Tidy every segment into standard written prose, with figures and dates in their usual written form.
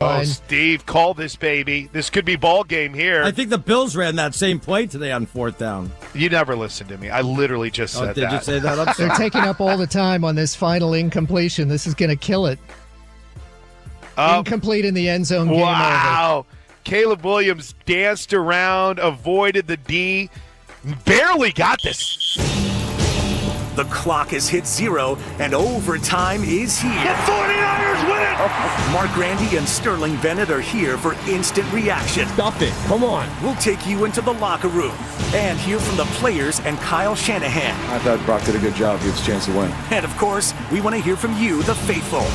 Oh, Steve, call this baby. This could be ball game here. I think the Bills ran that same play today on fourth down. You never listened to me. I literally just said that. Did you say that? They're taking up all the time on this final incompletion. This is going to kill it. Incomplete in the end zone. Game wow. over. Caleb Williams danced around, avoided the D, barely got this. The clock has hit 0, and overtime is here. The 49ers win it! Mark Randy and Sterling Bennett are here for instant reaction. Stop it. Come on. We'll take you into the locker room and hear from the players and Kyle Shanahan. I thought Brock did a good job. He has a chance to win. And, of course, we want to hear from you, the faithful.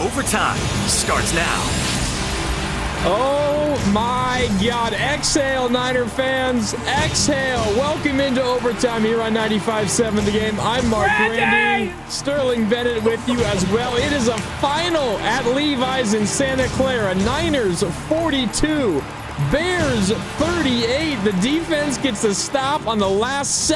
Overtime starts now. Oh my God. Exhale, Niner fans. Exhale. Welcome into overtime here on 95.7 The Game. I'm Mark Randy. Sterling Bennett with you as well. It is a final at Levi's in Santa Clara. Niners 42. Bears 38. The defense gets a stop on the last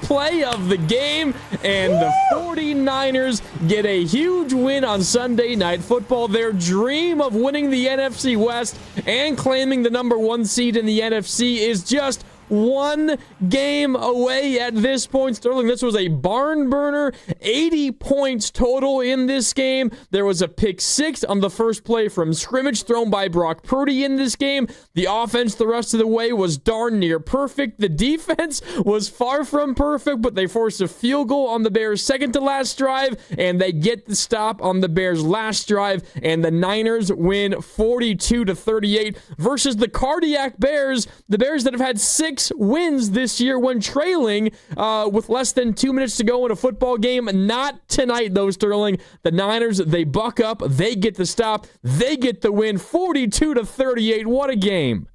play of the game, and the 49ers get a huge win on Sunday Night Football. Their dream of winning the NFC West and claiming the number 1 seed in the NFC is just one game away at this point. Sterling, this was a barn burner. 80 points total in this game. There was a pick 6 on the first play from scrimmage thrown by Brock Purdy in this game. The offense the rest of the way was darn near perfect. The defense was far from perfect, but they forced a field goal on the Bears' second to last drive, and they get the stop on the Bears' last drive, and the Niners win 42-38 versus the cardiac Bears, the Bears that have had 6 wins this year when trailing with less than 2 minutes to go in a football game. Not tonight, though, Sterling. The Niners, they buck up. They get the stop. They get the win. 42-38. What a game.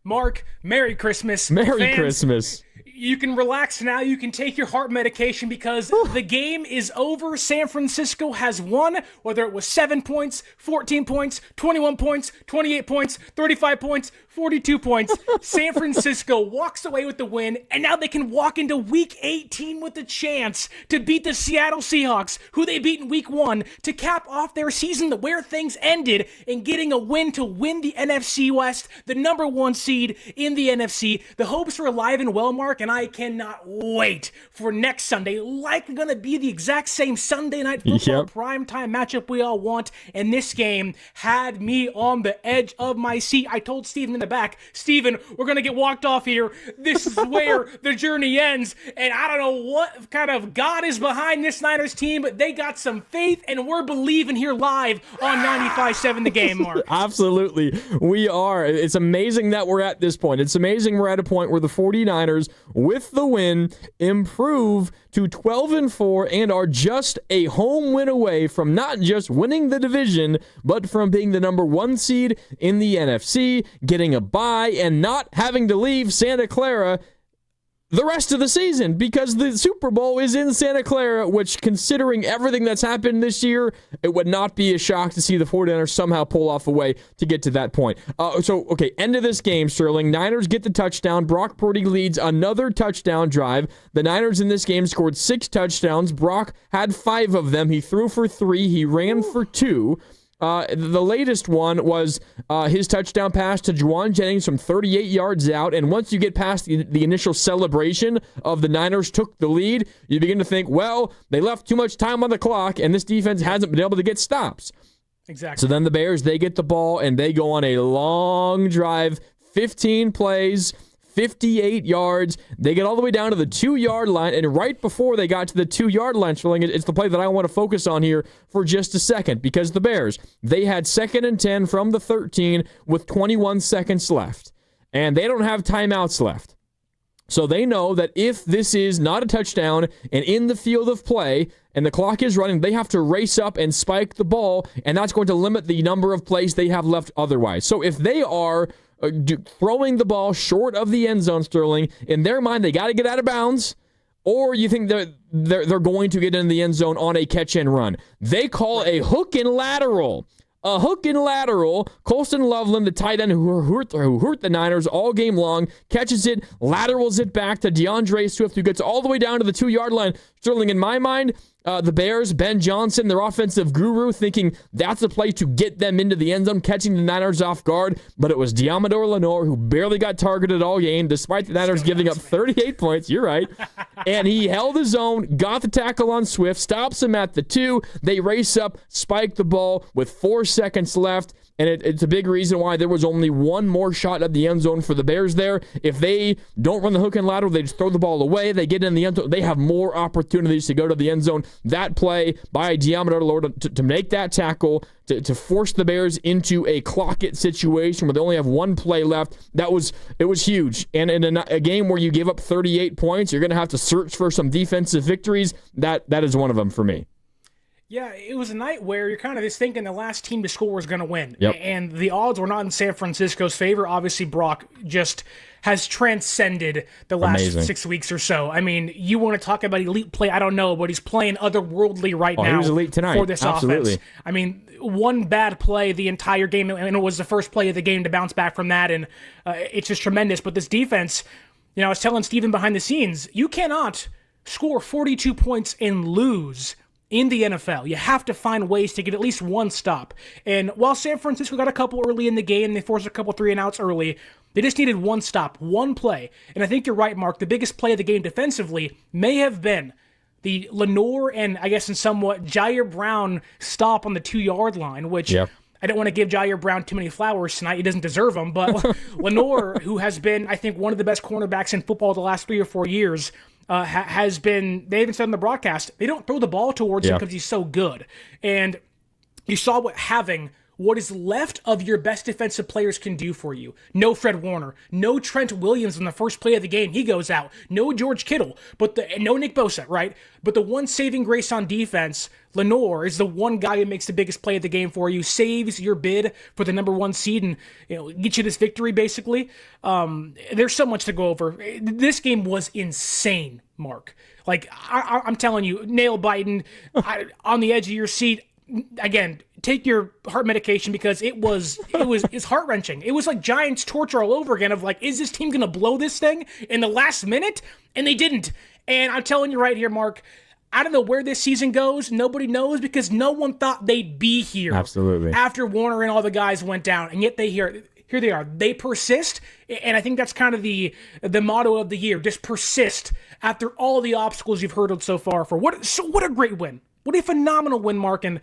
Mark, Merry Christmas. Merry Christmas. You can relax now. You can take your heart medication because the game is over. San Francisco has won, whether it was 7 points, 14 points, 21 points, 28 points, 35 points, 42 points. San Francisco walks away with the win, and now they can walk into Week 18 with a chance to beat the Seattle Seahawks, who they beat in Week 1, to cap off their season to where things ended and getting a win to win the NFC West, the number 1 seed in the NFC. The hopes are alive and well, Mark, and I cannot wait for next Sunday. Likely going to be the exact same Sunday Night Football primetime matchup we all want, and this game had me on the edge of my seat. I told Steven in the back, Steven, we're going to get walked off here. This is where the journey ends, and I don't know what kind of God is behind this Niners team, but they got some faith, and we're believing here live on 95.7 The Game, Mark. Absolutely. We are. It's amazing that we're at this point. It's amazing we're at a point where the 49ers, with the win, improve to 12-4 and are just a home win away from not just winning the division, but from being the number 1 seed in the NFC, getting a bye, and not having to leave Santa Clara the rest of the season because the Super Bowl is in Santa Clara, which, considering everything that's happened this year, it would not be a shock to see the 49ers somehow pull off a way to get to that point. End of this game, Sterling. Niners get the touchdown. Brock Purdy leads another touchdown drive. The Niners in this game scored 6 touchdowns. Brock had 5 of them. He threw for 3. He ran for 2. The latest one was his touchdown pass to Juwan Jennings from 38 yards out. And once you get past the initial celebration of the Niners took the lead, you begin to think, well, they left too much time on the clock, and this defense hasn't been able to get stops. Exactly. So then the Bears, they get the ball, and they go on a long drive, 15 plays, 58 yards. They get all the way down to the 2-yard line, and right before they got to the 2-yard line, Sterling, it's the play that I want to focus on here for just a second, because the Bears, they had 2nd and 10 from the 13 with 21 seconds left, and they don't have timeouts left. So they know that if this is not a touchdown and in the field of play and the clock is running, they have to race up and spike the ball, and that's going to limit the number of plays they have left otherwise. So if they are throwing the ball short of the end zone, Sterling, in their mind, they got to get out of bounds, or you think they're going to get in the end zone on a catch and run. They call a hook and lateral. A hook and lateral. Colston Loveland, the tight end who hurt the Niners all game long, catches it, laterals it back to DeAndre Swift, who gets all the way down to the 2-yard line. Sterling, in my mind, The Bears, Ben Johnson, their offensive guru, thinking that's a play to get them into the end zone, catching the Niners off guard, but it was Diamador Lenore who barely got targeted all game, despite the Niners giving up 38 points. You're right. And he held his own, got the tackle on Swift, stops him at the 2. They race up, spike the ball with 4 seconds left. And it's a big reason why there was only one more shot at the end zone for the Bears there. If they don't run the hook and lateral, they just throw the ball away. They get in the end zone. They have more opportunities to go to the end zone. That play by Diamador Lord to make that tackle, to force the Bears into a clock it situation where they only have one play left, it was huge. And in a game where you give up 38 points, you're going to have to search for some defensive victories. That is one of them for me. Yeah, it was a night where you're kind of just thinking the last team to score was going to win. Yep. And the odds were not in San Francisco's favor. Obviously, Brock just has transcended the last 6 weeks or so. I mean, you want to talk about elite play, I don't know, but he's playing otherworldly right now. He was elite tonight. For this Absolutely. offense. I mean, one bad play the entire game, and it was the first play of the game to bounce back from that, and it's just tremendous. But this defense, I was telling Steven behind the scenes, you cannot score 42 points and lose in the NFL. You have to find ways to get at least one stop. And while San Francisco got a couple early in the game, they forced a couple 3-and-outs early, they just needed one stop, one play. And I think you're right, Mark. The biggest play of the game defensively may have been the Lenore and, I guess in somewhat, Jair Brown stop on the 2-yard line, which I don't want to give Jair Brown too many flowers tonight. He doesn't deserve them. But Lenore, who has been, I think, one of the best cornerbacks in football the last 3 or 4 years, has been, they even said on the broadcast, they don't throw the ball towards him because he's so good. And you saw what is left of your best defensive players can do for you. No Fred Warner, no Trent Williams in the first play of the game, he goes out. No George Kittle, and no Nick Bosa, right? But the one saving grace on defense, Lenore, is the one guy who makes the biggest play of the game for you, saves your bid for the number 1 seed, and get you this victory, basically. There's so much to go over. This game was insane, Mark. Like, I'm telling you, nail biting, on the edge of your seat. Again, take your heart medication because it's heart-wrenching. It was like Giants torture all over again of like, is this team going to blow this thing in the last minute? And they didn't. And I'm telling you right here, Mark, I don't know where this season goes. Nobody knows because no one thought they'd be here. Absolutely. After Warner and all the guys went down. And yet here they are. They persist. And I think that's kind of the motto of the year. Just persist after all the obstacles you've hurdled so far. What a great win. What a phenomenal win, Mark, and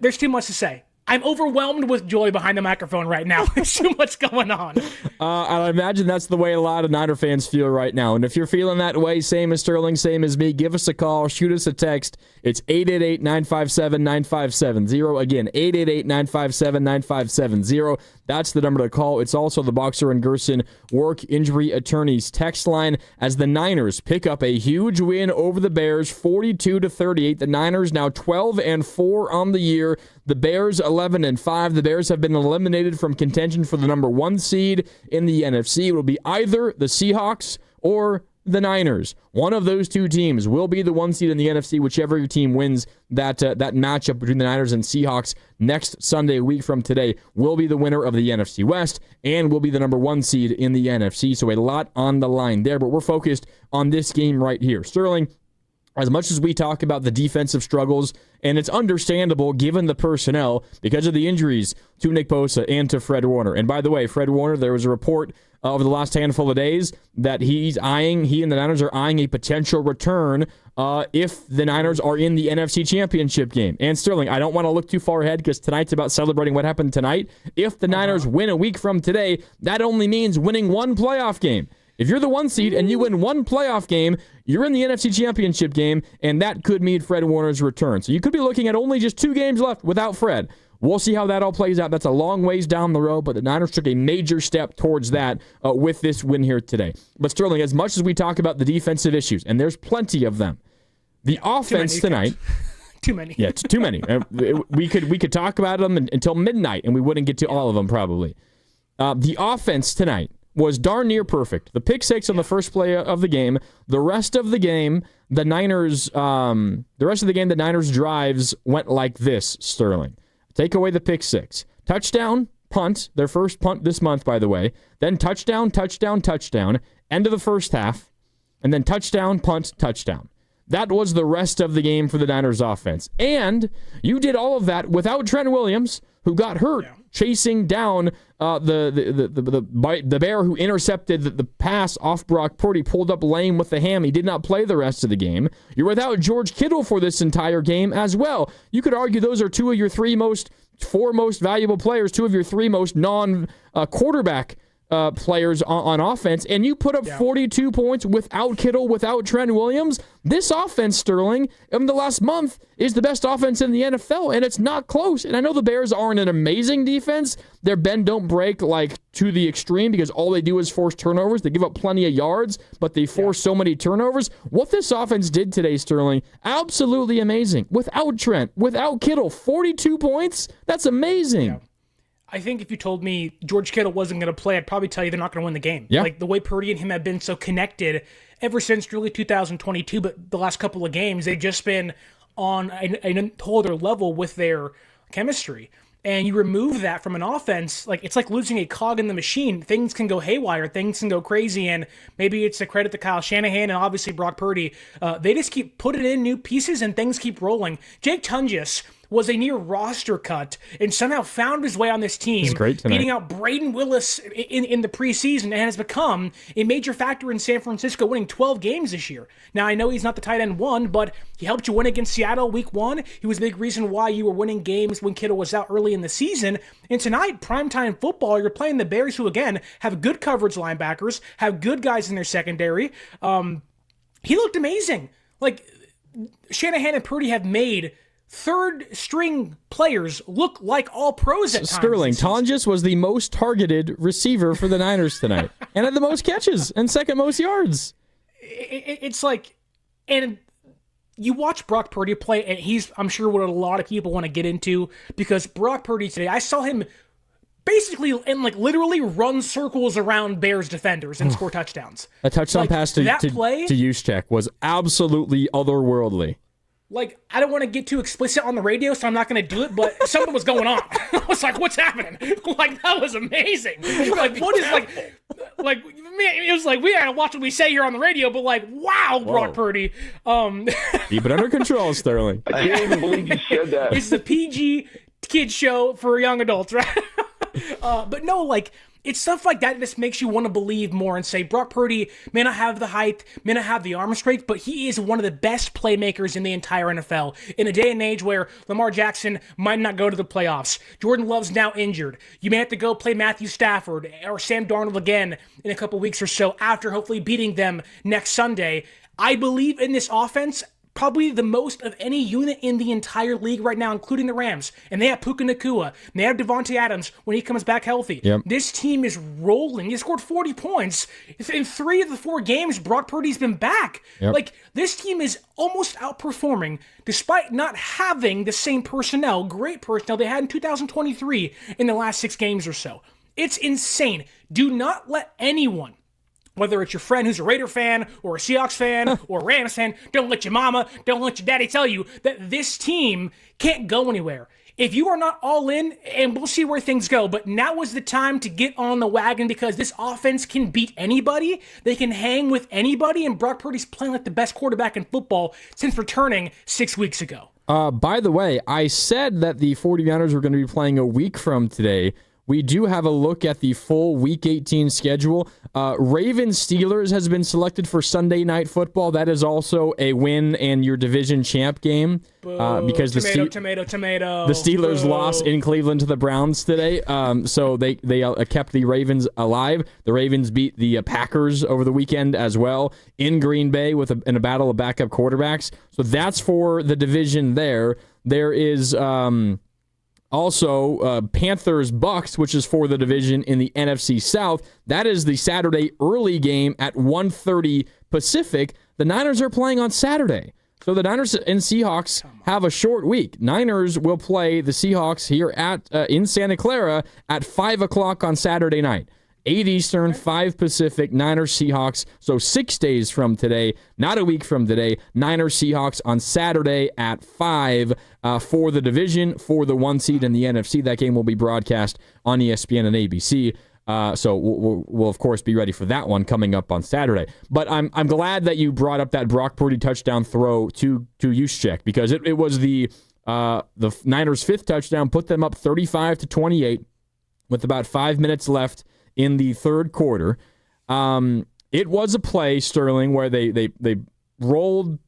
there's too much to say. I'm overwhelmed with joy behind the microphone right now. There's too much going on. I imagine that's the way a lot of Niner fans feel right now. And if you're feeling that way, same as Sterling, same as me, give us a call, shoot us a text. It's 888-957-9570. Again, 888-957-9570. That's the number to call. It's also the Boxer and Gerson Work Injury Attorneys text line as the Niners pick up a huge win over the Bears, 42-38. The Niners now 12-4 on the year. The Bears 11-5. The Bears have been eliminated from contention for the number 1 seed in the NFC. It will be either the Seahawks or the Niners. One of those two teams will be the 1 seed in the NFC, whichever team wins that matchup between the Niners and Seahawks next Sunday, a week from today, will be the winner of the NFC West and will be the number 1 seed in the NFC. So a lot on the line there, but we're focused on this game right here. Sterling, as much as we talk about the defensive struggles, and it's understandable given the personnel because of the injuries to Nick Bosa and to Fred Warner. And by the way, Fred Warner, there was a report over the last handful of days that he and the Niners are eyeing a potential return if the Niners are in the NFC Championship game. And Sterling, I don't want to look too far ahead because tonight's about celebrating what happened tonight. If the Niners win a week from today, that only means winning one playoff game. If you're the 1 seed and you win one playoff game, you're in the NFC Championship game, and that could mean Fred Warner's return. So you could be looking at only just 2 games left without Fred. We'll see how that all plays out. That's a long ways down the road, but the Niners took a major step towards that with this win here today. But Sterling, as much as we talk about the defensive issues, and there's plenty of them, the offense tonight... Too many. Yeah, it's too many. We could talk about them until midnight, and we wouldn't get to all of them probably. The offense tonight was darn near perfect. The pick 6 on the first play of the game. The rest of the game, the Niners drives went like this, Sterling. Take away the pick 6. Touchdown, punt, their first punt this month, by the way. Then touchdown, touchdown, touchdown, end of the first half, and then touchdown, punt, touchdown. That was the rest of the game for the Niners offense. And you did all of that without Trent Williams, who got hurt chasing down the bear who intercepted the pass off Brock Purdy, pulled up lame with the ham. He did not play the rest of the game. You're without George Kittle for this entire game as well. You could argue those are four most valuable players, two of your three most non-quarterback players on offense, and you put up 42 points without Kittle, without Trent Williams. This offense, Sterling, in the last month is the best offense in the NFL, and it's not close. And I know the Bears aren't an amazing defense. Their bend don't break like to the extreme because all they do is force turnovers. They give up plenty of yards, but they force so many turnovers. What this offense did today, Sterling, absolutely amazing. Without Trent, without Kittle, 42 points? That's amazing. Yeah. I think if you told me George Kittle wasn't going to play, I'd probably tell you they're not going to win the game. Yeah. Like the way Purdy and him have been so connected ever since really 2022, but the last couple of games, they've just been on a whole other level with their chemistry. And you remove that from an offense, like it's like losing a cog in the machine. Things can go haywire, things can go crazy, and maybe it's a credit to Kyle Shanahan and obviously Brock Purdy. They just keep putting in new pieces and things keep rolling. Jake Tunges was a near roster cut and somehow found his way on this team. He's great tonight. Beating out Braden Willis in the preseason and has become a major factor in San Francisco, winning 12 games this year. Now, I know he's not the tight end one, but he helped you win against Seattle week 1. He was a big reason why you were winning games when Kittle was out early in the season. And tonight, primetime football, you're playing the Bears, who, again, have good coverage linebackers, have good guys in their secondary. He looked amazing. Like, Shanahan and Purdy have made third-string players look like all pros at times. Sterling, Tonjes was the most targeted receiver for the Niners tonight and had the most catches and second most yards. It's like, and you watch Brock Purdy play, and he's, I'm sure, what a lot of people want to get into, because Brock Purdy today, I saw him basically and like literally run circles around Bears defenders and score touchdowns. A touchdown pass to Juszczyk was absolutely otherworldly. Like, I don't want to get too explicit on the radio, so I'm not going to do it, but something was going on. I was like, what's happening? Like, that was amazing. Like, what is, like, man, it was like, we gotta watch what we say here on the radio, but like, wow, Brock Purdy. Keep it under control, Sterling. I can't even believe you said that. It's the PG kids show for young adults, right? But no, like, it's stuff like that just makes you want to believe more and say Brock Purdy may not have the height, may not have the arm strength, but he is one of the best playmakers in the entire NFL. In a day and age where Lamar Jackson might not go to the playoffs, Jordan Love's now injured, you may have to go play Matthew Stafford or Sam Darnold again in a couple weeks or so after hopefully beating them next Sunday. I believe in this offense probably the most of any unit in the entire league right now, including the Rams. And they have Puka Nacua. And they have Devontae Adams when he comes back healthy. Yep. This team is rolling. He scored 40 points. In 3 of the 4 games, Brock Purdy's been back. Yep. Like, this team is almost outperforming despite not having the same personnel, great personnel they had in 2023 in the last 6 games or so. It's insane. Do not let anyone, whether it's your friend who's a Raider fan or a Seahawks fan or a Rams fan, don't let your mama, don't let your daddy tell you that this team can't go anywhere. If you are not all in, and we'll see where things go, but now is the time to get on the wagon because this offense can beat anybody. They can hang with anybody, and Brock Purdy's playing like the best quarterback in football since returning 6 weeks ago. By the way, I said that the 49ers were going to be playing a week from today. We do have a look at the full Week 18 schedule. Ravens-Steelers has been selected for Sunday Night Football. That is also a win and your division champ game. Because tomato. The Steelers lost in Cleveland to the Browns today. So they kept the Ravens alive. The Ravens beat the Packers over the weekend as well in Green Bay in a battle of backup quarterbacks. So that's for the division there. There is also Panthers-Bucks, which is for the division in the NFC South. That is the Saturday early game at 1:30 Pacific. The Niners are playing on Saturday. So the Niners and Seahawks have a short week. Niners will play the Seahawks here in Santa Clara at 5 o'clock on Saturday night. 8 Eastern, 5 Pacific, Niners, Seahawks. So 6 days from today, not a week from today, Niners, Seahawks on Saturday at 5 for the division, for the 1 seed in the NFC. That game will be broadcast on ESPN and ABC. So we'll of course be ready for that one coming up on Saturday. But I'm glad that you brought up that Brock Purdy touchdown throw to Juszczyk, because it was the Niners' fifth touchdown, put them up 35-28 with about 5 minutes left in the third quarter. It was a play, Sterling, where they rolled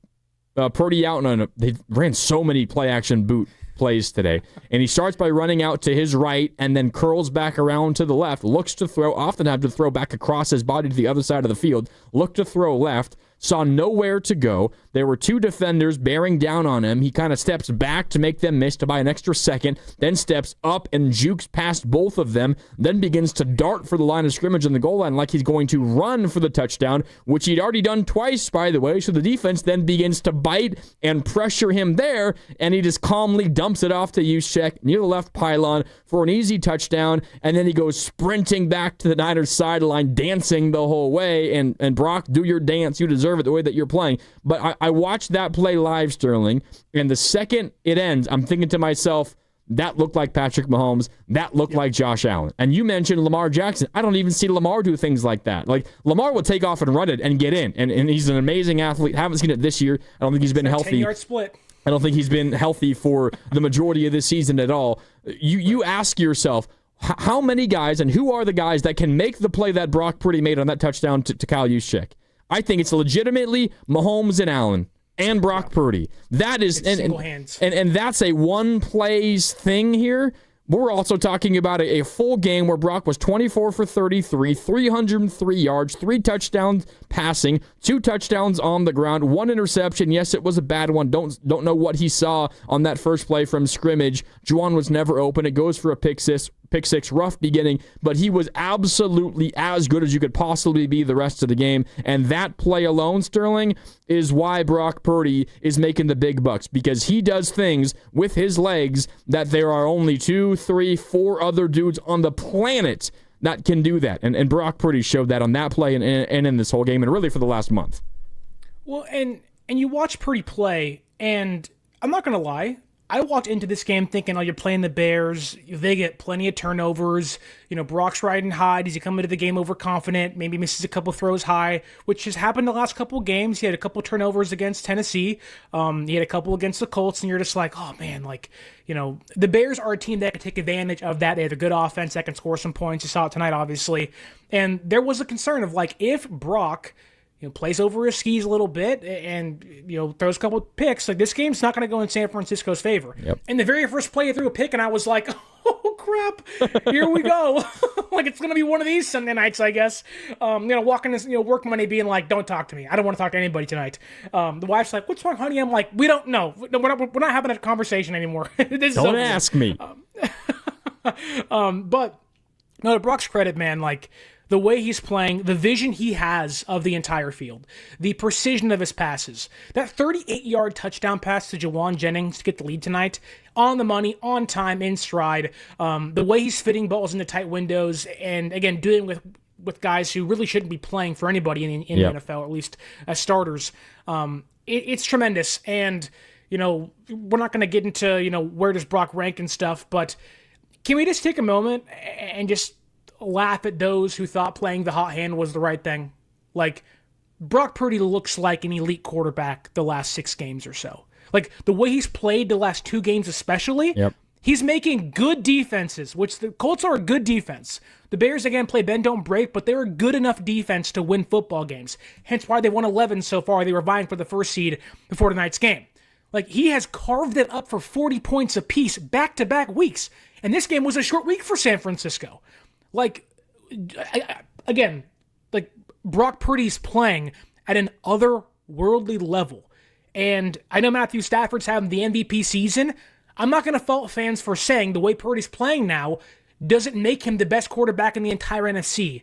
Purdy out they ran so many play action boot plays today. And he starts by running out to his right and then curls back around to the left, looks to throw, often have to throw back across his body to the other side of the field, looked to throw left, saw nowhere to go. There were two defenders bearing down on him. He kind of steps back to make them miss by an extra second, then steps up and jukes past both of them, then begins to dart for the line of scrimmage on the goal line like he's going to run for the touchdown, which he'd already done twice, by the way. So the defense then begins to bite and pressure him there, and he just calmly dumps it off to Juszczyk near the left pylon for an easy touchdown, and then he goes sprinting back to the Niners sideline, dancing the whole way, and Brock, do your dance. You deserve it the way that you're playing. But I watched that play live, Sterling, and the second it ends, I'm thinking to myself, that looked like Patrick Mahomes. That looked like Josh Allen. And you mentioned Lamar Jackson. I don't even see Lamar do things like that. Like, Lamar will take off and run it and get in, and he's an amazing athlete. Haven't seen it this year. I don't think he's been healthy. 10-yard split. I don't think he's been healthy for the majority of this season at all. You ask yourself, how many guys and who are the guys that can make the play that Brock Purdy made on that touchdown to Kyle Juszczyk? I think it's legitimately Mahomes and Allen and Brock Purdy. That is, and that's a one plays thing here. We're also talking about a full game where Brock was 24 for 33, 303 yards, 3 touchdowns passing, 2 touchdowns on the ground, 1 interception. Yes, it was a bad one. Don't know what he saw on that first play from scrimmage. Juwan was never open. It goes for a pick six, rough beginning, but he was absolutely as good as you could possibly be the rest of the game. And that play alone, Sterling, is why Brock Purdy is making the big bucks, because he does things with his legs that there are only 2, 3, 4 other dudes on the planet that can do that. And Brock Purdy showed that on that play and in this whole game, and really for the last month. Well, and you watch Purdy play, and I'm not going to lie, I walked into this game thinking, oh, you're playing the Bears. They get plenty of turnovers. You know, Brock's riding high. Does he come into the game overconfident? Maybe misses a couple throws high, which has happened the last couple of games. He had a couple turnovers against Tennessee. He had a couple against the Colts, and you're just like, oh, man, like, you know, the Bears are a team that can take advantage of that. They have a good offense that can score some points. You saw it tonight, obviously. And there was a concern of, like, if Brock, you know, plays over his skis a little bit and, you know, throws a couple of picks, like, this game's not going to go in San Francisco's favor. Yep. And the very first play, he threw a pick, and I was like, oh, crap, here we go. Like, it's going to be one of these Sunday nights, I guess. Walking this, work money being like, don't talk to me. I don't want to talk to anybody tonight. The wife's like, what's wrong, honey? I'm like, we don't know. We're not having a conversation anymore. Don't ask me. But, no, to Brock's credit, man, like, the way he's playing, the vision he has of the entire field, the precision of his passes, that 38-yard touchdown pass to Juwan Jennings to get the lead tonight, on the money, on time, in stride, the way he's fitting balls into tight windows, and again, doing with guys who really shouldn't be playing for anybody in the NFL, at least as starters, it's tremendous. And, we're not going to get into, where does Brock rank and stuff, but can we just take a moment and just laugh at those who thought playing the hot hand was the right thing? Like, Brock Purdy looks like an elite quarterback the last 6 games or so. Like, the way he's played the last 2 games especially, he's making good defenses, which the Colts are a good defense. The Bears, again, play bend, don't break, but they're a good enough defense to win football games. Hence why they won 11 so far. They were vying for the first seed before tonight's game. Like, he has carved it up for 40 points apiece back-to-back weeks. And this game was a short week for San Francisco. Like, again, like, Brock Purdy's playing at an otherworldly level. And I know Matthew Stafford's having the MVP season. I'm not going to fault fans for saying the way Purdy's playing now doesn't make him the best quarterback in the entire NFC.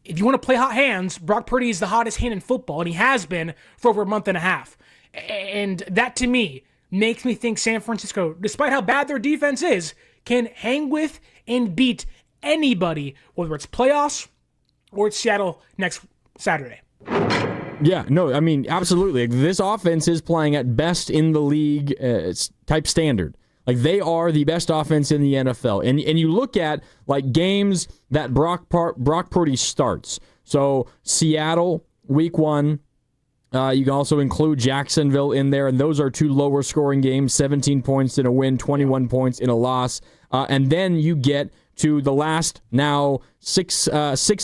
If you want to play hot hands, Brock Purdy is the hottest hand in football, and he has been for over a month and a half. And that, to me, makes me think San Francisco, despite how bad their defense is, can hang with and beat anybody, whether it's playoffs or it's Seattle next Saturday. Yeah, no, I mean, absolutely. This offense is playing at best in the league type standard. Like, they are the best offense in the NFL. And you look at, like, games that Brock Purdy starts. So, Seattle, week 1. You can also include Jacksonville in there, and those are 2 lower scoring games, 17 points in a win, 21 points in a loss. And then you get to the last now six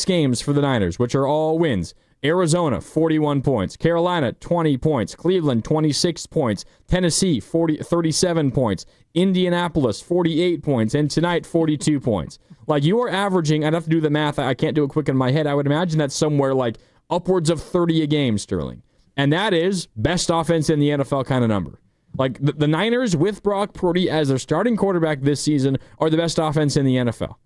games for the Niners, which are all wins. Arizona, 41 points. Carolina, 20 points. Cleveland, 26 points. Tennessee, 37 points. Indianapolis, 48 points. And tonight, 42 points. Like, you are averaging, I'd have to do the math. I can't do it quick in my head. I would imagine that's somewhere like upwards of 30 a game, Sterling. And that is best offense in the NFL kind of number. Like, the Niners with Brock Purdy as their starting quarterback this season are the best offense in the NFL.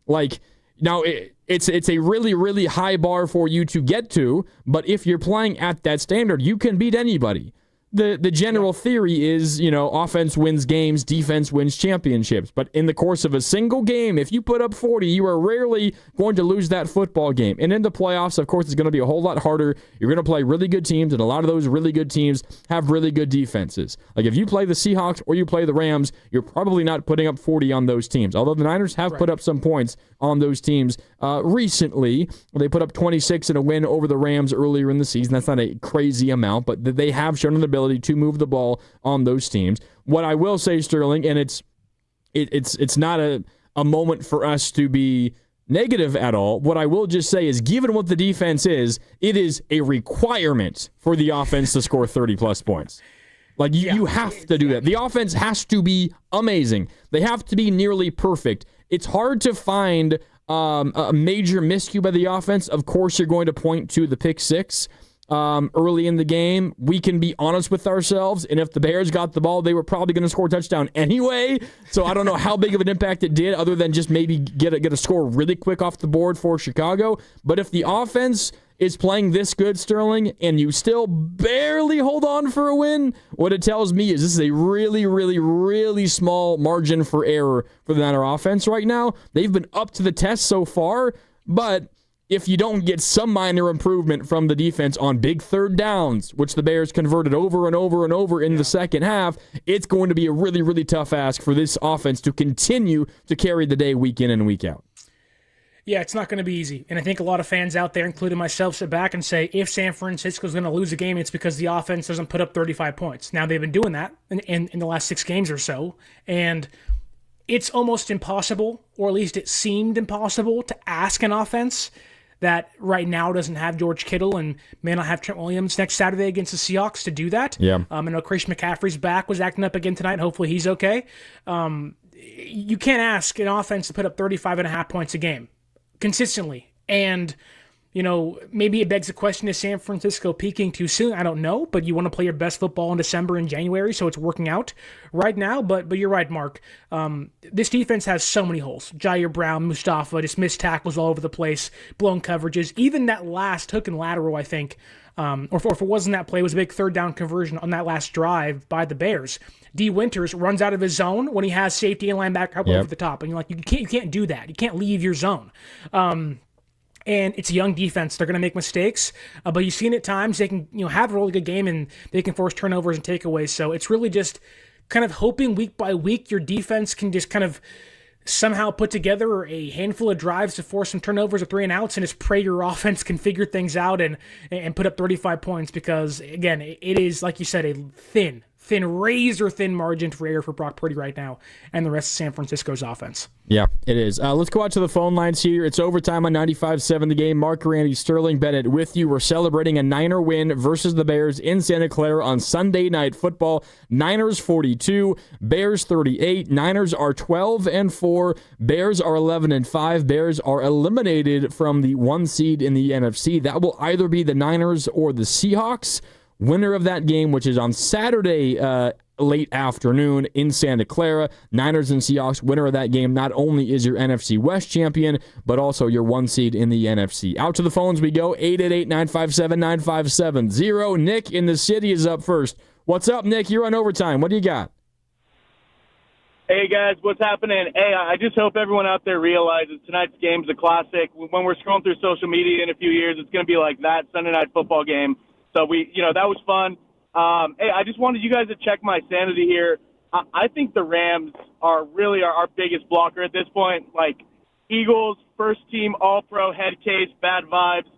Like, now, it's a really, really high bar for you to get to, but if you're playing at that standard, you can beat anybody. The general theory is, offense wins games, defense wins championships. But in the course of a single game, if you put up 40, you are rarely going to lose that football game. And in the playoffs, of course, it's going to be a whole lot harder. You're going to play really good teams, and a lot of those really good teams have really good defenses. Like, if you play the Seahawks or you play the Rams, you're probably not putting up 40 on those teams. Although the Niners have put up some points on those teams recently. They put up 26 in a win over the Rams earlier in the season. That's not a crazy amount, but they have shown an ability to move the ball on those teams. What I will say, Sterling, and it's not a moment for us to be negative at all. What I will just say is, given what the defense is, it is a requirement for the offense to score 30-plus points. Like, you have to do that. The offense has to be amazing. They have to be nearly perfect. It's hard to find a major miscue by the offense. Of course, you're going to point to the pick 6 early in the game. We can be honest with ourselves, and if the Bears got the ball, they were probably going to score a touchdown anyway. So I don't know how big of an impact it did, other than just maybe get a score really quick off the board for Chicago. But if the offense is playing this good, Sterling, and you still barely hold on for a win, what it tells me is this is a really, really, really small margin for error for the Niner offense right now. They've been up to the test so far, but if you don't get some minor improvement from the defense on big third downs, which the Bears converted over and over and over in the second half, it's going to be a really, really tough ask for this offense to continue to carry the day week in and week out. Yeah, it's not going to be easy. And I think a lot of fans out there, including myself, sit back and say, if San Francisco's going to lose a game, it's because the offense doesn't put up 35 points. Now, they've been doing that in the last 6 games or so, and it's almost impossible, or at least it seemed impossible, to ask an offense that right now doesn't have George Kittle and may not have Trent Williams next Saturday against the Seahawks to do that. Yeah. I know Christian McCaffrey's back, was acting up again tonight. Hopefully he's okay. You can't ask an offense to put up 35.5 points a game consistently. And, maybe it begs the question, is San Francisco peaking too soon? I don't know, but you want to play your best football in December and January, so it's working out right now. But you're right, Mark. This defense has so many holes. Jair Brown, Mustafa, just missed tackles all over the place, blown coverages. Even that last hook and lateral, I think, or if it wasn't that play, it was a big third down conversion on that last drive by the Bears. D. Winters runs out of his zone when he has safety and linebacker up over the top. And you're like, you can't do that. You can't leave your zone. And it's a young defense. They're going to make mistakes, but you've seen at times they can have a really good game and they can force turnovers and takeaways. So it's really just kind of hoping week by week your defense can just kind of somehow put together a handful of drives to force some turnovers or 3 and outs, and just pray your offense can figure things out and put up 35 points, because, again, it is, like you said, a thin, razor-thin margin for error for Brock Purdy right now and the rest of San Francisco's offense. Yeah, it is. Let's go out to the phone lines here. It's overtime on 95.7 The Game. Mark Randy, Sterling Bennett with you. We're celebrating a Niner win versus the Bears in Santa Clara on Sunday Night Football. Niners 42, Bears 38. Niners are 12-4. Bears are 11-5. Bears are eliminated from the 1 seed in the NFC. That will either be the Niners or the Seahawks. Winner of that game, which is on Saturday late afternoon in Santa Clara, Niners and Seahawks, winner of that game not only is your NFC West champion, but also your 1 seed in the NFC. Out to the phones we go, 888-957-9570. Nick in the city is up first. What's up, Nick? You're on overtime. What do you got? Hey, guys, what's happening? Hey, I just hope everyone out there realizes tonight's game's a classic. When we're scrolling through social media in a few years, it's going to be like that Sunday Night Football game. So that was fun. Hey, I just wanted you guys to check my sanity here. I think the Rams are really our biggest blocker at this point. Like, Eagles, first-team All-Pro head case, bad vibes.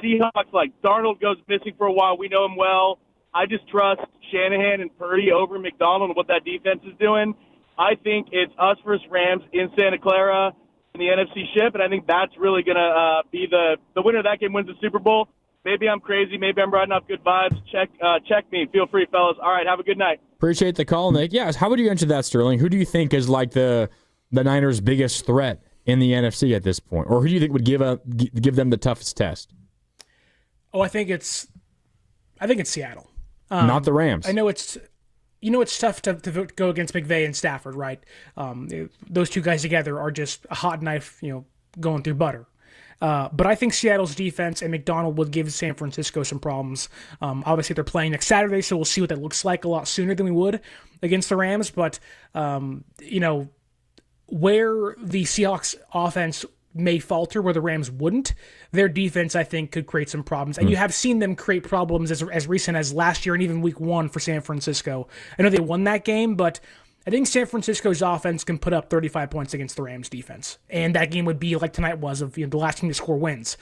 Seahawks, like, Darnold goes missing for a while. We know him well. I just trust Shanahan and Purdy over McDonald and what that defense is doing. I think it's us versus Rams in Santa Clara in the NFC Ship, and I think that's really going to be the winner of that game wins the Super Bowl. Maybe I'm crazy. Maybe I'm riding off good vibes. Check me. Feel free, fellas. All right, have a good night. Appreciate the call, Nick. Yes, how would you answer that, Sterling? Who do you think is like the Niners' biggest threat in the NFC at this point? Or who do you think would give them the toughest test? Oh, I think it's Seattle. Not the Rams. I know it's tough to go against McVay and Stafford, right? Those two guys together are just a hot knife, going through butter. But I think Seattle's defense and McDonald would give San Francisco some problems. Obviously, they're playing next Saturday, so we'll see what that looks like a lot sooner than we would against the Rams. But, where the Seahawks offense may falter, where the Rams wouldn't, their defense, I think, could create some problems. And you have seen them create problems as recent as last year and even week 1 for San Francisco. I know they won that game, but I think San Francisco's offense can put up 35 points against the Rams defense. And that game would be like tonight was of the last team to score wins.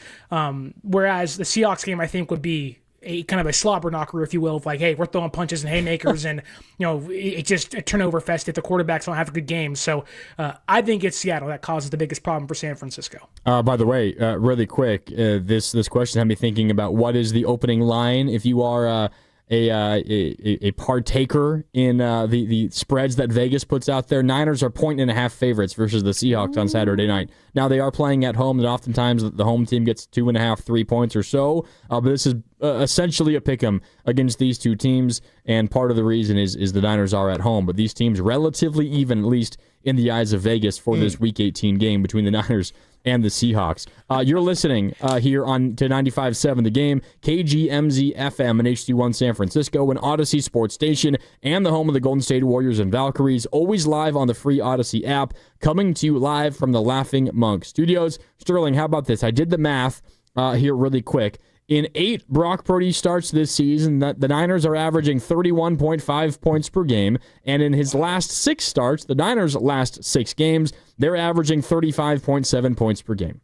Whereas the Seahawks game, I think, would be a kind of a slobber knocker, if you will, of like, hey, we're throwing punches and haymakers and, it's just a turnover fest if the quarterbacks don't have a good game. So I think it's Seattle that causes the biggest problem for San Francisco. By the way, really quick, this question had me thinking about what is the opening line if you are a partaker in the spreads that Vegas puts out there. Niners are 1.5 favorites versus the Seahawks on Saturday night. Now, they are playing at home, and oftentimes the home team gets 2.5, 3 points or so. But this is essentially a pick'em against these two teams, and part of the reason is the Niners are at home. But these teams relatively even, at least in the eyes of Vegas, for this Week 18 game between the Niners and the Seahawks. You're listening here on to 95.7 The Game, KGMZ FM and HD1 San Francisco, an Odyssey sports station, and the home of the Golden State Warriors and Valkyries, always live on the free Odyssey app, coming to you live from the Laughing Monk Studios. Sterling, how about this? I did the math here really quick. In 8 Brock Purdy starts this season, the Niners are averaging 31.5 points per game, and in his last 6 starts, the Niners' last 6 games, they're averaging 35.7 points per game.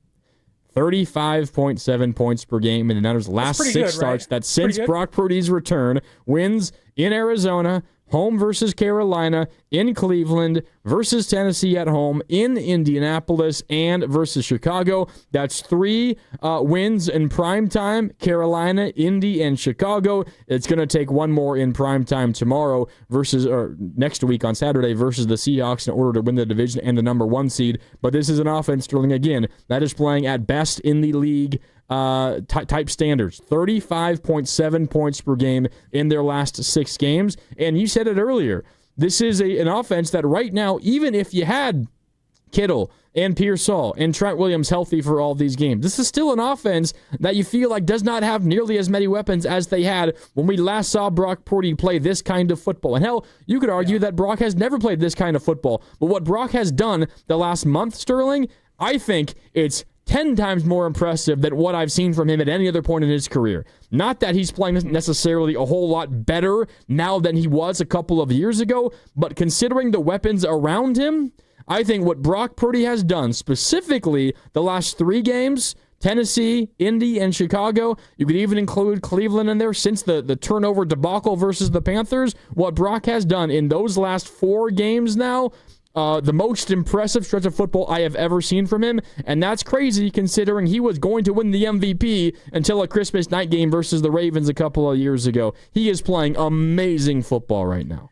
35.7 points per game in the Niners' last 6 starts. Right? That's since Brock Purdy's return. Wins in Arizona, home versus Carolina, in Cleveland, versus Tennessee at home, in Indianapolis, and versus Chicago. That's 3 wins in primetime, Carolina, Indy, and Chicago. It's going to take one more in primetime tomorrow or next week on Saturday versus the Seahawks in order to win the division and the number 1 seed. But this is an offense, Sterling, again, that is playing at best in the league type standards. 35.7 points per game in their last 6 games. And you said it earlier. This is an offense that right now, even if you had Kittle and Pearsall and Trent Williams healthy for all these games, this is still an offense that you feel like does not have nearly as many weapons as they had when we last saw Brock Purdy play this kind of football. And hell, you could argue that Brock has never played this kind of football. But what Brock has done the last month, Sterling, I think it's 10 times more impressive than what I've seen from him at any other point in his career. Not that he's playing necessarily a whole lot better now than he was a couple of years ago, but considering the weapons around him, I think what Brock Purdy has done, specifically the last 3 games, Tennessee, Indy, and Chicago, you could even include Cleveland in there since the turnover debacle versus the Panthers, what Brock has done in those last 4 games now, the most impressive stretch of football I have ever seen from him, and that's crazy considering he was going to win the MVP until a Christmas night game versus the Ravens a couple of years ago. He is playing amazing football right now.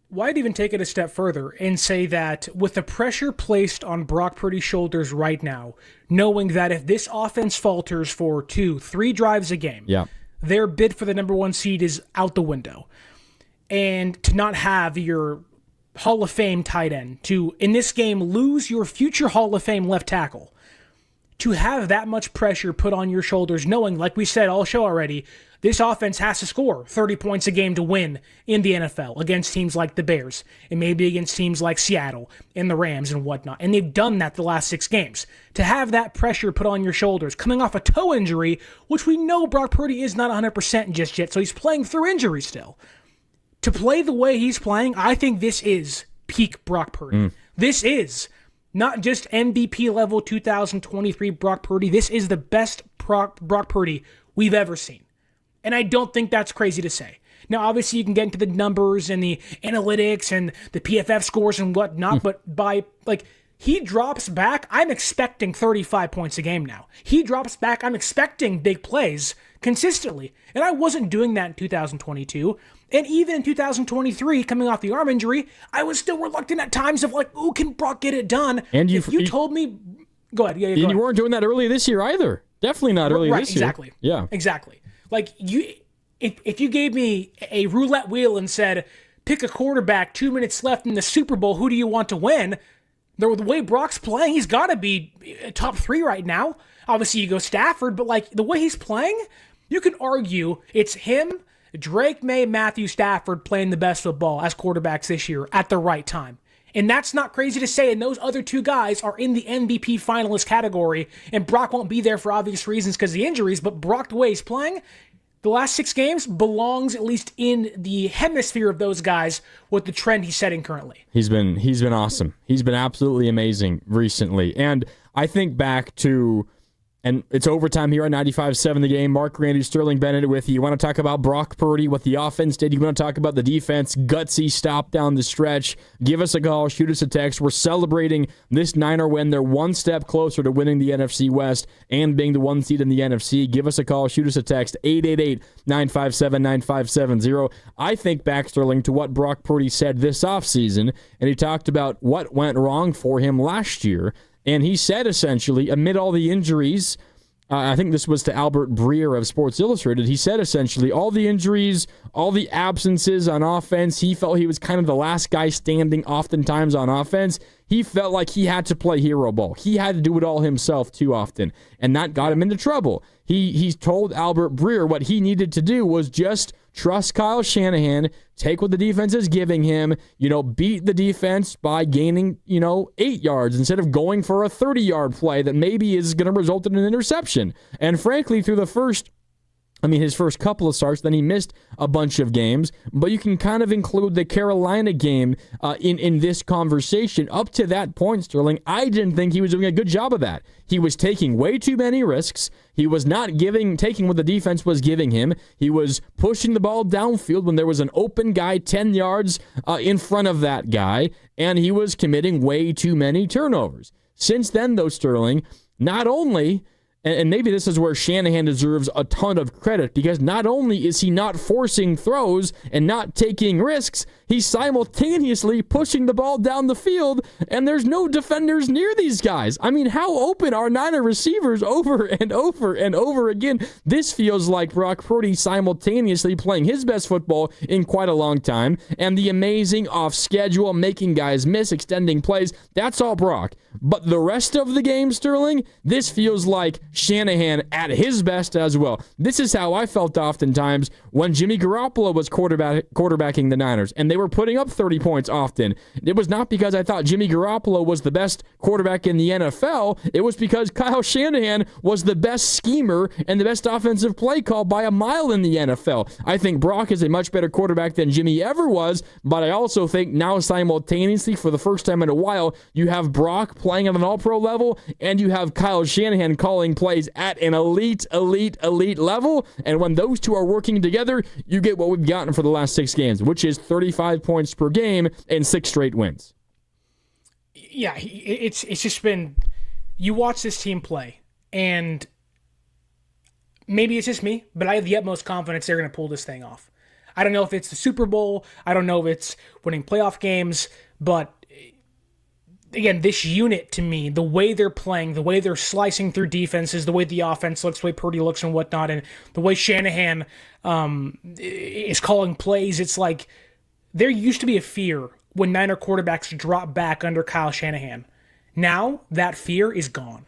Well, I'd even take it a step further and say that with the pressure placed on Brock Purdy's shoulders right now, knowing that if this offense falters for 2-3 drives a game, their bid for the number 1 seed is out the window. And to not have your Hall of Fame tight end, to, in this game, lose your future Hall of Fame left tackle, to have that much pressure put on your shoulders, knowing, like we said all show already, this offense has to score 30 points a game to win in the NFL against teams like the Bears and maybe against teams like Seattle and the Rams and whatnot. And they've done that the last 6 games. To have that pressure put on your shoulders, coming off a toe injury, which we know Brock Purdy is not 100% just yet, so he's playing through injury still. to play the way he's playing, I think this is peak Brock Purdy. This is not just MVP level 2023 Brock Purdy. This is the best Brock Purdy we've ever seen. And I don't think that's crazy to say. Now, obviously, you can get into the numbers and the analytics and the PFF scores and whatnot, but he drops back, I'm expecting 35 points a game now. He drops back, I'm expecting big plays consistently. And I wasn't doing that in 2022. And even in 2023, coming off the arm injury, I was still reluctant at times of ooh, can Brock get it done? And if you told me, go ahead. Yeah, go ahead. You weren't doing that earlier this year either. Definitely not earlier this year. Exactly. Yeah. Exactly. If you gave me a roulette wheel and said, pick a quarterback, 2 minutes left in the Super Bowl, who do you want to win? The way Brock's playing, he's got to be top 3 right now. Obviously, you go Stafford, but the way he's playing, you could argue it's him, Drake May, Matthew Stafford playing the best football as quarterbacks this year at the right time. And that's not crazy to say, and those other 2 guys are in the MVP finalist category, and Brock won't be there for obvious reasons because of the injuries, but Brock, the way he's playing, the last 6 games belongs at least in the hemisphere of those guys with the trend he's setting currently. He's been awesome. He's been absolutely amazing recently. And I think back to, and it's overtime here on 95.7 The Game. Mark, Randy, Sterling Bennett with you. You want to talk about Brock Purdy, what the offense did. You want to talk about the defense, gutsy stop down the stretch. Give us a call, shoot us a text. We're celebrating this Niner win. They're one step closer to winning the NFC West and being the 1 seed in the NFC. Give us a call, shoot us a text, 888-957-9570. I think back, Sterling, to what Brock Purdy said this offseason, and he talked about what went wrong for him last year. And he said, essentially, amid all the injuries, I think this was to Albert Breer of Sports Illustrated, he said, essentially, all the injuries, all the absences on offense, he felt he was kind of the last guy standing oftentimes on offense. He felt like he had to play hero ball. He had to do it all himself too often, and that got him into trouble. He's told Albert Breer what he needed to do was just trust Kyle Shanahan, take what the defense is giving him, beat the defense by gaining, 8 yards instead of going for a 30-yard play that maybe is going to result in an interception. And frankly, through his first couple of starts, then he missed a bunch of games, but you can kind of include the Carolina game in this conversation. Up to that point, Sterling, I didn't think he was doing a good job of that. He was taking way too many risks. He was not taking what the defense was giving him. He was pushing the ball downfield when there was an open guy 10 yards in front of that guy, and he was committing way too many turnovers. Since then, though, Sterling, not only... And maybe this is where Shanahan deserves a ton of credit, because not only is he not forcing throws and not taking risks, he's simultaneously pushing the ball down the field, and there's no defenders near these guys. I mean, how open are Niner receivers over and over and over again? This feels like Brock Purdy simultaneously playing his best football in quite a long time, and the amazing off-schedule, making guys miss, extending plays, that's all Brock. But the rest of the game, Sterling, this feels like Shanahan at his best as well. This is how I felt oftentimes when Jimmy Garoppolo was quarterbacking the Niners, and they were putting up 30 points often. It was not because I thought Jimmy Garoppolo was the best quarterback in the NFL. It was because Kyle Shanahan was the best schemer and the best offensive play call by a mile in the NFL. I think Brock is a much better quarterback than Jimmy ever was, but I also think now simultaneously, for the first time in a while, you have Brock playing at an all-pro level, and you have Kyle Shanahan calling plays at an elite level. And when those two are working together, you get what we've gotten for the last 6 games, which is 35 points per game and 6 straight wins. Yeah, it's just been, you watch this team play, and maybe it's just me, but I have the utmost confidence they're going to pull this thing off. I don't know if it's the Super Bowl, I don't know if it's winning playoff games, but again, this unit, to me, the way they're playing, the way they're slicing through defenses, the way the offense looks, the way Purdy looks and whatnot, and the way Shanahan is calling plays, it's like there used to be a fear when Niner quarterbacks drop back under Kyle Shanahan. Now, that fear is gone.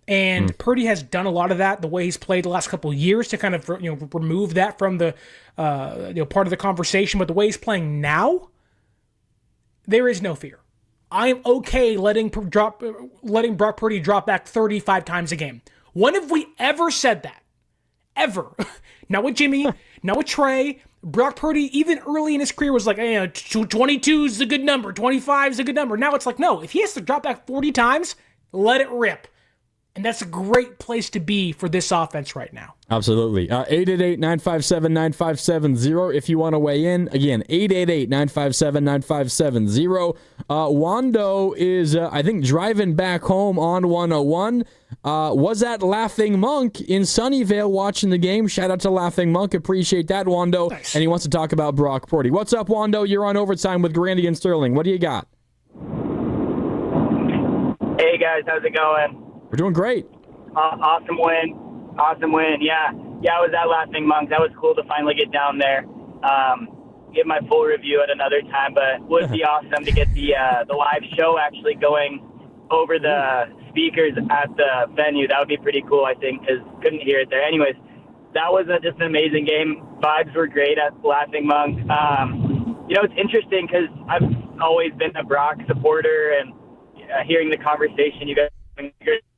And Purdy has done a lot of that, the way he's played the last couple of years, to kind of remove that from the part of the conversation. But the way he's playing now, there is no fear. I am okay letting Brock Purdy drop back 35 times a game. When have we ever said that? Ever. Not with Jimmy, not with Trey, Brock Purdy, even early in his career, was like, 22 is a good number, 25 is a good number. Now it's like, no, if he has to drop back 40 times, let it rip. And that's a great place to be for this offense right now. Absolutely. 888-957-9570 if you want to weigh in. Again, 888-957-9570. Wando is, I think, driving back home on 101. Was at Laughing Monk in Sunnyvale watching the game. Shout out to Laughing Monk. Appreciate that, Wando. Nice. And he wants to talk about Brock Purdy. What's up, Wando? You're on Overtime with Grandy and Sterling. What do you got? Hey, guys. How's it going? We're doing great. Awesome win. Yeah, I was at Laughing Monk. That was cool to finally get down there. Give my full review at another time, but would be awesome to get the live show actually going over the speakers at the venue. That would be pretty cool, I think, because couldn't hear it there. Anyways, that was just an amazing game. Vibes were great at Laughing Monk. It's interesting because I've always been a Brock supporter, and hearing the conversation you guys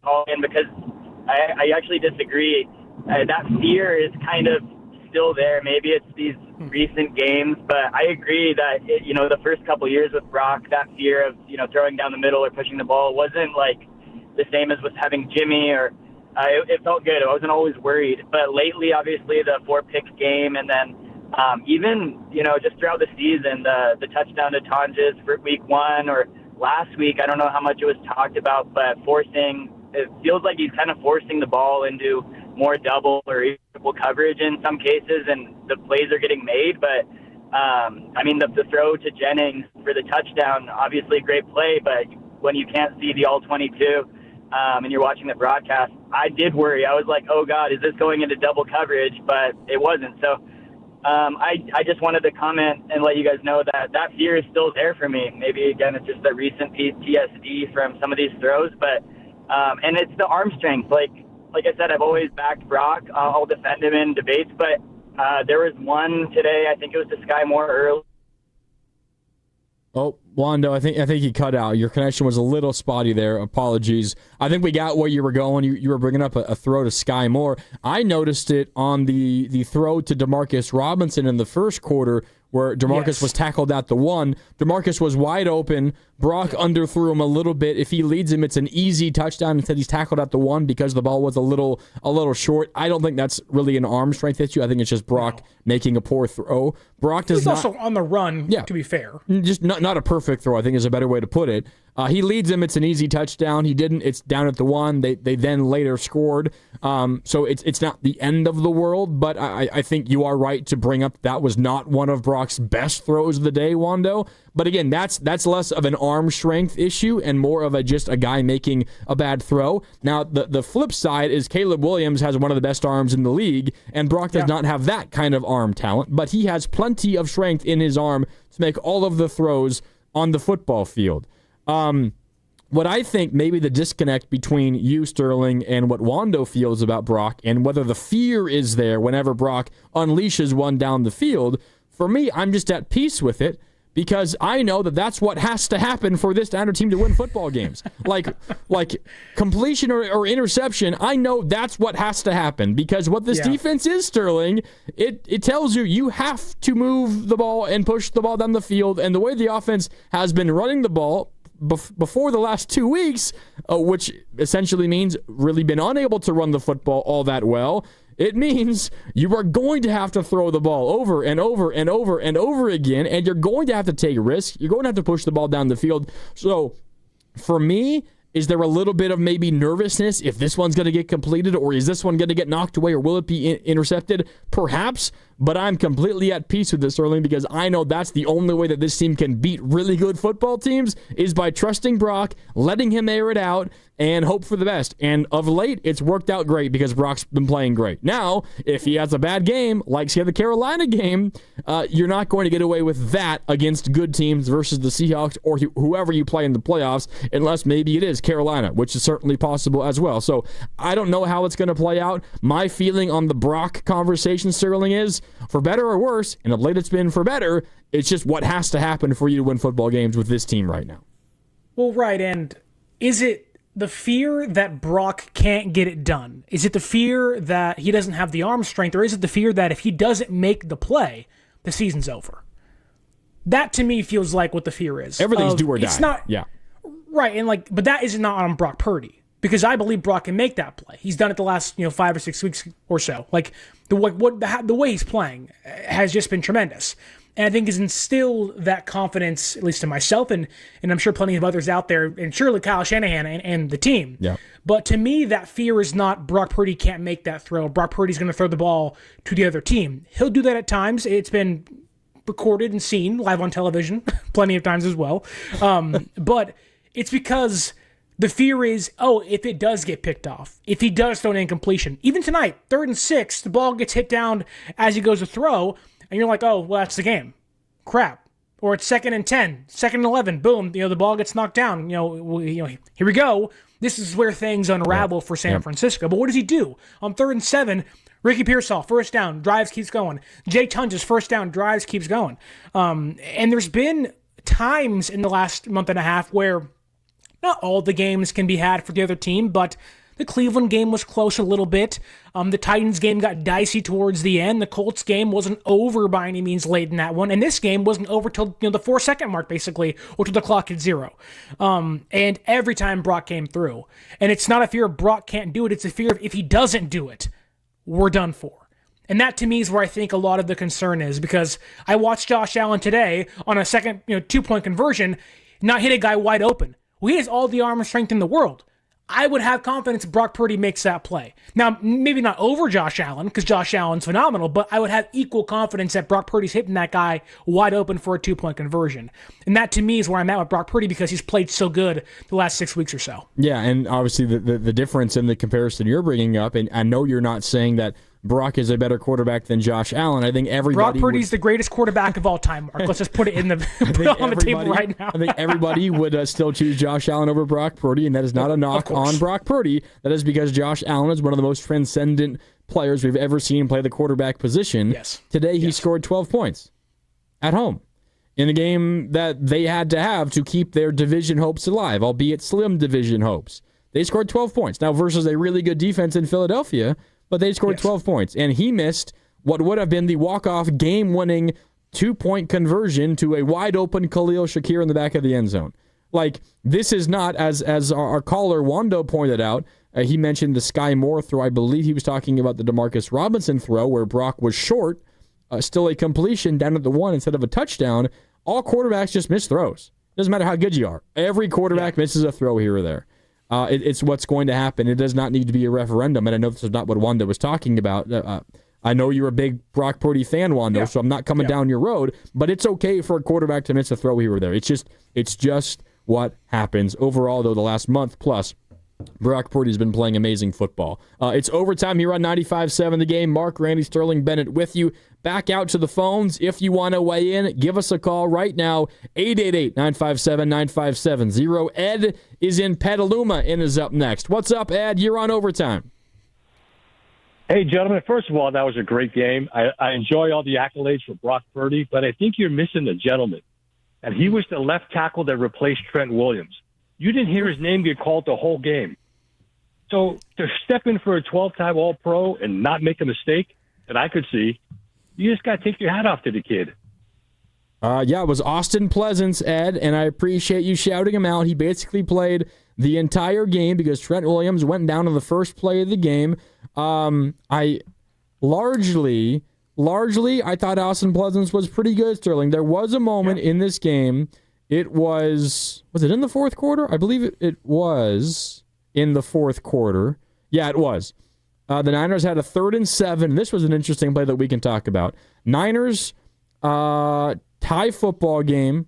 call in, because I actually disagree. That fear is kind of still there. Maybe it's these recent games, but I agree that the first couple of years with Brock, that fear of throwing down the middle or pushing the ball wasn't like the same as with having Jimmy, or it felt good. I wasn't always worried. But lately, obviously, the 4-pick game, and then even just throughout the season, the touchdown to Tonjes for week 1 or last week, I don't know how much it was talked about, but it feels like he's kind of forcing the ball into more double or triple coverage in some cases, and the plays are getting made. But, the throw to Jennings for the touchdown, obviously great play, but when you can't see the all 22 and you're watching the broadcast, I did worry. I was like, oh, God, is this going into double coverage? But it wasn't. So I just wanted to comment and let you guys know that fear is still there for me. Maybe, again, it's just the recent PTSD from some of these throws, but and it's the arm strength. Like I said, I've always backed Brock. I'll defend him in debates, but there was one today, I think it was to Sky Moore early. Oh, Wando, I think you cut out. Your connection was a little spotty there. Apologies. I think we got where you were going. You were bringing up a throw to Sky Moore. I noticed it on the throw to Demarcus Robinson in the first quarter, where Demarcus was tackled at the 1. Demarcus was wide open. Brock underthrew him a little bit. If he leads him, it's an easy touchdown. Instead, he's tackled at the 1 because the ball was a little short. I don't think that's really an arm strength issue. I think it's just Brock making a poor throw. Brock does not. He's also on the run, to be fair. Just not a perfect throw, I think is a better way to put it. He leads him. It's an easy touchdown. He didn't. It's down at the 1. They then later scored. So it's not the end of the world, but I think you are right to bring up that was not one of Brock's best throws of the day, Wando. But again, that's less of an arm strength issue and more of just a guy making a bad throw. Now, the flip side is Caleb Williams has one of the best arms in the league, and Brock does not have that kind of arm talent, but he has plenty of strength in his arm to make all of the throws on the football field. What I think maybe the disconnect between you, Sterling, and what Wando feels about Brock, and whether the fear is there whenever Brock unleashes one down the field, for me, I'm just at peace with it, because I know that that's what has to happen for this Diner team to win football games. like completion or interception, I know that's what has to happen, because what this defense is, Sterling, it tells you have to move the ball and push the ball down the field, and the way the offense has been running the ball before the last 2 weeks, which essentially means really been unable to run the football all that well, it means you are going to have to throw the ball over and over and over and over again, and you're going to have to take risks. You're going to have to push the ball down the field. So for me, is there a little bit of maybe nervousness if this one's going to get completed, or is this one going to get knocked away, or will it be intercepted? Perhaps, but I'm completely at peace with this, Sterling, because I know that's the only way that this team can beat really good football teams is by trusting Brock, letting him air it out, and hope for the best. And of late, it's worked out great because Brock's been playing great. Now, if he has a bad game, like say the Carolina game, you're not going to get away with that against good teams versus the Seahawks or whoever you play in the playoffs, unless maybe it is Carolina, which is certainly possible as well. So I don't know how it's going to play out. My feeling on the Brock conversation, Sterling, is for better or worse, and of late it's been for better, it's just what has to happen for you to win football games with this team right now. Well, right, and is it the fear that Brock can't get it done? Is it the fear that he doesn't have the arm strength, or is it the fear that if he doesn't make the play, the season's over. That to me feels like what the fear is. Everything's do or die. It's not right, and but that is not on Brock Purdy, because I believe Brock can make that play. He's done it the last 5 or 6 weeks or so. The way he's playing has just been tremendous. And I think has instilled that confidence, at least in myself, and I'm sure plenty of others out there, and surely Kyle Shanahan and the team. Yeah. But to me, that fear is not Brock Purdy can't make that throw. Brock Purdy's going to throw the ball to the other team. He'll do that at times. It's been recorded and seen live on television plenty of times as well. But it's because the fear is, if it does get picked off, if he does throw an incompletion, even tonight, 3rd and 6, the ball gets hit down as he goes to throw, and you're like, well, that's the game. Crap. Or it's 2nd and 10, 2nd and 11, boom, the ball gets knocked down. Here we go. This is where things unravel for San Francisco. But what does he do? On 3rd and 7, Ricky Pearsall, first down, drives, keeps going. Jay Tunges, first down, drives, keeps going. And there's been times in the last month and a half where not all the games can be had for the other team, but the Cleveland game was close a little bit. The Titans game got dicey towards the end. The Colts game wasn't over by any means late in that one. And this game wasn't over till the 4-second mark, basically, or till the clock hit 0. And every time Brock came through. And it's not a fear of Brock can't do it. It's a fear of if he doesn't do it, we're done for. And that to me is where I think a lot of the concern is, because I watched Josh Allen today on a second 2-point conversion not hit a guy wide open. Well, he has all the arm strength in the world. I would have confidence Brock Purdy makes that play. Now, maybe not over Josh Allen, because Josh Allen's phenomenal, but I would have equal confidence that Brock Purdy's hitting that guy wide open for a 2-point conversion. And that, to me, is where I'm at with Brock Purdy, because he's played so good the last 6 weeks or so. Yeah, and obviously the difference in the comparison you're bringing up, and I know you're not saying that Brock is a better quarterback than Josh Allen. I think everybody. Brock Purdy's the greatest quarterback of all time, Mark. Let's just put it on the table right now. I think everybody would still choose Josh Allen over Brock Purdy, and that is not a knock on Brock Purdy. That is because Josh Allen is one of the most transcendent players we've ever seen play the quarterback position. Yes. Today he scored 12 points at home in a game that they had to have to keep their division hopes alive, albeit slim division hopes. They scored 12 points. Now versus a really good defense in Philadelphia, but they scored 12 points, and he missed what would have been the walk-off game-winning 2-point conversion to a wide-open Khalil Shakir in the back of the end zone. This is not, as our caller Wando pointed out, he mentioned the Sky Moore throw. I believe he was talking about the Demarcus Robinson throw where Brock was short, still a completion down at the 1 instead of a touchdown. All quarterbacks just miss throws. Doesn't matter how good you are. Every quarterback misses a throw here or there. It's what's going to happen. It does not need to be a referendum, and I know this is not what Wanda was talking about. I know you're a big Brock Purdy fan, Wanda, so I'm not coming down your road, but it's okay for a quarterback to miss a throw here or there. It's just what happens. Overall, though, the last month plus, Brock Purdy's been playing amazing football. It's overtime here on 95.7 The Game. Mark, Randy, Sterling, Bennett with you. Back out to the phones. If you want to weigh in, give us a call right now, 888-957-9570. Ed is in Petaluma and is up next. What's up, Ed? You're on overtime. Hey, gentlemen, first of all, that was a great game. I enjoy all the accolades for Brock Purdy, but I think you're missing the gentleman. And he was the left tackle that replaced Trent Williams. You didn't hear his name get called the whole game. So to step in for a 12-time All-Pro and not make a mistake that I could see, you just got to take your hat off to the kid. It was Austin Pleasance, Ed, and I appreciate you shouting him out. He basically played the entire game because Trent Williams went down on the first play of the game. I largely, I thought Austin Pleasance was pretty good, Sterling. There was a moment in this game. It was it in the fourth quarter? I believe it was in the fourth quarter. Yeah, it was. The Niners had a 3rd and 7. This was an interesting play that we can talk about. Niners tie football game,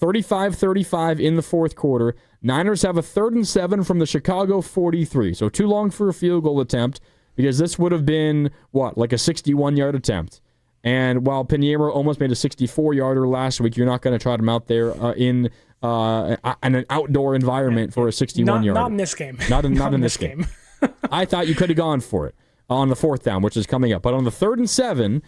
35-35 in the fourth quarter. Niners have a 3rd and 7 from the Chicago 43. So too long for a field goal attempt because this would have been, like a 61-yard attempt. And while Pinheiro almost made a 64-yarder last week, you're not going to trot him out there in an outdoor environment for a 61-yarder. Not in this game. Not in this game. I thought you could have gone for it on the 4th down, which is coming up. But on the 3rd and 7,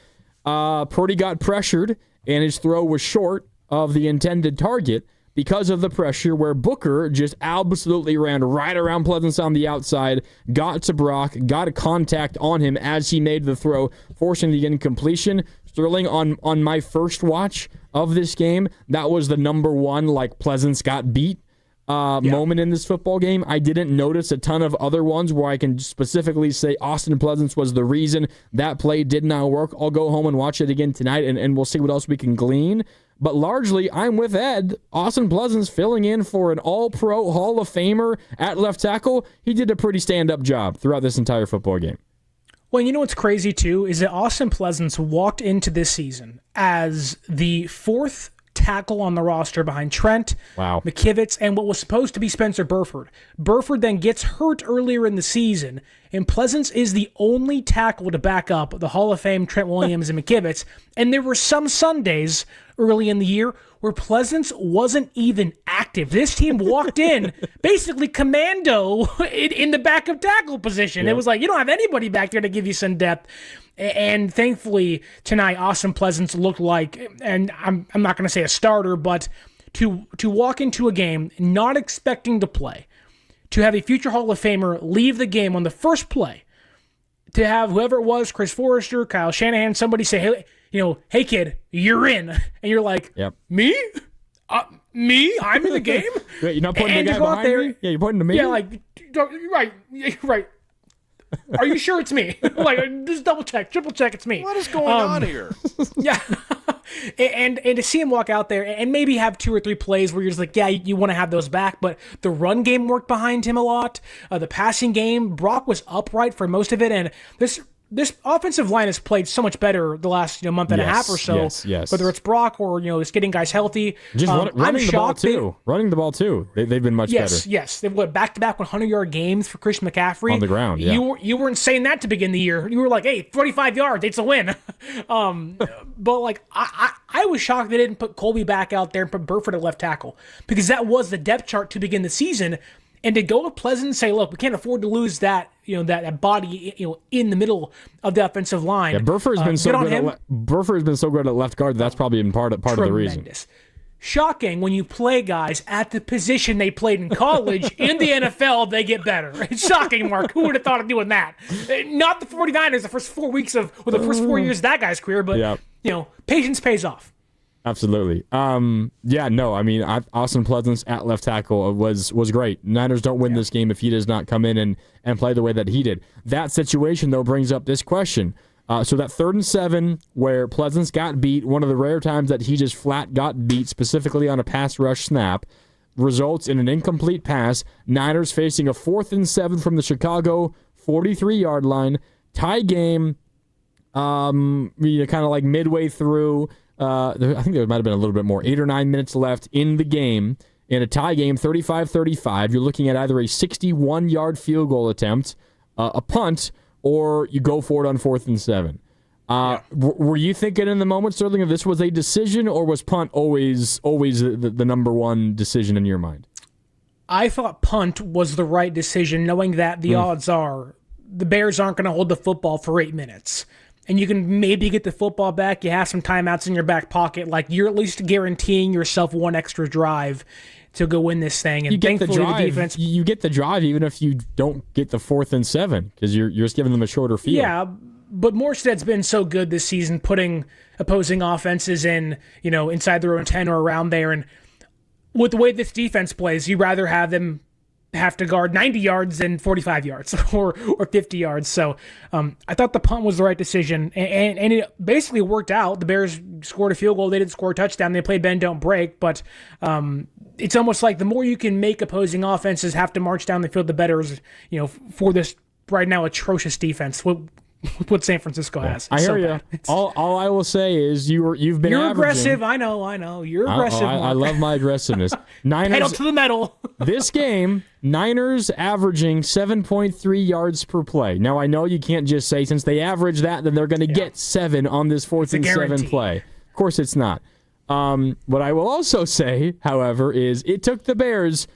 Purdy got pressured, and his throw was short of the intended target because of the pressure where Booker just absolutely ran right around Pleasance on the outside, got to Brock, got a contact on him as he made the throw, forcing the incompletion. Sterling, on my first watch of this game, that was the number one, like, Pleasance got beat moment in this football game. I didn't notice a ton of other ones where I can specifically say Austin Pleasance was the reason that play did not work. I'll go home and watch it again tonight, and we'll see what else we can glean. But largely, I'm with Ed. Austin Pleasance filling in for an all-pro Hall of Famer at left tackle. He did a pretty stand-up job throughout this entire football game. Well, you know what's crazy, too, is that Austin Pleasance walked into this season as the fourth tackle on the roster behind Trent, McKivitz, and what was supposed to be Spencer Burford. Burford then gets hurt earlier in the season, and Pleasance is the only tackle to back up the Hall of Fame Trent Williams and McKivitz. And there were some Sundays early in the year where Pleasance wasn't even active. This team walked in basically commando in the backup tackle position. Yep. It was like, you don't have anybody back there to give you some depth. And thankfully, tonight, Austin Pleasance looked like, and I'm not going to say a starter, but to walk into a game not expecting to play, to have a future Hall of Famer leave the game on the first play, to have whoever it was, Chris Forrester, Kyle Shanahan, somebody say, hey kid, you're in. And you're like, me? Me? I'm in the game? Wait, you're not pointing the guy behind me? Yeah, you're pointing to me? Yeah, like, right. Are you sure it's me? Like, just double check, triple check, it's me. What is going on here? Yeah. and to see him walk out there and maybe have 2 or 3 plays where you're just like, yeah, you want to have those back, but the run game worked behind him a lot. The passing game, Brock was upright for most of it, and this offensive line has played so much better the last month and a half or so. Yes. Whether it's Brock or just getting guys healthy. Just running the ball too. Running the ball too. They've been much better. Yes. They've went back-to-back 100-yard games for Christian McCaffrey on the ground. Yeah. You weren't saying that to begin the year. You were like, hey, 45 yards, it's a win. But like I was shocked they didn't put Colby back out there and put Burford at left tackle, because that was the depth chart to begin the season. And to go with Pleasant and say, look, we can't afford to lose that, that body, in the middle of the offensive line. Yeah, Burford has been so good. Burford has been so good at left guard. That's probably been part of the reason. Shocking when you play guys at the position they played in college. In the NFL, they get better. It's shocking, Mark. Who would have thought of doing that? Not the 49ers the first 4 weeks the first 4 years of that guy's career, but patience pays off. Absolutely. Austin Pleasance at left tackle was great. Niners don't win this game if he does not come in and play the way that he did. That situation, though, brings up this question. So that 3rd and 7 where Pleasance got beat, one of the rare times that he just flat got beat, specifically on a pass rush snap, results in an incomplete pass. Niners facing a 4th and 7 from the Chicago 43-yard line. Tie game, kind of like midway through. I think there might have been a little bit more, 8 or 9 minutes left in the game. In a tie game, 35-35, you're looking at either a 61-yard field goal attempt, a punt, or you go for it on 4th and 7. Were you thinking in the moment, Sterling, if this was a decision, or was punt always the number one decision in your mind? I thought punt was the right decision, knowing that the odds are the Bears aren't going to hold the football for 8 minutes. And you can maybe get the football back. You have some timeouts in your back pocket. Like, you're at least guaranteeing yourself one extra drive to go win this thing. And thankfully, the defense. You get the drive even if you don't get the 4th and 7, because you're just giving them a shorter field. Yeah, but Morstead's been so good this season, putting opposing offenses in, inside their own 10 or around there. And with the way this defense plays, you'd rather have them have to guard 90 yards than 45 yards or 50 yards. So I thought the punt was the right decision, and it basically worked out. The Bears scored a field goal. They didn't score a touchdown. They played bend, don't break, but it's almost like the more you can make opposing offenses have to march down the field, the better is, for this right now atrocious defense. What San Francisco has. I hear you. All I will say is you've been aggressive. I know. You're aggressive. I love my aggressiveness. Niners pedal to the metal. This game, Niners averaging 7.3 yards per play. Now I know you can't just say since they average that, then they're going to get 7 on this 4th and 7 play. Of course, it's not. What I will also say, however, is it took the Bears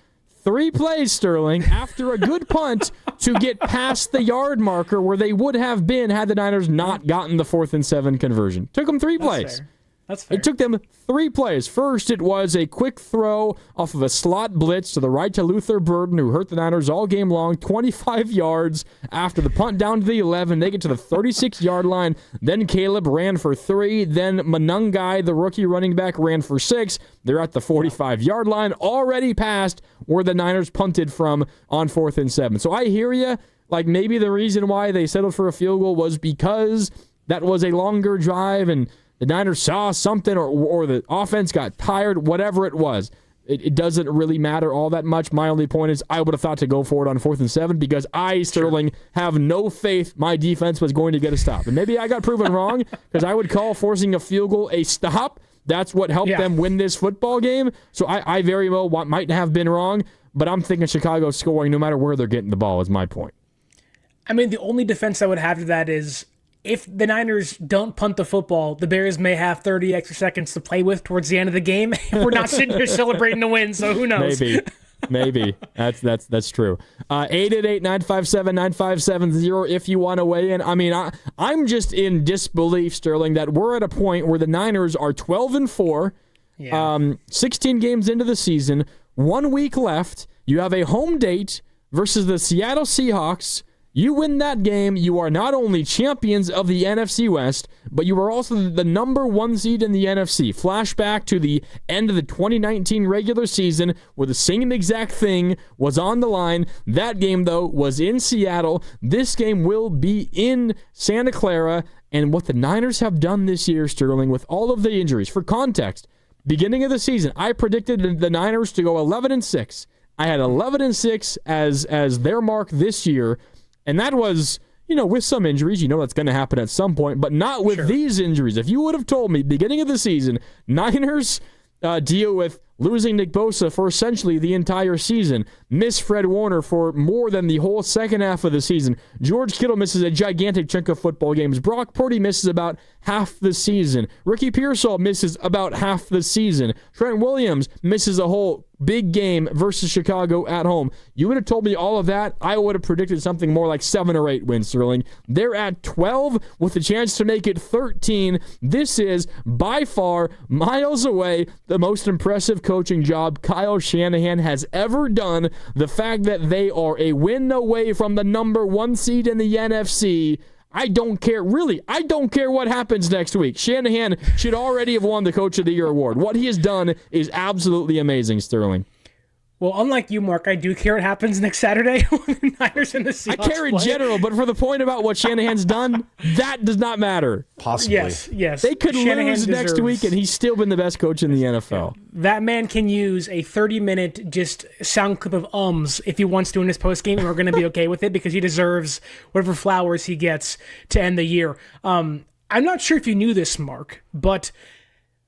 3 plays, Sterling, after a good punt to get past the yard marker where they would have been had the Niners not gotten the 4th and 7 conversion. Took them 3 plays. That's fair. It took them 3 plays. First, it was a quick throw off of a slot blitz to the right to Luther Burden, who hurt the Niners all game long, 25 yards. After the punt down to the 11, they get to the 36-yard line. Then Caleb ran for 3. Then Manungai, the rookie running back, ran for 6. They're at the 45-yard line, already past where the Niners punted from on 4th and 7. So I hear you. Like, maybe the reason why they settled for a field goal was because that was a longer drive and the Niners saw something or the offense got tired, whatever it was. It doesn't really matter all that much. My only point is I would have thought to go for it on 4th and 7 because I, Sterling, have no faith my defense was going to get a stop. And maybe I got proven wrong because I would call forcing a field goal a stop. That's what helped them win this football game. So I very well might have been wrong, but I'm thinking Chicago scoring no matter where they're getting the ball is my point. I mean, the only defense I would have to that is if the Niners don't punt the football, the Bears may have 30 extra seconds to play with towards the end of the game. We're not sitting here celebrating the win, so who knows? Maybe. That's true. 888-957-9570 if you want to weigh in. I mean, I'm just in disbelief, Sterling, that we're at a point where the Niners are 12-4, 16 games into the season, 1 week left. You have a home date versus the Seattle Seahawks. You win that game, you are not only champions of the NFC West, but you are also the number 1 seed in the NFC. Flashback to the end of the 2019 regular season where the same exact thing was on the line. That game, though, was in Seattle. This game will be in Santa Clara. And what the Niners have done this year, Sterling, with all of the injuries, for context, beginning of the season, I predicted the Niners to go 11-6. I had 11-6 as their mark this year. And that was, with some injuries, that's going to happen at some point, but not with these injuries. If you would have told me beginning of the season, Niners deal with losing Nick Bosa for essentially the entire season, miss Fred Warner for more than the whole second half of the season, George Kittle misses a gigantic chunk of football games, Brock Purdy misses about half the season, Ricky Pearsall misses about half the season, Trent Williams misses a whole big game versus Chicago at home. You would have told me all of that, I would have predicted something more like 7 or 8 wins, Sterling. They're at 12 with a chance to make it 13. This is, by far, miles away, the most impressive coaching job Kyle Shanahan has ever done. The fact that they are a win away from the number 1 seed in the NFC, I don't care what happens next week. Shanahan should already have won the Coach of the Year award. What he has done is absolutely amazing, Sterling. Well, unlike you, Mark, I do care what happens next Saturday when the Niners and the Seahawks I care in general, but for the point about what Shanahan's done, that does not matter. Possibly. Yes. They could lose next week, and he's still been the best coach in the NFL. That man can use a 30-minute just sound clip of ums if he wants to in his postgame, and we're going to be okay with it because he deserves whatever flowers he gets to end the year. I'm not sure if you knew this, Mark, but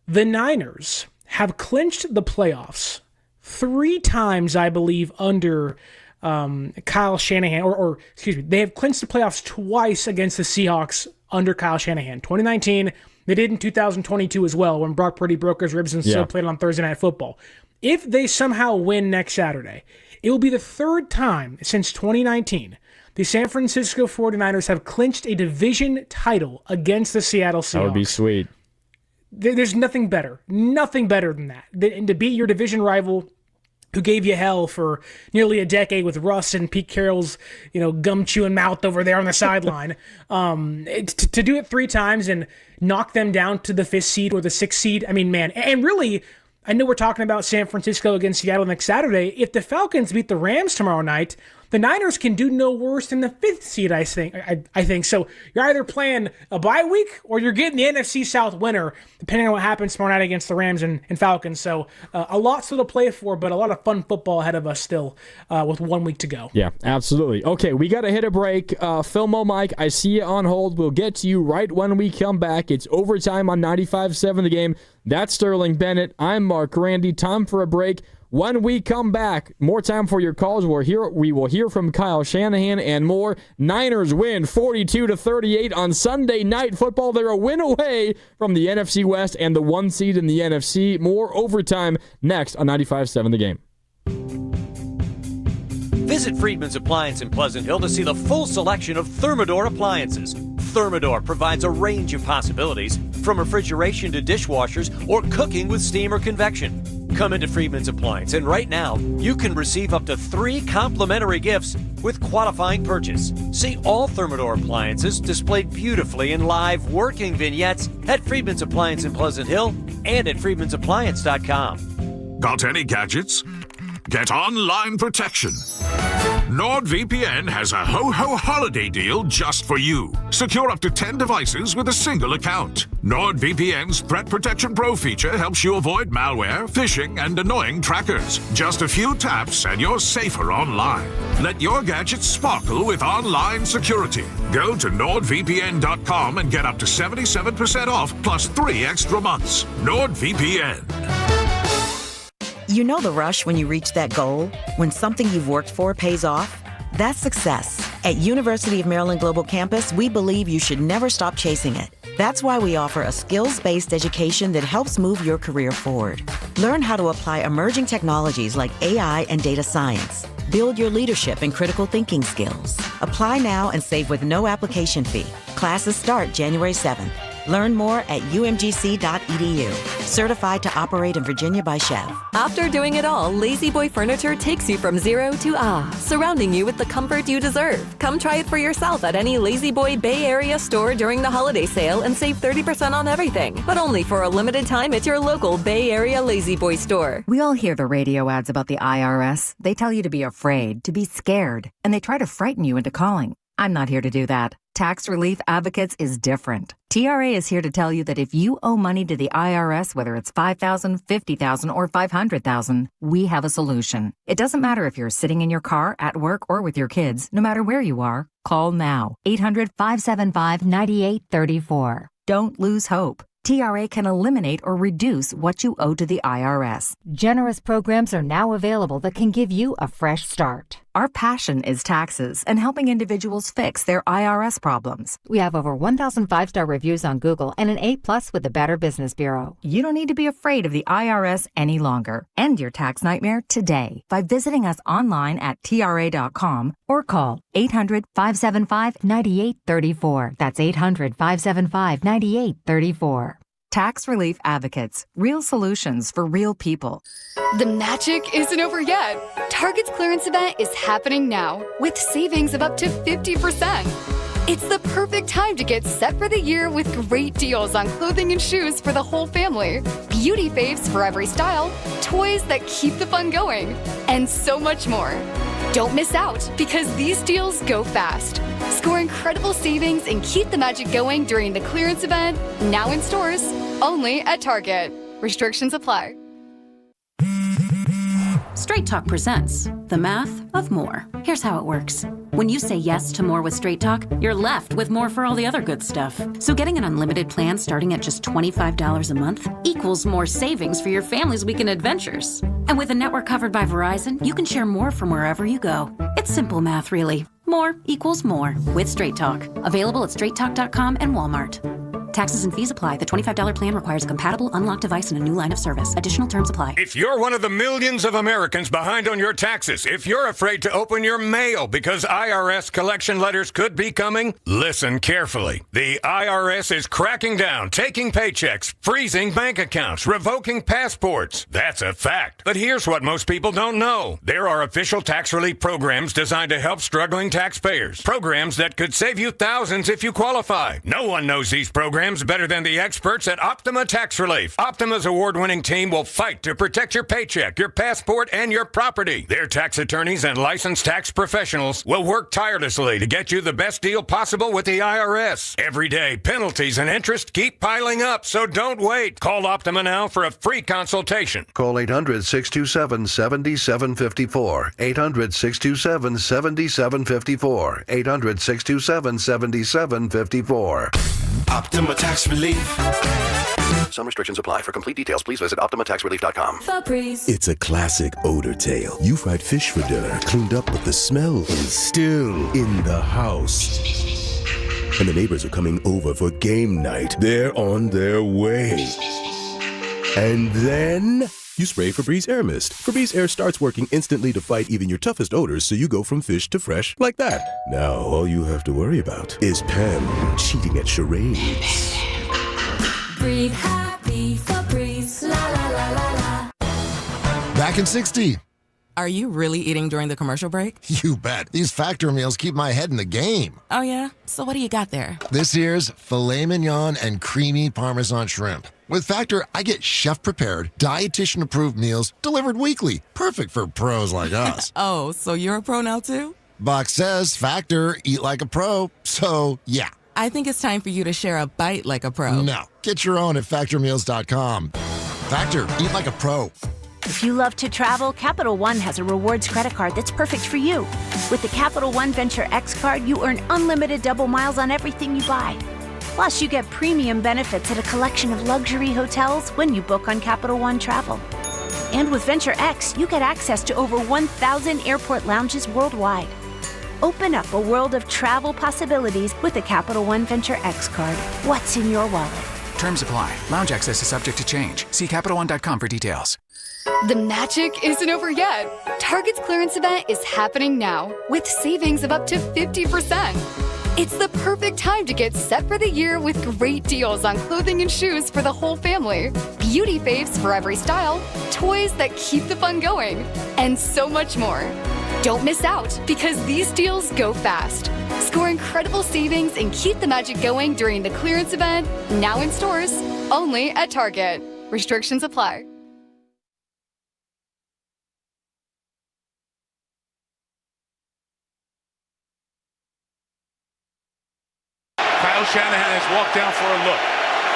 the Niners have clinched the playoffs 3 times, I believe, under Kyle Shanahan, or excuse me, they have clinched the playoffs twice against the Seahawks under Kyle Shanahan. 2019, they did in 2022 as well when Brock Purdy broke his ribs and still played on Thursday Night Football. If they somehow win next Saturday, it will be the 3rd time since 2019 the San Francisco 49ers have clinched a division title against the Seattle Seahawks. That would be sweet. There's nothing better than that. And to beat your division rival who gave you hell for nearly a decade with Russ and Pete Carroll's, gum-chewing mouth over there on the sideline. To do it 3 times and knock them down to the 5th seed or the 6th seed, I mean, man. And really, I know we're talking about San Francisco against Seattle next Saturday. If the Falcons beat the Rams tomorrow night, the Niners can do no worse than the 5th seed, I think. So you're either playing a bye week or you're getting the NFC South winner, depending on what happens tomorrow night against the Rams and Falcons. So a lot still to play for, but a lot of fun football ahead of us still with 1 week to go. Yeah, absolutely. Okay, we got to hit a break. Philmo Mike, I see you on hold. We'll get to you right when we come back. It's overtime on 95.7 The Game. That's Sterling Bennett. I'm Mark Randy. Time for a break. When we come back, more time for your calls. We will hear from Kyle Shanahan and more. Niners win 42-38 on Sunday Night Football. They're a win away from the NFC West and the 1 seed in the NFC. More overtime next on 95.7 The Game. Visit Friedman's Appliance in Pleasant Hill to see the full selection of Thermador appliances. Thermador provides a range of possibilities for from refrigeration to dishwashers or cooking with steam or convection. Come into Friedman's Appliance, and right now, you can receive up to 3 complimentary gifts with qualifying purchase. See all Thermador appliances displayed beautifully in live working vignettes at Friedman's Appliance in Pleasant Hill and at friedmansappliance.com. Got any gadgets? Get online protection. NordVPN has a ho-ho holiday deal just for you. Secure up to 10 devices with a single account. NordVPN's Threat Protection Pro feature helps you avoid malware, phishing, and annoying trackers. Just a few taps and you're safer online. Let your gadgets sparkle with online security. Go to NordVPN.com and get up to 77% off plus 3 extra months. NordVPN. You know the rush when you reach that goal? When something you've worked for pays off? That's success. At University of Maryland Global Campus, we believe you should never stop chasing it. That's why we offer a skills-based education that helps move your career forward. Learn how to apply emerging technologies like AI and data science. Build your leadership and critical thinking skills. Apply now and save with no application fee. Classes start January 7th. Learn more at umgc.edu. Certified to operate in Virginia by Chev. After doing it all, Lazy Boy Furniture takes you from zero to surrounding you with the comfort you deserve. Come try it for yourself at any Lazy Boy Bay Area store during the holiday sale and save 30% on everything. But only for a limited time at your local Bay Area Lazy Boy store. We all hear the radio ads about the IRS. They tell you to be afraid, to be scared, and they try to frighten you into calling. I'm not here to do that. Tax Relief Advocates is different. TRA is here to tell you that if you owe money to the IRS, whether it's $5,000, $50,000, or $500,000, we have a solution. It doesn't matter if you're sitting in your car, at work, or with your kids. No matter where you are, call now. 800-575-9834. Don't lose hope. TRA can eliminate or reduce what you owe to the IRS. Generous programs are now available that can give you a fresh start. Our passion is taxes and helping individuals fix their IRS problems. We have over 1,000 5-star reviews on Google and an A+ with the Better Business Bureau. You don't need to be afraid of the IRS any longer. End your tax nightmare today by visiting us online at TRA.com or call 800-575-9834. That's 800-575-9834. Tax Relief Advocates. Real solutions for real people. The magic isn't over yet. Target's clearance event is happening now with savings of up to 50%. It's the perfect time to get set for the year with great deals on clothing and shoes for the whole family, beauty faves for every style, toys that keep the fun going, and so much more. Don't miss out because these deals go fast. Score incredible savings and keep the magic going during the clearance event, now in stores, only at Target. Restrictions apply. Straight Talk presents The Math of More. Here's how it works. When you say yes to more with Straight Talk, you're left with more for all the other good stuff. So getting an unlimited plan starting at just $25 a month equals more savings for your family's weekend adventures. And with a network covered by Verizon, you can share more from wherever you go. It's simple math, really. More equals more with Straight Talk. Available at straighttalk.com and Walmart. Taxes and fees apply. The $25 plan requires a compatible unlocked device and a new line of service. Additional terms apply. If you're one of the millions of Americans behind on your taxes, if you're afraid to open your mail because IRS collection letters could be coming, listen carefully. The IRS is cracking down, taking paychecks, freezing bank accounts, revoking passports. That's a fact. But here's what most people don't know. There are official tax relief programs designed to help struggling taxpayers. Programs that could save you thousands if you qualify. No one knows these programs better than the experts at Optima Tax Relief. Optima's award-winning team will fight to protect your paycheck, your passport, and your property. Their tax attorneys and licensed tax professionals will work tirelessly to get you the best deal possible with the IRS. Every day, penalties and interest keep piling up, so don't wait. Call Optima now for a free consultation. Call 800-627-7754. 800-627-7754. 800-627-7754. Optima Tax Relief. Some restrictions apply. For complete details, please visit OptimaTaxRelief.com. It's a classic odor tale. You fried fish for dinner, cleaned up, but the smell is still in the house. And the neighbors are coming over for game night. They're on their way. And then you spray Febreze Air Mist. Febreze Air starts working instantly to fight even your toughest odors, so you go from fish to fresh like that. Now, all you have to worry about is Pam cheating at charades. Breathe happy Febreze. La la la la la. Back in 60. Are you really eating during the commercial break? You bet. These Factor meals keep my head in the game. Oh, yeah? So what do you got there? This year's filet mignon and creamy Parmesan shrimp. With Factor, I get chef-prepared, dietitian-approved meals delivered weekly. Perfect for pros like us. Oh, so you're a pro now, too? Box says Factor, eat like a pro. So, yeah. I think it's time for you to share a bite like a pro. No. Get your own at factormeals.com. Factor, eat like a pro. If you love to travel, Capital One has a rewards credit card that's perfect for you. With the Capital One Venture X card, you earn unlimited double miles on everything you buy. Plus, you get premium benefits at a collection of luxury hotels when you book on Capital One Travel. And with Venture X, you get access to over 1,000 airport lounges worldwide. Open up a world of travel possibilities with the Capital One Venture X card. What's in your wallet? Terms apply. Lounge access is subject to change. See CapitalOne.com for details. The magic isn't over yet. Target's clearance event is happening now with savings of up to 50%. It's the perfect time to get set for the year with great deals on clothing and shoes for the whole family, beauty faves for every style, toys that keep the fun going, and so much more. Don't miss out because these deals go fast. Score incredible savings and keep the magic going during the clearance event, now in stores, only at Target. Restrictions apply. Kyle Shanahan has walked down for a look.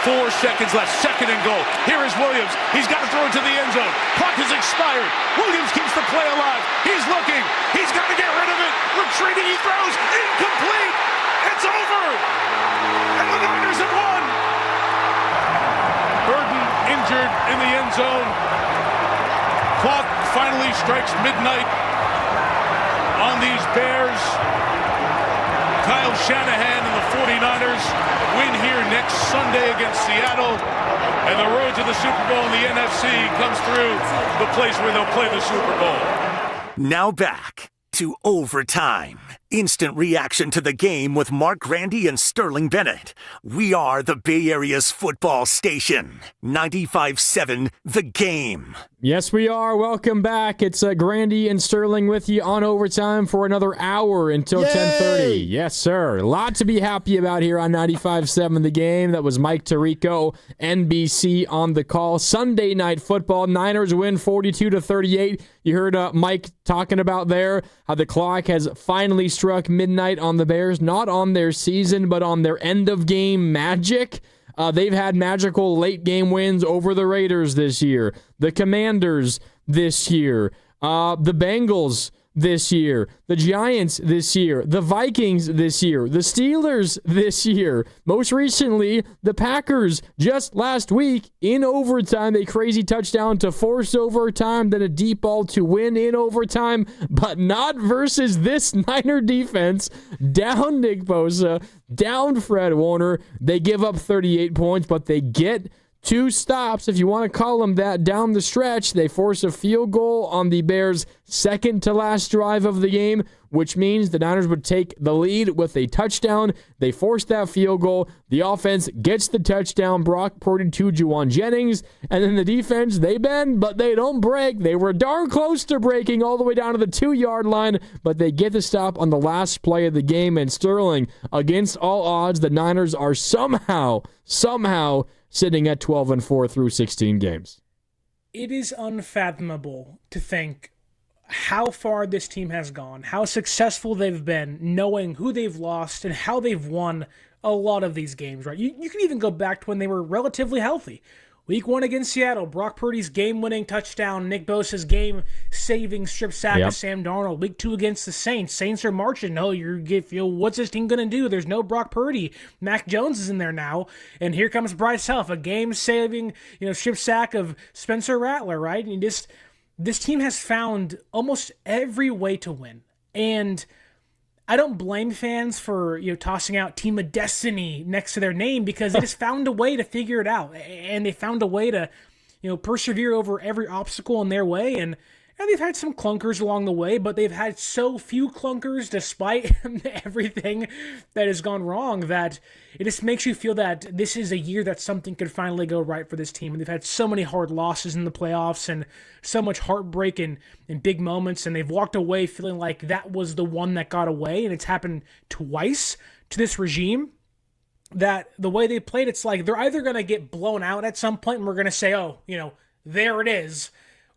4 seconds left, second and goal. Here is Williams. He's got to throw it to the end zone. Clock has expired. Williams keeps the play alive. He's looking. He's got to get rid of it. Retreating, he throws. Incomplete. It's over. And the Niners have won. Purdy injured in the end zone. Clock finally strikes midnight on these Bears. Kyle Shanahan and the 49ers win here next Sunday against Seattle. And the road to the Super Bowl in the NFC comes through the place where they'll play the Super Bowl. Now back to overtime. Instant reaction to the game with Mark Grandy and Sterling Bennett. We are the Bay Area's football station. 95.7 The Game. Yes, we are. Welcome back. It's Grandy and Sterling with you on overtime for another hour until 10:30. Yes, sir. A lot to be happy about here on 95.7 The Game. That was Mike Tirico, NBC on the call. Sunday night football. Niners win 42-38. You heard Mike talking about there how the clock has finally struck midnight on the Bears, not on their season, but on their end-of-game magic. They've had magical late-game wins over the Raiders this year, the Commanders this year, the Bengals this year, the Giants this year, the Vikings this year, the Steelers this year, most recently, the Packers just last week in overtime, a crazy touchdown to force overtime, then a deep ball to win in overtime, but not versus this Niner defense. Down Nick Bosa, down Fred Warner. They give up 38 points, but they get 2 stops, if you want to call them that, down the stretch. They force a field goal on the Bears' second to last drive of the game, which means the Niners would take the lead with a touchdown. They force that field goal. The offense gets the touchdown. Brock Purdy to Juwan Jennings. And then the defense, they bend, but they don't break. They were darn close to breaking all the way down to the 2-yard line, but they get the stop on the last play of the game. And Sterling, against all odds, the Niners are somehow sitting at 12-4 through 16 games. It is unfathomable to think how far this team has gone, how successful they've been, knowing who they've lost and how they've won a lot of these games, right? You can even go back to when they were relatively healthy. Week 1 against Seattle, Brock Purdy's game-winning touchdown, Nick Bosa's game-saving strip sack of Sam Darnold. Week 2 against the Saints. Saints are marching. No, what's this team going to do? There's no Brock Purdy. Mac Jones is in there now. And here comes Bryce Huff, a game-saving strip sack of Spencer Rattler, right? And this team has found almost every way to win. And I don't blame fans for tossing out Team of Destiny next to their name, because they just found a way to figure it out, and they found a way to persevere over every obstacle in their way, and And they've had some clunkers along the way, but they've had so few clunkers despite everything that has gone wrong that it just makes you feel that this is a year that something could finally go right for this team. And they've had so many hard losses in the playoffs and so much heartbreak in big moments, and they've walked away feeling like that was the one that got away, and it's happened twice to this regime. That the way they played, it's like they're either going to get blown out at some point and we're going to say, oh, there it is.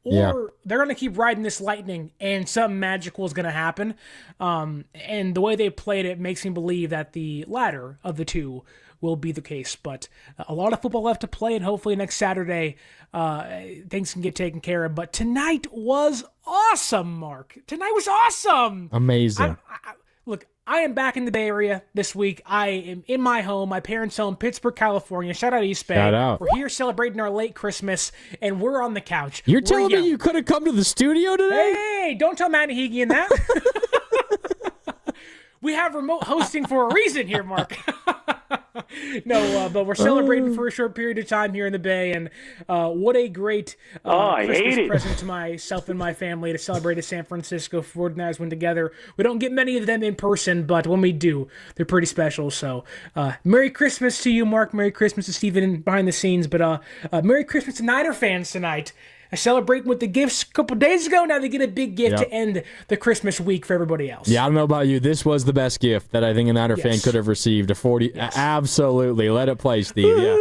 Or they're going to keep riding this lightning and something magical is going to happen. And the way they played it makes me believe that the latter of the two will be the case. But a lot of football left to play, and hopefully next Saturday things can get taken care of. But tonight was awesome, Mark. Tonight was awesome. Amazing. Look, I am back in the Bay Area this week. I am in my home, my parents' home, Pittsburgh, California. Shout out East Bay. Shout out. We're here celebrating our late Christmas, and we're on the couch. You're telling me you could have come to the studio today? Hey, don't tell Matt Hegian that. We have remote hosting for a reason here, Mark. No, but we're celebrating for a short period of time here in the Bay, and what a great Christmas present to myself and my family to celebrate a San Francisco 49ers win together. We don't get many of them in person, but when we do, they're pretty special. So Merry Christmas to you, Mark. Merry Christmas to Steven behind the scenes, but Merry Christmas to Niner fans tonight. I celebrated with the gifts a couple days ago. Now they get a big gift to end the Christmas week for everybody else. Yeah, I don't know about you. This was the best gift that I think a Niner fan could have received. A 40. Yes. Absolutely. Let it play, Steve. Yeah.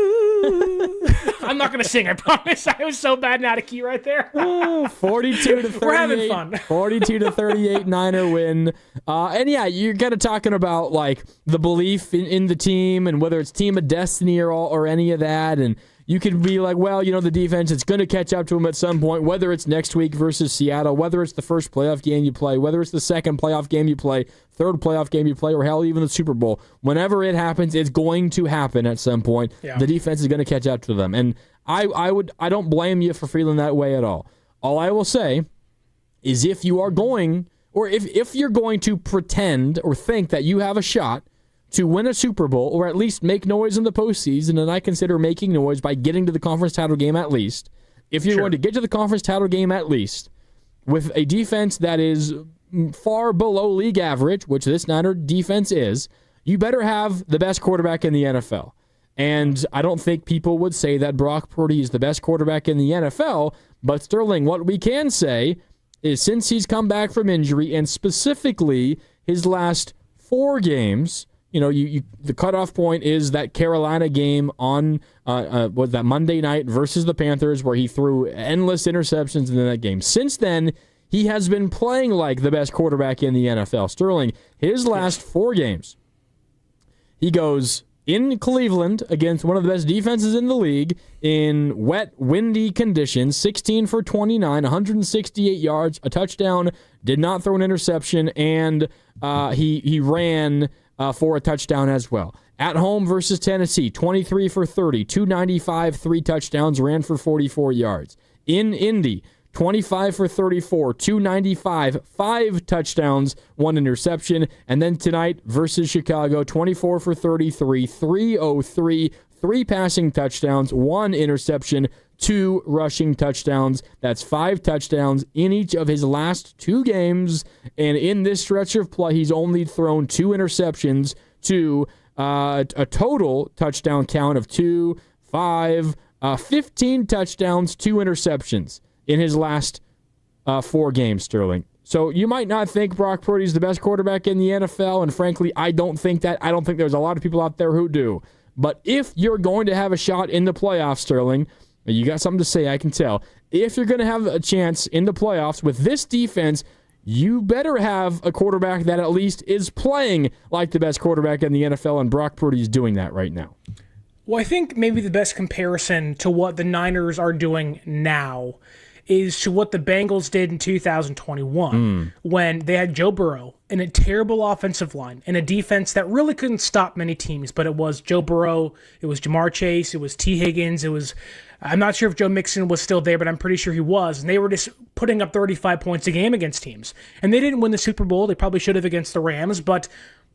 I'm not going to sing, I promise. I was so bad and out of key right there. 42 to 38. We're having fun. 42 to 38 Niner win. And yeah, you're kind of talking about like the belief in the team and whether it's team of destiny or any of that. And you could be like, well, the defense is going to catch up to them at some point, whether it's next week versus Seattle, whether it's the first playoff game you play, whether it's the second playoff game you play, third playoff game you play, or hell, even the Super Bowl. Whenever it happens, it's going to happen at some point. Yeah. The defense is going to catch up to them. And I don't blame you for feeling that way at all. All I will say is if you are going, or if you're going to pretend or think that you have a shot to win a Super Bowl, or at least make noise in the postseason, and I consider making noise by getting to the conference title game at least. If you're going to get to the conference title game at least, with a defense that is far below league average, which this Niner defense is, you better have the best quarterback in the NFL. And I don't think people would say that Brock Purdy is the best quarterback in the NFL, but Sterling, what we can say is since he's come back from injury, and specifically his last 4 games, the cutoff point is that Carolina game on was that Monday night versus the Panthers where he threw endless interceptions in that game. Since then, he has been playing like the best quarterback in the NFL. Sterling, his last 4 games, he goes in Cleveland against one of the best defenses in the league in wet, windy conditions, 16 for 29, 168 yards, a touchdown, did not throw an interception, and he ran for a touchdown as well. At home versus Tennessee, 23 for 30, 295, 3 touchdowns, ran for 44 yards. In Indy, 25 for 34, 295, 5 touchdowns, 1 interception. And then tonight versus Chicago, 24 for 33, 303, 3 passing touchdowns, 1 interception, 2 rushing touchdowns. That's 5 touchdowns in each of his last 2 games. And in this stretch of play, he's only thrown 2 interceptions to a total touchdown count of 2, 5, 15 touchdowns, 2 interceptions in his last 4 games, Sterling. So you might not think Brock Purdy's the best quarterback in the NFL, and frankly, I don't think that. I don't think there's a lot of people out there who do. But if you're going to have a shot in the playoffs, Sterling, you got something to say, I can tell. If you're going to have a chance in the playoffs with this defense, you better have a quarterback that at least is playing like the best quarterback in the NFL, and Brock Purdy is doing that right now. Well, I think maybe the best comparison to what the Niners are doing now is to what the Bengals did in 2021 when they had Joe Burrow and a terrible offensive line and a defense that really couldn't stop many teams, but it was Joe Burrow, it was Jamar Chase, it was T. Higgins, I'm not sure if Joe Mixon was still there, but I'm pretty sure he was, and they were just putting up 35 points a game against teams. And they didn't win the Super Bowl. They probably should have against the Rams, but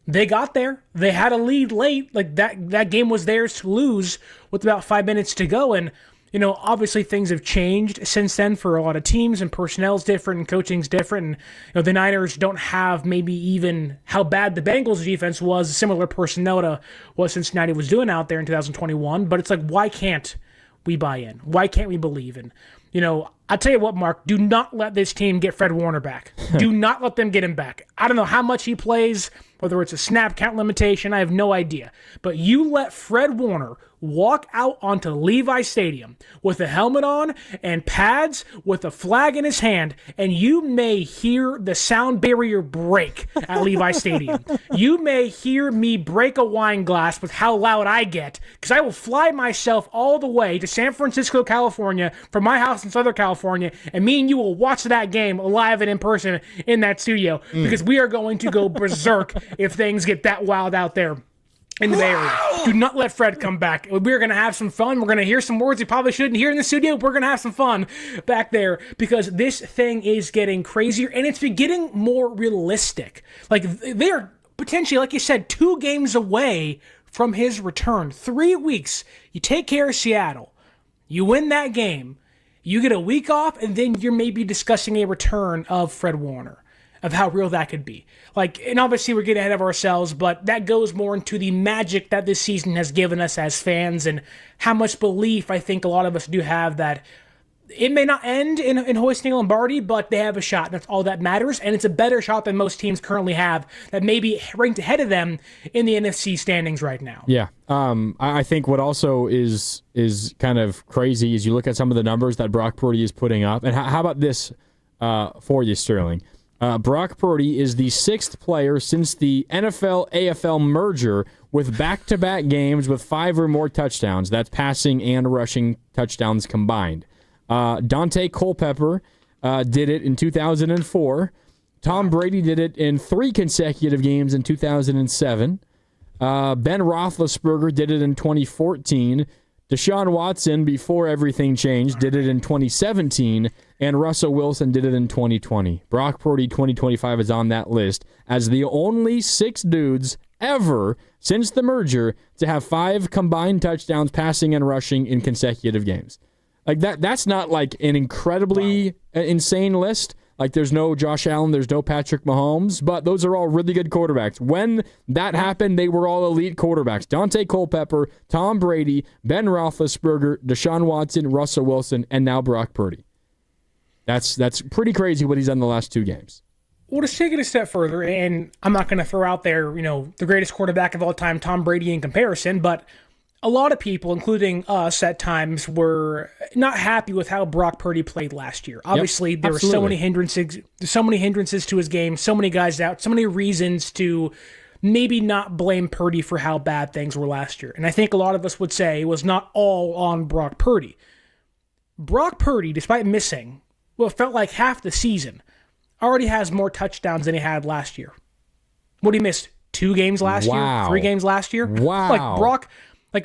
they got there. They had a lead late. Like that game was theirs to lose with about 5 minutes to go, and obviously things have changed since then for a lot of teams, and personnel's different and coaching's different. And, the Niners don't have maybe even how bad the Bengals defense was, similar personnel to what Cincinnati was doing out there in 2021. But it's like, why can't we buy in? Why can't we believe in? I'll tell you what, Mark, do not let this team get Fred Warner back. Do not let them get him back. I don't know how much he plays, whether it's a snap count limitation, I have no idea. But you let Fred Warner walk out onto Levi Stadium with a helmet on and pads with a flag in his hand, and you may hear the sound barrier break at Levi Stadium. You may hear me break a wine glass with how loud I get, because I will fly myself all the way to San Francisco, California, from my house in Southern California, and me and you will watch that game live and in person in that studio, because we are going to go berserk if things get that wild out there in the Bay Area. Do not let Fred come back. We're going to have some fun. We're going to hear some words we probably shouldn't hear in the studio. We're going to have some fun back there, because this thing is getting crazier, and it's getting more realistic. Like, they're potentially, like you said, 2 games away from his return. 3 weeks. You take care of Seattle. You win that game. You get a week off, and then you're maybe discussing a return of Fred Warner, of how real that could be. And obviously we're getting ahead of ourselves, but that goes more into the magic that this season has given us as fans, and how much belief I think a lot of us do have that it may not end in hoisting Lombardi, but they have a shot. That's all that matters, and it's a better shot than most teams currently have that may be ranked ahead of them in the NFC standings right now. Yeah. I think what also is kind of crazy is you look at some of the numbers that Brock Purdy is putting up, and how about this for you, Sterling? Brock Purdy is the 6th player since the NFL-AFL merger with back-to-back games with 5 or more touchdowns. That's passing and rushing touchdowns combined. Dante Culpepper did it in 2004. Tom Brady did it in 3 consecutive games in 2007. Ben Roethlisberger did it in 2014. Deshaun Watson, before everything changed, did it in 2017, and Russell Wilson did it in 2020. Brock Purdy 2025 is on that list as the only 6 dudes ever since the merger to have 5 combined touchdowns passing and rushing in consecutive games. Like that's not like an incredibly insane list. Like, there's no Josh Allen, there's no Patrick Mahomes, but those are all really good quarterbacks. When that happened, they were all elite quarterbacks. Dante Culpepper, Tom Brady, Ben Roethlisberger, Deshaun Watson, Russell Wilson, and now Brock Purdy. That's pretty crazy what he's done the last 2 games. Well, just take it a step further, and I'm not going to throw out there, the greatest quarterback of all time, Tom Brady, in comparison, but a lot of people, including us at times, were not happy with how Brock Purdy played last year. Obviously, there were so many hindrances to his game, so many guys out, so many reasons to maybe not blame Purdy for how bad things were last year. And I think a lot of us would say it was not all on Brock Purdy. Brock Purdy, despite missing what felt like half the season, already has more touchdowns than he had last year. What, he missed 2 games last year? 3 games last year? Wow.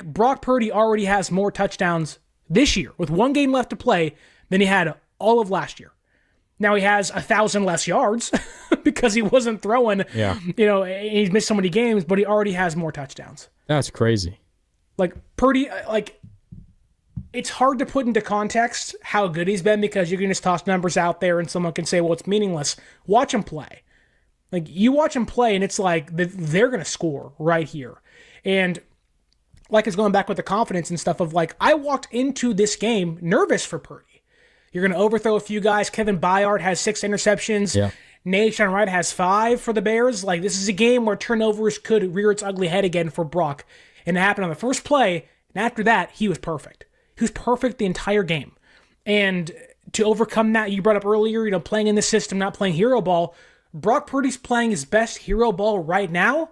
Brock Purdy already has more touchdowns this year with 1 game left to play than he had all of last year. Now he has 1,000 less yards because he wasn't throwing, he's missed so many games, but he already has more touchdowns. That's crazy. Purdy, it's hard to put into context how good he's been, because you can just toss numbers out there and someone can say, well, it's meaningless. Watch him play. You watch him play and it's like they're going to score right here. And it's going back with the confidence and stuff of I walked into this game nervous for Purdy. You're going to overthrow a few guys. Kevin Byard has 6 interceptions. Yeah. Nathan Wright has 5 for the Bears. This is a game where turnovers could rear its ugly head again for Brock. And it happened on the first play. And after that, he was perfect. He was perfect the entire game. And to overcome that, you brought up earlier, playing in the system, not playing hero ball. Brock Purdy's playing his best hero ball right now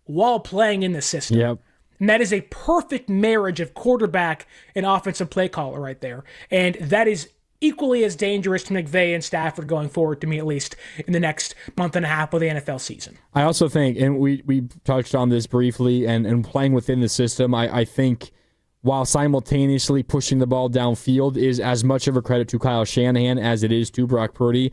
while playing in the system. Yep. And that is a perfect marriage of quarterback and offensive play caller right there. And that is equally as dangerous to McVay and Stafford going forward, to me at least, in the next month and a half of the NFL season. I also think, and we touched on this briefly, and playing within the system, I think while simultaneously pushing the ball downfield is as much of a credit to Kyle Shanahan as it is to Brock Purdy.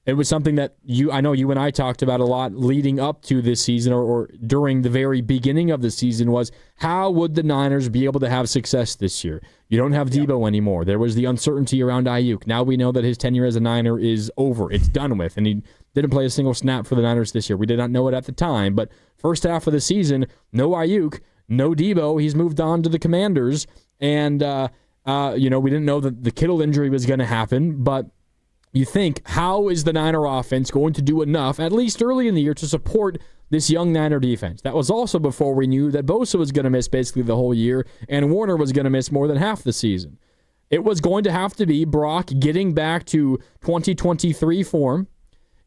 It was something that I know you and I talked about a lot leading up to this season or during the very beginning of the season was how would the Niners be able to have success this year? You don't have Debo anymore. There was the uncertainty around Ayuk. Now we know that his tenure as a Niner is over. It's done with, and he didn't play a single snap for the Niners this year. We did not know it at the time, but first half of the season, no Ayuk, no Debo. He's moved on to the Commanders, and we didn't know that the Kittle injury was going to happen, but you think, how is the Niner offense going to do enough, at least early in the year, to support this young Niner defense? That was also before we knew that Bosa was going to miss basically the whole year and Warner was going to miss more than half the season. It was going to have to be Brock getting back to 2023 form,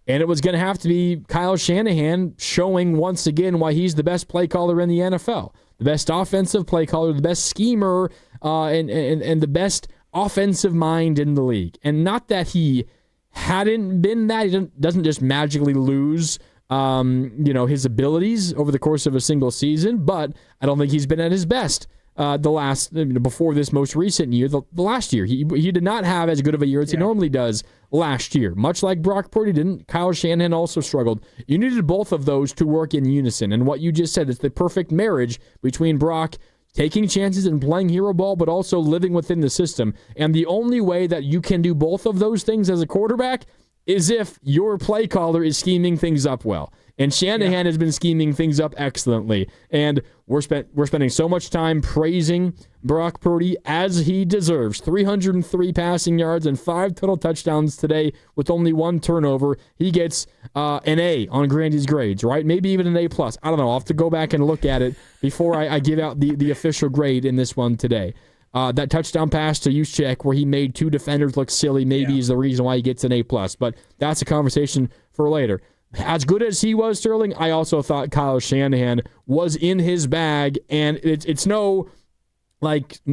and it was going to have to be Kyle Shanahan showing once again why he's the best play caller in the NFL, the best offensive play caller, the best schemer, and the best offensive mind in the league. And not that he hadn't been that. He doesn't just magically lose his abilities over the course of a single season, but I don't think he's been at his best before this most recent year. The last year, he did not have as good of a year as he normally does last year. Much like Brock Purdy didn't, Kyle Shanahan also struggled. You needed both of those to work in unison. And what you just said, it's the perfect marriage between Brock taking chances and playing hero ball, but also living within the system. And the only way that you can do both of those things as a quarterback is if your play caller is scheming things up well. And Shanahan has been scheming things up excellently. And we're spending so much time praising Brock Purdy as he deserves. 303 passing yards and 5 total touchdowns today with only 1 turnover. He gets an A on Grandy's grades, right? Maybe even an A+. I don't know. I'll have to go back and look at it before I give out the official grade in this one today. That touchdown pass to Juszczyk where he made 2 defenders look silly maybe is the reason why he gets an A+. But that's a conversation for later. As good as he was, Sterling, I also thought Kyle Shanahan was in his bag, and it's no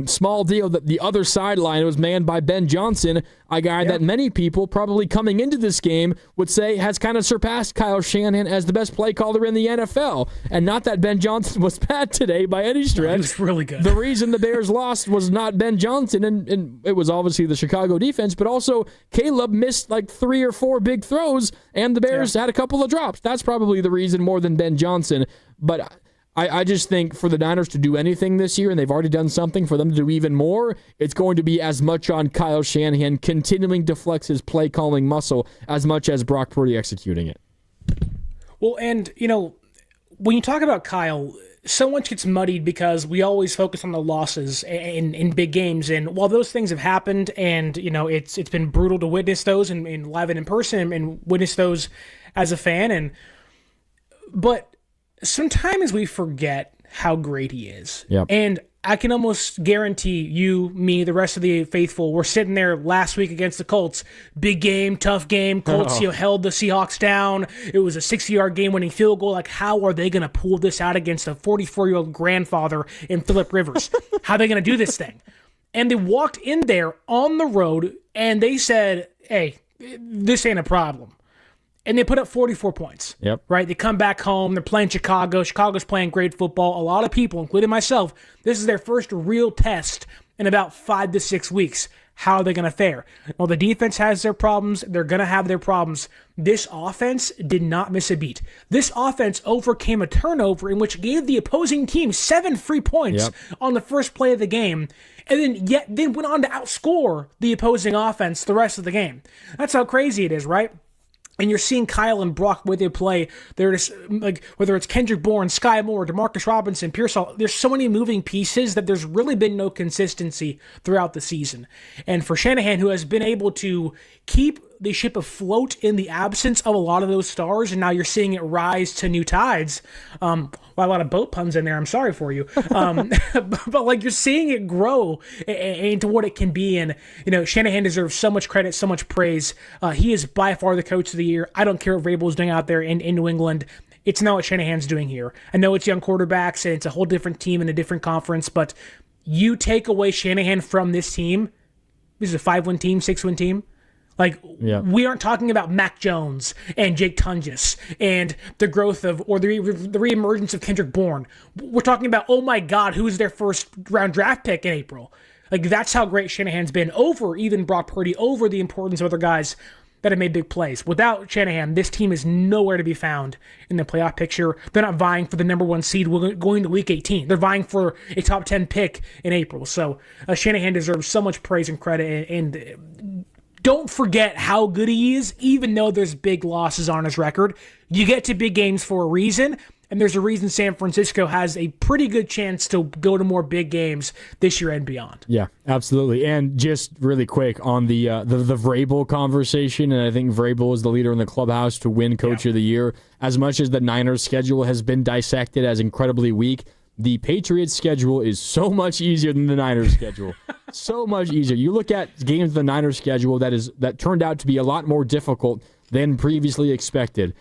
small deal that the other sideline was manned by Ben Johnson, a guy that many people probably coming into this game would say has kind of surpassed Kyle Shanahan as the best play caller in the NFL. And not that Ben Johnson was bad today by any stretch. No, he was really good. The reason the Bears lost was not Ben Johnson, and it was obviously the Chicago defense, but also Caleb missed 3 or 4 big throws, and the Bears had a couple of drops. That's probably the reason more than Ben Johnson. But I just think for the Niners to do anything this year, and they've already done something, for them to do even more, it's going to be as much on Kyle Shanahan continuing to flex his play-calling muscle as much as Brock Purdy executing it. Well, and, when you talk about Kyle, so much gets muddied because we always focus on the losses in big games. And while those things have happened and, it's been brutal to witness those and live and in person and witness those as a fan. But sometimes we forget how great he is. Yep. And I can almost guarantee you, me, the rest of the faithful, were sitting there last week against the Colts. Big game, tough game. Colts held the Seahawks down. It was a 60-yard game-winning field goal. How are they going to pull this out against a 44-year-old grandfather in Phillip Rivers? How are they going to do this thing? And they walked in there on the road, and they said, hey, this ain't a problem. And they put up 44 points. Yep. Right? They come back home. They're playing Chicago. Chicago's playing great football. A lot of people, including myself, this is their first real test in about 5 to 6 weeks. How are they going to fare? Well, the defense has their problems. They're going to have their problems. This offense did not miss a beat. This offense overcame a turnover in which gave the opposing team 7 free points on the first play of the game, and then went on to outscore the opposing offense the rest of the game. That's how crazy it is, right? And you're seeing Kyle and Brock where they play. They're just whether it's Kendrick Bourne, Sky Moore, Demarcus Robinson, Pearsall. There's so many moving pieces that there's really been no consistency throughout the season. And for Shanahan, who has been able to keep the ship afloat in the absence of a lot of those stars, and now you're seeing it rise to new tides. A lot of boat puns in there. I'm sorry for you. But you're seeing it grow into what it can be. And, Shanahan deserves so much credit, so much praise. He is by far the coach of the year. I don't care what Vrabel's doing out there in New England. It's not what Shanahan's doing here. I know it's young quarterbacks and it's a whole different team in a different conference, but you take away Shanahan from this team. This is a 5-win team, 6-win team. We aren't talking about Mac Jones and Jake Tunges and the growth of, or the reemergence of Kendrick Bourne. We're talking about, oh my God, who's their first round draft pick in April? That's how great Shanahan's been over even Brock Purdy, over the importance of other guys. that have made big plays. Without Shanahan, this team is nowhere to be found in the playoff picture. They're not vying for the number 1 seed going to Week 18. They're vying for a top 10 pick in April. So Shanahan deserves so much praise and credit. And don't forget how good he is, even though there's big losses on his record. You get to big games for a reason. And there's a reason San Francisco has a pretty good chance to go to more big games this year and beyond. Yeah, absolutely. And just really quick on the Vrabel conversation, and I think Vrabel is the leader in the clubhouse to win Coach of the Year. As much as the Niners' schedule has been dissected as incredibly weak, the Patriots' schedule is so much easier than the Niners' schedule. So much easier. You look at games of the Niners' schedule that turned out to be a lot more difficult than previously expected.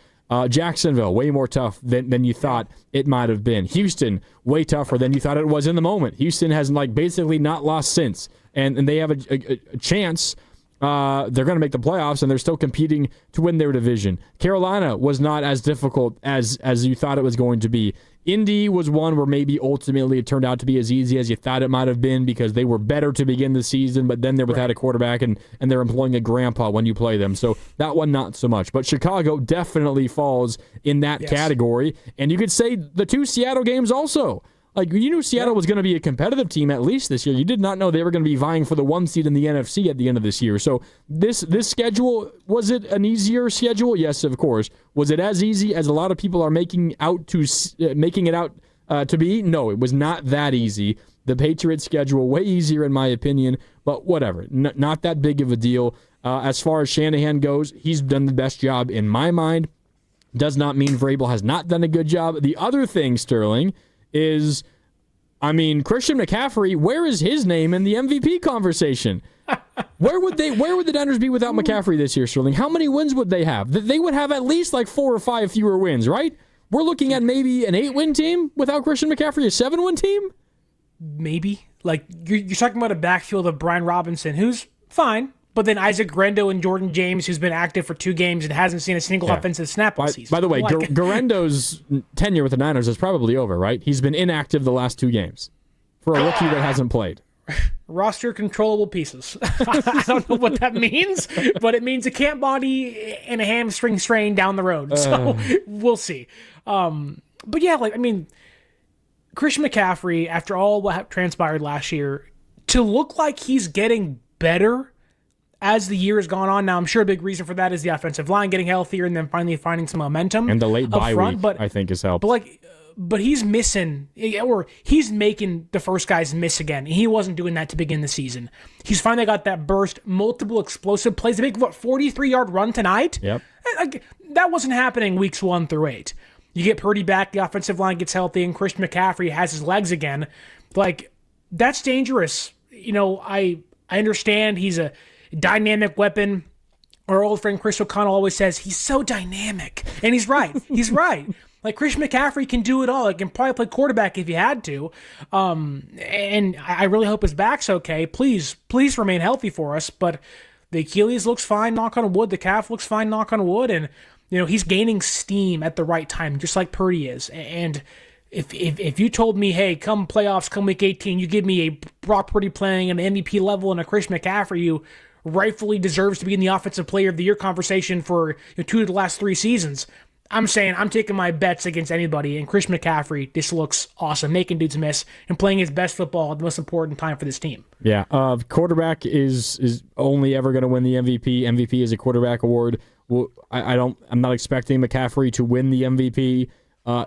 Jacksonville, way more tough than you thought it might have been. Houston, way tougher than you thought it was in the moment. Houston has basically not lost since, and they have a chance. They're going to make the playoffs, and they're still competing to win their division. Carolina was not as difficult as you thought it was going to be. Indy was one where maybe ultimately it turned out to be as easy as you thought it might have been because they were better to begin the season, but then they're without a quarterback and they're employing a grandpa when you play them. So that one, not so much. But Chicago definitely falls in that category. And you could say the 2 Seattle games also. You knew Seattle was going to be a competitive team at least this year. You did not know they were going to be vying for the 1 seed in the NFC at the end of this year. So this schedule, was it an easier schedule? Yes, of course. Was it as easy as a lot of people are making it out to be? No, it was not that easy. The Patriots schedule, way easier in my opinion, but whatever. Not that big of a deal. As far as Shanahan goes, he's done the best job in my mind. Does not mean Vrabel has not done a good job. The other thing, Sterling, is, Christian McCaffrey, where is his name in the MVP conversation? Where would the Niners be without McCaffrey this year, Sterling? How many wins would they have? They would have at least 4 or 5 fewer wins, right? We're looking at maybe an 8-win team without Christian McCaffrey, a 7-win team? Maybe. You're talking about a backfield of Brian Robinson, who's fine, but then Isaac Grendo and Jordan James, who's been active for 2 games and hasn't seen a single offensive snap all season. By the way, Garendo's tenure with the Niners is probably over, right? He's been inactive the last 2 games for a rookie that hasn't played. Roster controllable pieces. I don't know what that means, but it means a camp body and a hamstring strain down the road. So we'll see. But yeah, Christian McCaffrey, after all what transpired last year, to look like he's getting better as the year has gone on. Now, I'm sure a big reason for that is the offensive line getting healthier and then finally finding some momentum. And the late bye week, I think, has helped. But he's missing, or he's making the first guys miss again. He wasn't doing that to begin the season. He's finally got that burst, multiple explosive plays. They make, 43-yard run tonight? Yep. That wasn't happening weeks 1 through 8. You get Purdy back, the offensive line gets healthy, and Christian McCaffrey has his legs again. That's dangerous. I understand he's a dynamic weapon. Our old friend Chris O'Connell always says he's so dynamic, and he's right. He's right. Christian McCaffrey can do it all. He can probably play quarterback if he had to. And I really hope his back's okay. Please remain healthy for us. But the Achilles looks fine, knock on wood. The calf looks fine, knock on wood. And he's gaining steam at the right time, just like Purdy is. And if you told me, hey, come playoffs, come week 18, you give me a Brock Purdy playing an MVP level and a Christian McCaffrey, you rightfully deserves to be in the Offensive Player of the Year conversation for 2 of the last 3 seasons. I'm saying I'm taking my bets against anybody, and Christian McCaffrey, this looks awesome, making dudes miss and playing his best football at the most important time for this team. Yeah, quarterback is only ever going to win the MVP. MVP is a quarterback award. Well, I'm not expecting McCaffrey to win the MVP.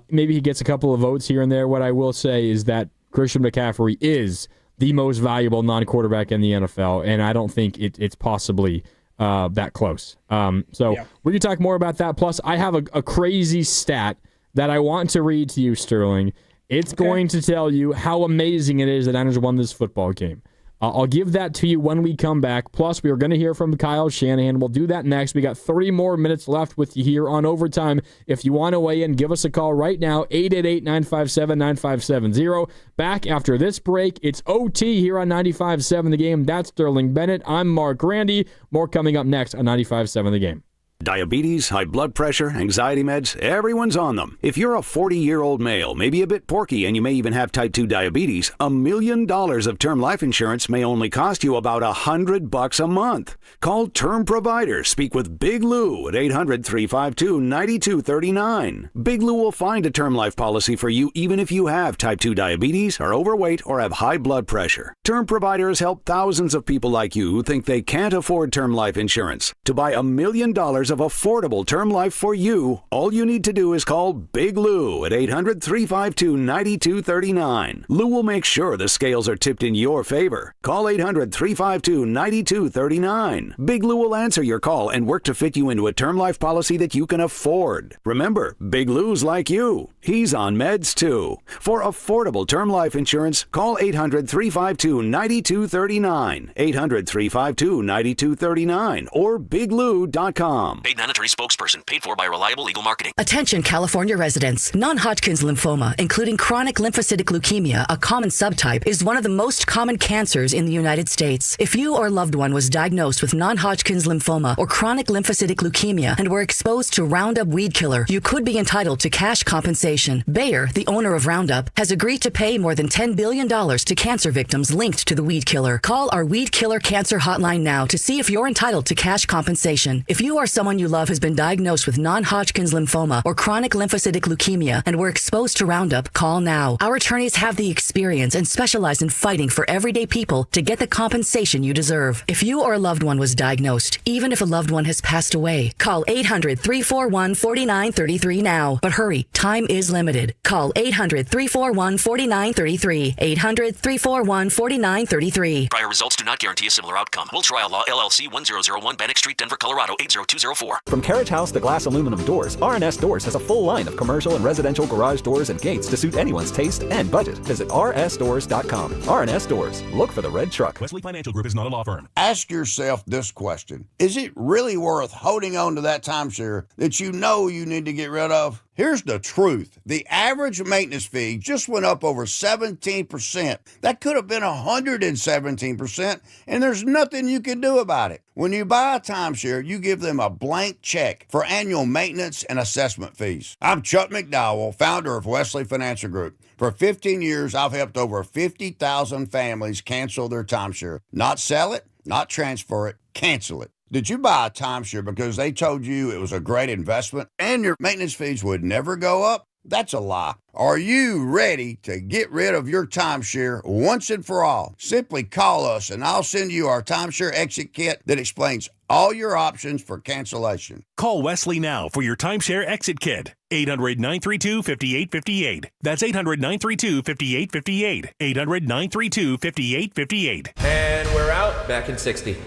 Maybe he gets a couple of votes here and there. What I will say is that Christian McCaffrey is the most valuable non-quarterback in the NFL, and I don't think it's possibly that close. We can talk more about that. Plus, I have a crazy stat that I want to read to you, Sterling. It's going to tell you how amazing it is that Niners won this football game. I'll give that to you when we come back. Plus, we are going to hear from Kyle Shanahan. We'll do that next. We got 30 more minutes left with you here on Overtime. If you want to weigh in, give us a call right now, 888-957-9570. Back after this break, it's OT here on 95.7 The Game. That's Sterling Bennett. I'm Mark Randy. More coming up next on 95.7 The Game. Diabetes, high blood pressure, anxiety meds, everyone's on them. If you're a 40-year-old male, maybe a bit porky, and you may even have type 2 diabetes, $1 million of term life insurance may only cost you about $100 a month. Call Term Provider. Speak with Big Lou at 800-352-9239. Big Lou will find a term life policy for you even if you have type 2 diabetes, are overweight, or have high blood pressure. Term Provider has helped thousands of people like you who think they can't afford term life insurance. To buy $1 million of affordable term life for you, all you need to do is call Big Lou at 800-352-9239. Lou will make sure the scales are tipped in your favor. Call 800-352-9239. Big Lou will answer your call and work to fit you into a term life policy that you can afford. Remember, Big Lou's like you. He's on meds too. For affordable term life insurance, call 800-352-9239. 800-352-9239 or biglou.com. Paid non-attorney spokesperson. Paid for by Reliable Legal Marketing. Attention California residents. Non-Hodgkin's lymphoma, including chronic lymphocytic leukemia, a common subtype, is one of the most common cancers in the United States. If you or a loved one was diagnosed with non-Hodgkin's lymphoma or chronic lymphocytic leukemia and were exposed to Roundup weed killer, you could be entitled to cash compensation. Bayer, the owner of Roundup, has agreed to pay more than $10 billion to cancer victims linked to the weed killer. Call our Weed Killer Cancer Hotline now to see if you're entitled to cash compensation. If you or someone you love has been diagnosed with non-Hodgkin's lymphoma or chronic lymphocytic leukemia and were exposed to Roundup, call now. Our attorneys have the experience and specialize in fighting for everyday people to get the compensation you deserve. If you or a loved one was diagnosed, even if a loved one has passed away, call 800-341-4933 now. But hurry, time is limited. Call 800-341-4933. 800-341-4933. Prior results do not guarantee a similar outcome. Will Trial Law, LLC, 1001 Bannock Street, Denver, Colorado, 80204. From Carriage House to Glass Aluminum Doors, R&S Doors has a full line of commercial and residential garage doors and gates to suit anyone's taste and budget. Visit rsdoors.com. R&S Doors. Look for the red truck. Wesley Financial Group is not a law firm. Ask yourself this question. Is it really worth holding on to that timeshare that you know you need to get rid of? Here's the truth. The average maintenance fee just went up over 17%. That could have been 117%, and there's nothing you can do about it. When you buy a timeshare, you give them a blank check for annual maintenance and assessment fees. I'm Chuck McDowell, founder of Wesley Financial Group. For 15 years, I've helped over 50,000 families cancel their timeshare. Not sell it, not transfer it, cancel it. Did you buy a timeshare because they told you it was a great investment and your maintenance fees would never go up? That's a lie. Are you ready to get rid of your timeshare once and for all? Simply call us and I'll send you our timeshare exit kit that explains all your options for cancellation. Call Wesley now for your timeshare exit kit. 800-932-5858. That's 800-932-5858. 800-932-5858. And we're out. Back in 60.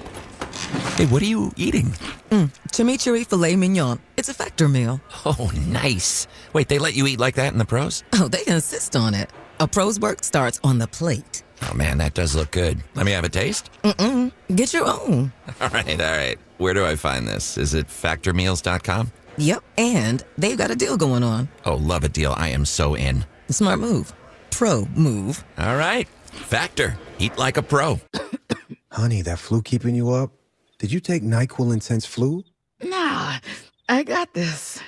Hey, what are you eating? Chimichurri filet mignon. It's a Factor meal. Oh, nice. Wait, they let you eat like that in the pros? Oh, they insist on it. A pro's work starts on the plate. Oh, man, that does look good. Let me have a taste? Get your own. All right. Where do I find this? Is it factormeals.com? Yep, and they've got a deal going on. Oh, love a deal. I am so in. Smart move. Pro move. All right. Factor. Eat like a pro. Honey, that flu keeping you up? Did you take NyQuil Intense Flu? Nah, I got this.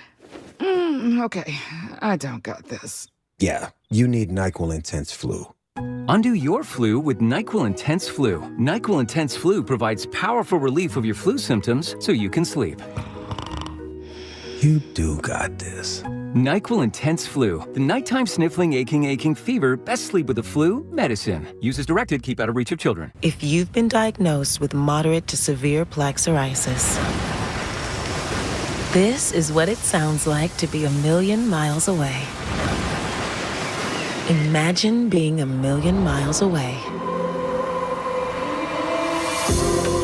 Okay, I don't got this. Yeah, you need NyQuil Intense Flu. Undo your flu with NyQuil Intense Flu. NyQuil Intense Flu provides powerful relief of your flu symptoms so you can sleep. You do got this. NyQuil Intense Flu. The nighttime sniffling, aching fever. Best sleep with the flu. Medicine. Use as directed. Keep out of reach of children. If you've been diagnosed with moderate to severe plaque psoriasis, this is what it sounds like to be 1,000,000 miles away. Imagine being 1,000,000 miles away.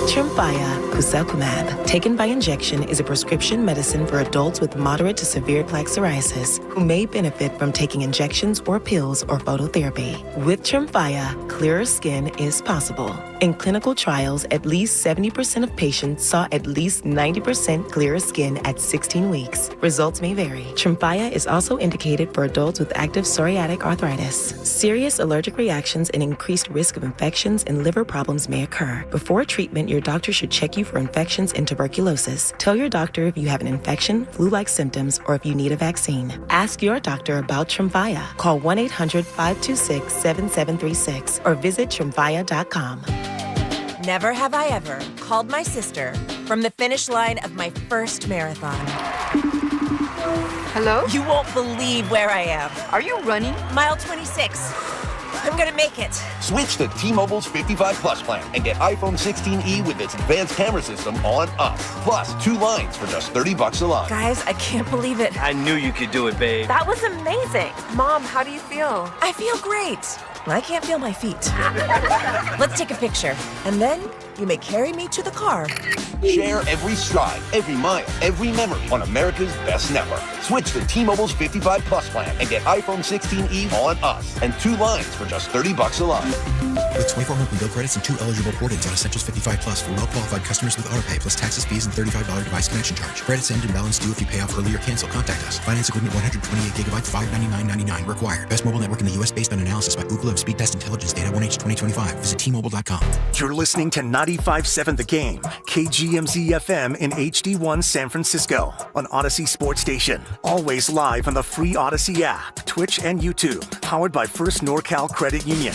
Tremfya Guselkumab, taken by injection, is a prescription medicine for adults with moderate to severe plaque psoriasis who may benefit from taking injections or pills or phototherapy. With Tremfya, clearer skin is possible. In clinical trials, at least 70% of patients saw at least 90% clearer skin at 16 weeks. Results may vary. Tremfya is also indicated for adults with active psoriatic arthritis. Serious allergic reactions and increased risk of infections and liver problems may occur. Before treatment, your doctor should check you for infections and tuberculosis. Tell your doctor if you have an infection, flu-like symptoms, or if you need a vaccine. Ask your doctor about Tremfya. Call 1-800-526-7736 or visit Tremfya.com. Never have I ever called my sister from the finish line of my first marathon. Hello? You won't believe where I am. Are you running? Mile 26. I'm gonna make it. Switch to T-Mobile's 55 Plus plan and get iPhone 16e with its advanced camera system on us. Plus, 2 lines for just $30 a line. Guys, I can't believe it. I knew you could do it, babe. That was amazing. Mom, how do you feel? I feel great. I can't feel my feet. Let's take a picture, and then you may carry me to the car. Share every stride, every mile, every memory on America's best network. Switch to T-Mobile's 55 Plus plan and get iPhone 16e on us and 2 lines for just $30 a line. With 24 monthly bill credits and 2 eligible port-ins on Essentials 55 Plus for well-qualified customers with AutoPay plus taxes, fees, and $35 device connection charge. Credits end and balance due if you pay off early or cancel. Contact us. Finance agreement 128 gigabytes, $599.99 required. Best mobile network in the U.S. based on analysis by Ookla of Speed Test Intelligence data 1H 2025. Visit T-Mobile.com. You're listening to 95.7 The Game, KGMZ FM in HD1 San Francisco on Odyssey Sports Station. Always live on the free Odyssey app, Twitch, and YouTube. Powered by First NorCal Credit Union.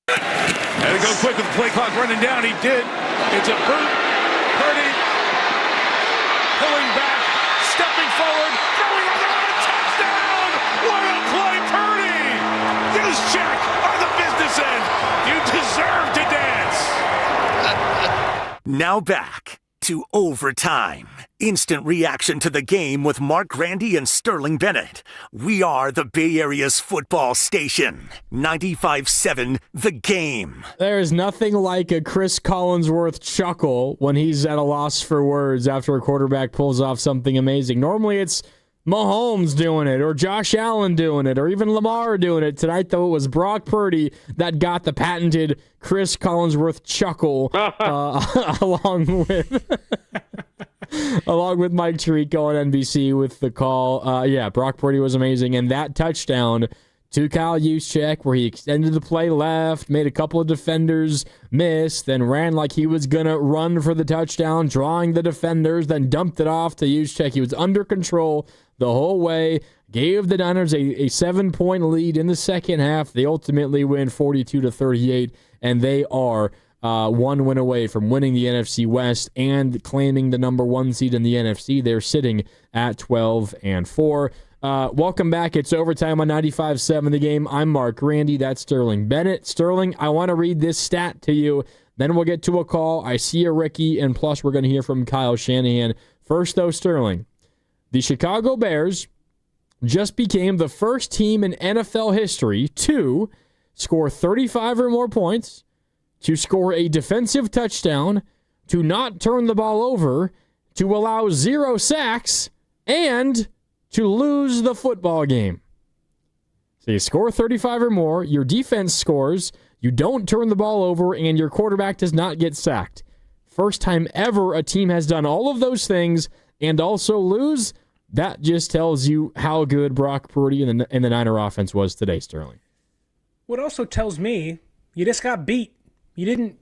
Had to go quick with the play clock running down. He did. It's a boot. Purdy pulling back, stepping forward, throwing on the run, touchdown! What a play, Purdy! Juszczyk on the business end. You deserve to dance. Now back to overtime. Instant reaction to the game with Mark Grandy and Sterling Bennett. We are the Bay Area's football station. 95.7 The Game. There is nothing like a Chris Collinsworth chuckle when he's at a loss for words after a quarterback pulls off something amazing. Normally it's Mahomes doing it, or Josh Allen doing it, or even Lamar doing it. Tonight, though, it was Brock Purdy that got the patented Chris Collinsworth chuckle along with Mike Tirico on NBC with the call. Brock Purdy was amazing, and that touchdown to Kyle Juszczyk, where he extended the play left, made a couple of defenders miss, then ran like he was going to run for the touchdown, drawing the defenders, then dumped it off to Juszczyk. He was under control the whole way, gave the Niners a 7-point lead in the second half. They ultimately win 42-38, and they are one win away from winning the NFC West and claiming the number 1 seed in the NFC. They're sitting at 12-4. Welcome back. It's overtime on 95.7 The Game. I'm Mark Grandy. That's Sterling Bennett. Sterling, I want to read this stat to you. Then we'll get to a call. I see a Ricky, and plus we're going to hear from Kyle Shanahan. First, though, Sterling, the Chicago Bears just became the first team in NFL history to score 35 or more points, to score a defensive touchdown, to not turn the ball over, to allow 0 sacks, and to lose the football game. So you score 35 or more, your defense scores, you don't turn the ball over, and your quarterback does not get sacked. First time ever a team has done all of those things and also lose. That just tells you how good Brock Purdy and the Niner offense was today, Sterling. What also tells me you just got beat. You didn't.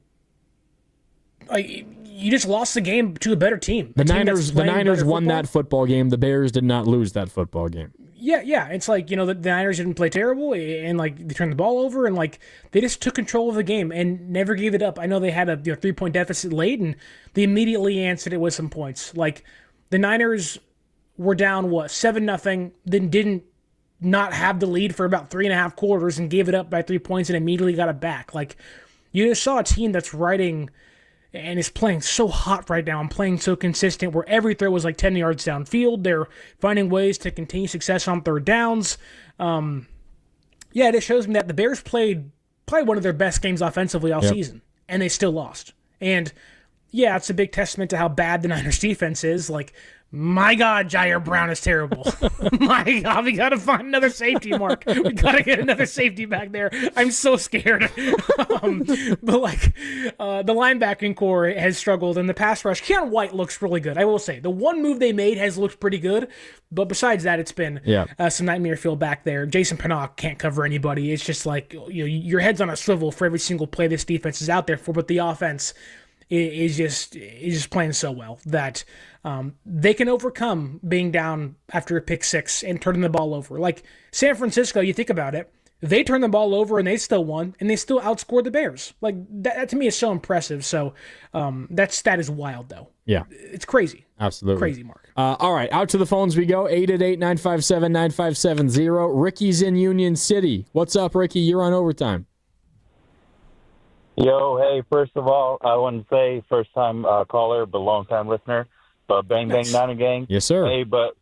You just lost the game to a better team. The Niners won that football game. The Bears did not lose that football game. Yeah. It's like, the Niners didn't play terrible, and they turned the ball over, and they just took control of the game and never gave it up. I know they had a 3-point deficit late, and they immediately answered it with some points. The Niners were down 7-0, then didn't not have the lead for about 3.5 quarters and gave it up by 3 points and immediately got it back. You just saw a team that's riding and is playing so hot right now and playing so consistent where every throw was 10 yards downfield. They're finding ways to continue success on third downs. It shows me that the Bears played probably one of their best games offensively all season, and they still lost. And yeah, it's a big testament to how bad the Niners defense is. Like, my God, Jair Brown is terrible. My God, we got to find another safety, Mark. We got to get another safety back there. I'm so scared. But, like, the linebacking core has struggled, and the pass rush, Keon White looks really good. I will say, the one move they made has looked pretty good, but besides that, it's been some nightmare feel back there. Jason Pinnock can't cover anybody. It's just like, your head's on a swivel for every single play this defense is out there for, but the offense is just playing so well that they can overcome being down after a pick six and turning the ball over. Like San Francisco, you think about it, they turned the ball over and they still won, and they still outscored the Bears. Like that to me is so impressive. So that stat is wild, though. Yeah. It's crazy. Absolutely. Crazy, Mark. All right, out to the phones we go, 888-957-9570. Ricky's in Union City. What's up, Ricky? You're on overtime. Yo, hey, first of all, I want to say first-time caller, but long-time listener. But Bang Bang Niner Gang. Yes, sir. Hey, but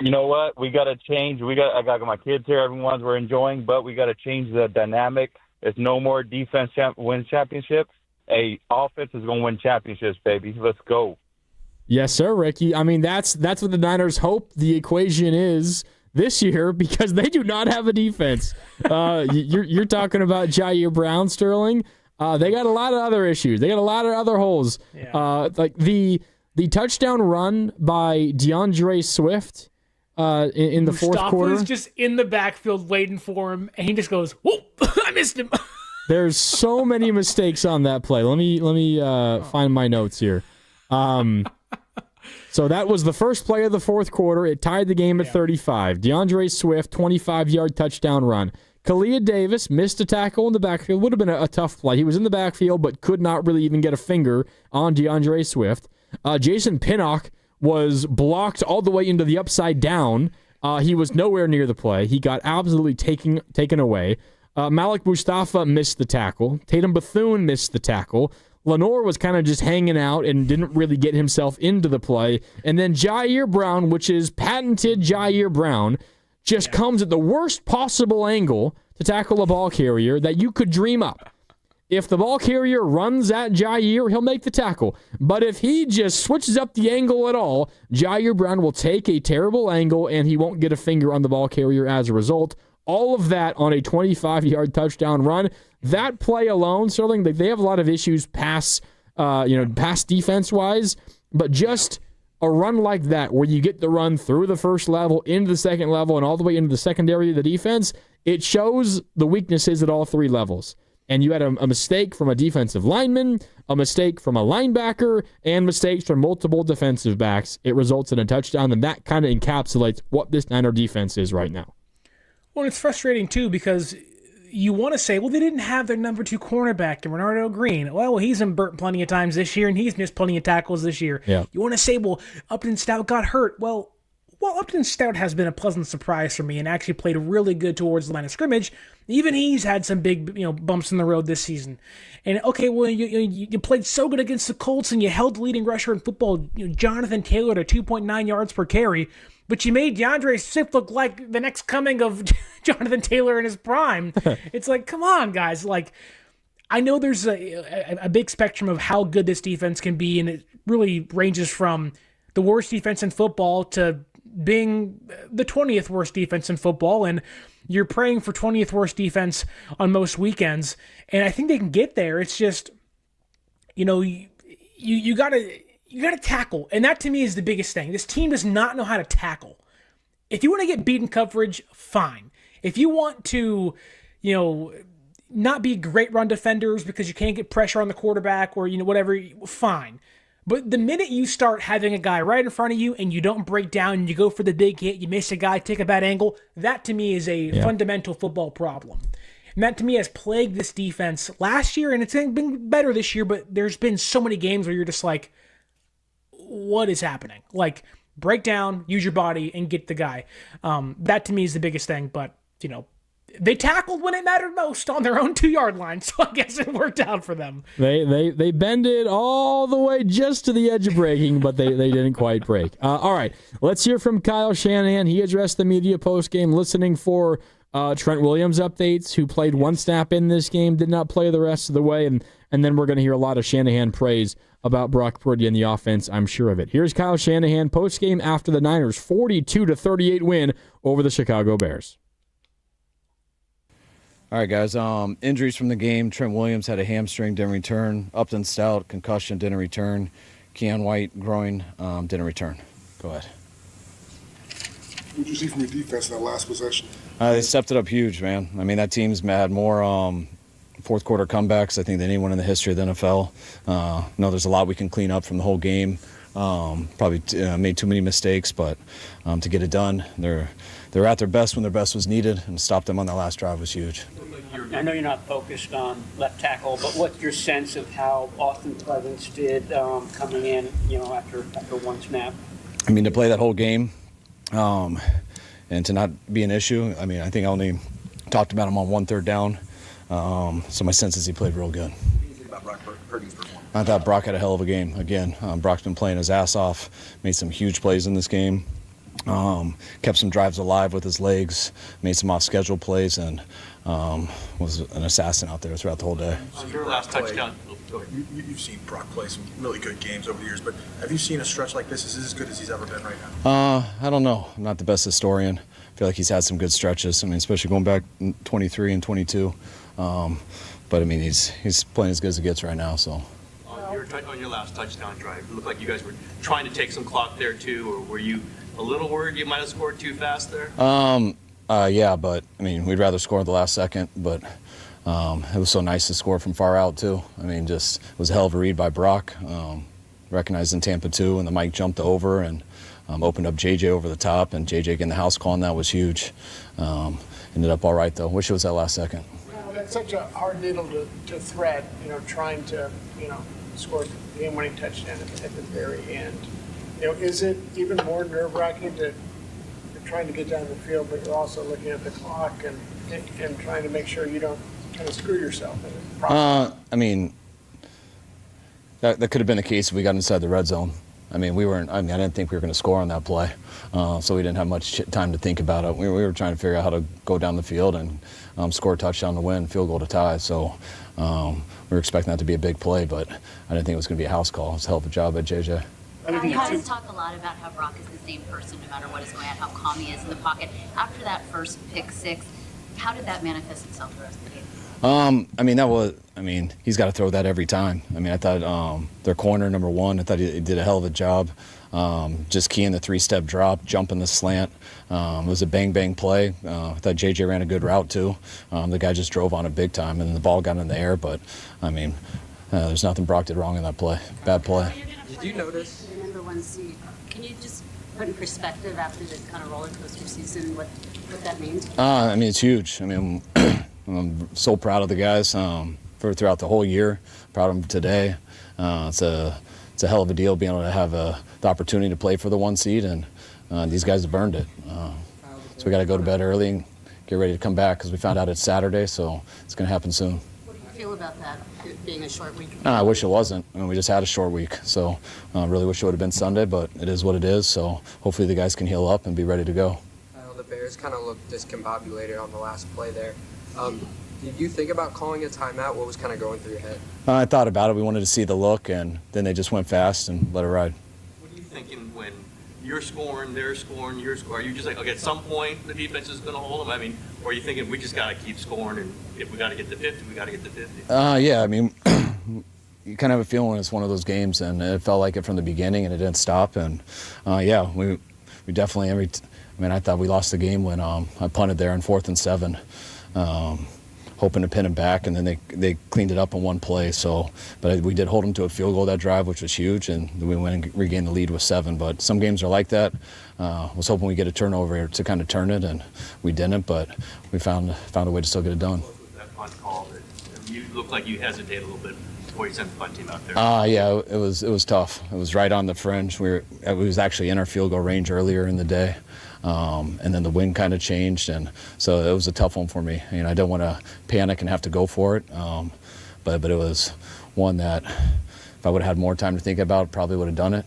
you know what? We got to change. I got my kids here. Everyone's we're enjoying, but we got to change the dynamic. It's no more defense win championships. Hey, offense is going to win championships, baby. Let's go. Yes, sir, Ricky. I mean, that's what the Niners hope the equation is this year because they do not have a defense. You're talking about Jair Brown, Sterling. They got a lot of other issues. They got a lot of other holes. Yeah. Like the touchdown run by DeAndre Swift in the fourth quarter. Mustafa's just in the backfield waiting for him, and he just goes, "Whoop! I missed him." There's so many mistakes on that play. Let me find my notes here. So that was the first play of the fourth quarter. It tied the game at 35. DeAndre Swift, 25-yard touchdown run. Kalia Davis missed a tackle in the backfield. Would have been a tough play. He was in the backfield, but could not really even get a finger on DeAndre Swift. Jason Pinnock was blocked all the way into the upside down. He was nowhere near the play. He got absolutely taken away. Malik Mustafa missed the tackle. Tatum Bethune missed the tackle. Lenore was kind of just hanging out and didn't really get himself into the play. And then Jair Brown, which is patented Jair Brown, just comes at the worst possible angle to tackle a ball carrier that you could dream up. If the ball carrier runs at Jair, he'll make the tackle. But if he just switches up the angle at all, Jair Brown will take a terrible angle and he won't get a finger on the ball carrier as a result. All of that on a 25-yard touchdown run. That play alone, Sterling, they have a lot of issues pass defense-wise, but just a run like that where you get the run through the first level, into the second level, and all the way into the secondary of the defense, it shows the weaknesses at all three levels. And you had a mistake from a defensive lineman, a mistake from a linebacker, and mistakes from multiple defensive backs. It results in a touchdown, and that kind of encapsulates what this Niner defense is right now. Well, it's frustrating, too, because you want to say, well, they didn't have their number 2 cornerback in Renardo Green. Well, he's been burnt plenty of times this year, and he's missed plenty of tackles this year. Yeah. You want to say, well, Upton Stout got hurt. Well, Upton Stout has been a pleasant surprise for me and actually played really good towards the line of scrimmage. Even he's had some big bumps in the road this season. And, okay, well, you played so good against the Colts, and you held the leading rusher in football, Jonathan Taylor, to 2.9 yards per carry. But you made DeAndre Swift look like the next coming of Jonathan Taylor in his prime. It's like, come on, guys. Like, I know there's a big spectrum of how good this defense can be, and it really ranges from the worst defense in football to being the 20th worst defense in football, and you're praying for 20th worst defense on most weekends. And I think they can get there. It's just, you gotta tackle, and that to me is the biggest thing. This team does not know how to tackle. If you want to get beaten coverage, fine. If you want to, not be great run defenders because you can't get pressure on the quarterback or whatever, fine. But the minute you start having a guy right in front of you and you don't break down and you go for the big hit, you miss a guy, take a bad angle, that to me is a fundamental football problem. And that to me has plagued this defense last year, and it's been better this year, but there's been so many games where you're just like, what is happening? Like, break down, use your body, and get the guy. That to me is the biggest thing, but, they tackled when it mattered most on their own 2-yard line, so I guess it worked out for them. They bended all the way just to the edge of breaking, but they didn't quite break. All right, let's hear from Kyle Shanahan. He addressed the media post-game, listening for Trent Williams updates, who played one snap in this game, did not play the rest of the way, and then we're going to hear a lot of Shanahan praise about Brock Purdy and the offense, I'm sure of it. Here's Kyle Shanahan postgame after the Niners' 42-38 win over the Chicago Bears. All right, guys. Injuries from the game. Trent Williams had a hamstring, didn't return. Upton Stout, concussion, didn't return. Keon White, groin, didn't return. Go ahead. What did you see from your defense in that last possession? They stepped it up huge, man. I mean, that team's had more fourth quarter comebacks, I think, than anyone in the history of the NFL. No, there's a lot we can clean up from the whole game. Probably made too many mistakes, but to get it done, they're at their best when their best was needed, and stop them on that last drive was huge. I know you're not focused on left tackle, but what's your sense of how Austin Pleasance did coming in, after one snap? I mean, to play that whole game and to not be an issue, I mean, I think I only talked about him on 1 3rd down. So my sense is he played real good. What do you think about Brock Purdy's performance? I thought Brock had a hell of a game. Again, Brock's been playing his ass off, made some huge plays in this game, kept some drives alive with his legs, made some off-schedule plays, and was an assassin out there throughout the whole day. Your last touchdown. You've seen Brock play some really good games over the years, but have you seen a stretch like this? Is this as good as he's ever been right now? I don't know. I'm not the best historian. I feel like he's had some good stretches. I mean, especially going back 23 and 22. But I mean, he's playing as good as it gets right now. So. On your last touchdown drive, it looked like you guys were trying to take some clock there too, or were you a little worried you might have scored too fast there? Yeah, but I mean, we'd rather score at the last second, but it was so nice to score from far out too. I mean, just it was a hell of a read by Brock, recognized in Tampa too, and the mic jumped over and opened up JJ over the top, and JJ getting the house call on that was huge. Ended up all right though. Wish it was that last second. That's such a hard needle to thread, trying to, score the game-winning touchdown at the very end. Is it even more nerve-wracking to you're trying to get down the field, but you're also looking at the clock and trying to make sure you don't kind of screw yourself in the process? I mean, that could have been the case if we got inside the red zone. I mean, I didn't think we were going to score on that play, so we didn't have much time to think about it. We were trying to figure out how to go down the field and score a touchdown to win, field goal to tie. So we were expecting that to be a big play, but I didn't think it was going to be a house call. It was a hell of a job at JJ. You guys talk a lot about how Brock is the same person no matter what is going on, how calm he is in the pocket. After that first pick six, how did that manifest itself the rest of the game? He's got to throw that every time. I mean, I thought their corner, number one, I thought he did a hell of a job. Just keying the 3-step drop, jumping the slant. It was a bang-bang play. I thought JJ ran a good route, too. The guy just drove on it big time, and the ball got in the air. But, there's nothing Brock did wrong in that play. Bad play. Did you notice? The number one seed. Can you just put in perspective after this kind of roller coaster season what that means? It's huge. I'm so proud of the guys throughout the whole year. Proud of them today. It's a hell of a deal being able to have the opportunity to play for the 1 seed, and these guys have earned it. So we got to go to bed early and get ready to come back because we found out it's Saturday, so it's going to happen soon. What do you feel about that, it being a short week? I wish it wasn't. We just had a short week, so I really wish it would have been Sunday, but it is what it is. So hopefully the guys can heal up and be ready to go. The Bears kind of looked discombobulated on the last play there. Did you think about calling a timeout? What was kind of going through your head? I thought about it. We wanted to see the look, and then they just went fast and let it ride. What are you thinking when you're scoring, they're scoring, you're scoring? Are you just like, okay, at some point the defense is going to hold them? Or are you thinking we just got to keep scoring, and if we got to get to 50, we got to get to 50? You kind of have a feeling it's one of those games, and it felt like it from the beginning, and it didn't stop. And we definitely I thought we lost the game when I punted there on 4th and 7. Hoping to pin him back, and then they cleaned it up in one play. But we did hold them to a field goal that drive, which was huge, and we went and regained the lead with 7. But some games are like that. Was hoping we get a turnover to kind of turn it, and we didn't. But we found a way to still get it done. That punt call, you looked like you hesitated a little bit before you sent the punt team out there. It was tough. It was right on the fringe. It was actually in our field goal range earlier in the day. And then the wind kind of changed, and so it was a tough one for me. I didn't want to panic and have to go for it, but it was one that if I would have had more time to think about, probably would have done it.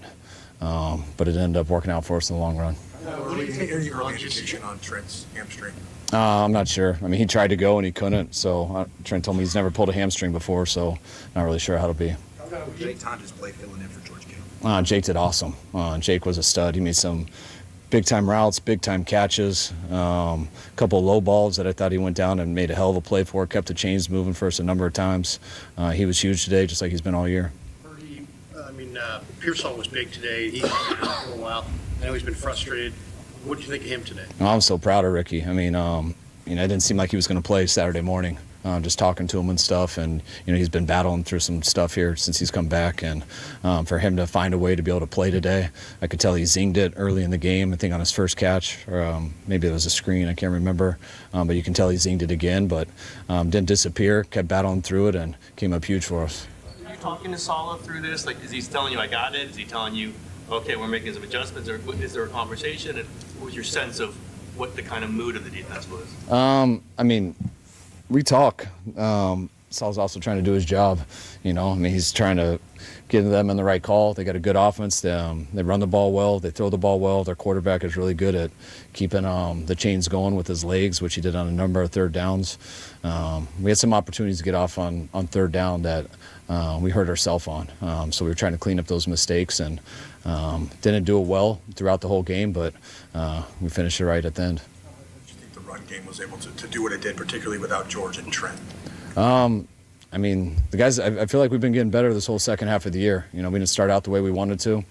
But it ended up working out for us in the long run. What do you think of your early education on Trent's hamstring? I'm not sure. I mean, he tried to go and he couldn't. So Trent told me he's never pulled a hamstring before, so not really sure how it'll be. Jake Tonjes played filling in for George Kittle. Jake did awesome. Jake was a stud. He made some big-time routes, big-time catches, a couple of low balls that I thought he went down and made a hell of a play for, kept the chains moving for us a number of times. He was huge today, just like he's been all year. Purdy, Pearsall was big today. He's been out for a while. I know he's been frustrated. What did you think of him today? I'm so proud of Ricky. I mean, it didn't seem like he was going to play Saturday morning. Just talking to him and stuff, and he's been battling through some stuff here since he's come back, and for him to find a way to be able to play today, I could tell he zinged it early in the game. I think on his first catch, or maybe it was a screen, I can't remember, but you can tell he zinged it again, but didn't disappear, kept battling through it, and came up huge for us. Are you talking to Saleh through this? Like, is he telling you I got it? Is he telling you, okay, we're making some adjustments, or is there a conversation? And what was your sense of what the kind of mood of the defense was? We talk. Sal's also trying to do his job. He's trying to get them in the right call. They got a good offense. They run the ball well. They throw the ball well. Their quarterback is really good at keeping the chains going with his legs, which he did on a number of third downs. We had some opportunities to get off on third down that we hurt ourselves on. So we were trying to clean up those mistakes and didn't do it well throughout the whole game, but we finished it right at the end. The run game was able to do what it did, particularly without George and Trent. The guys, I feel like we've been getting better this whole second half of the year. We didn't start out the way we wanted to.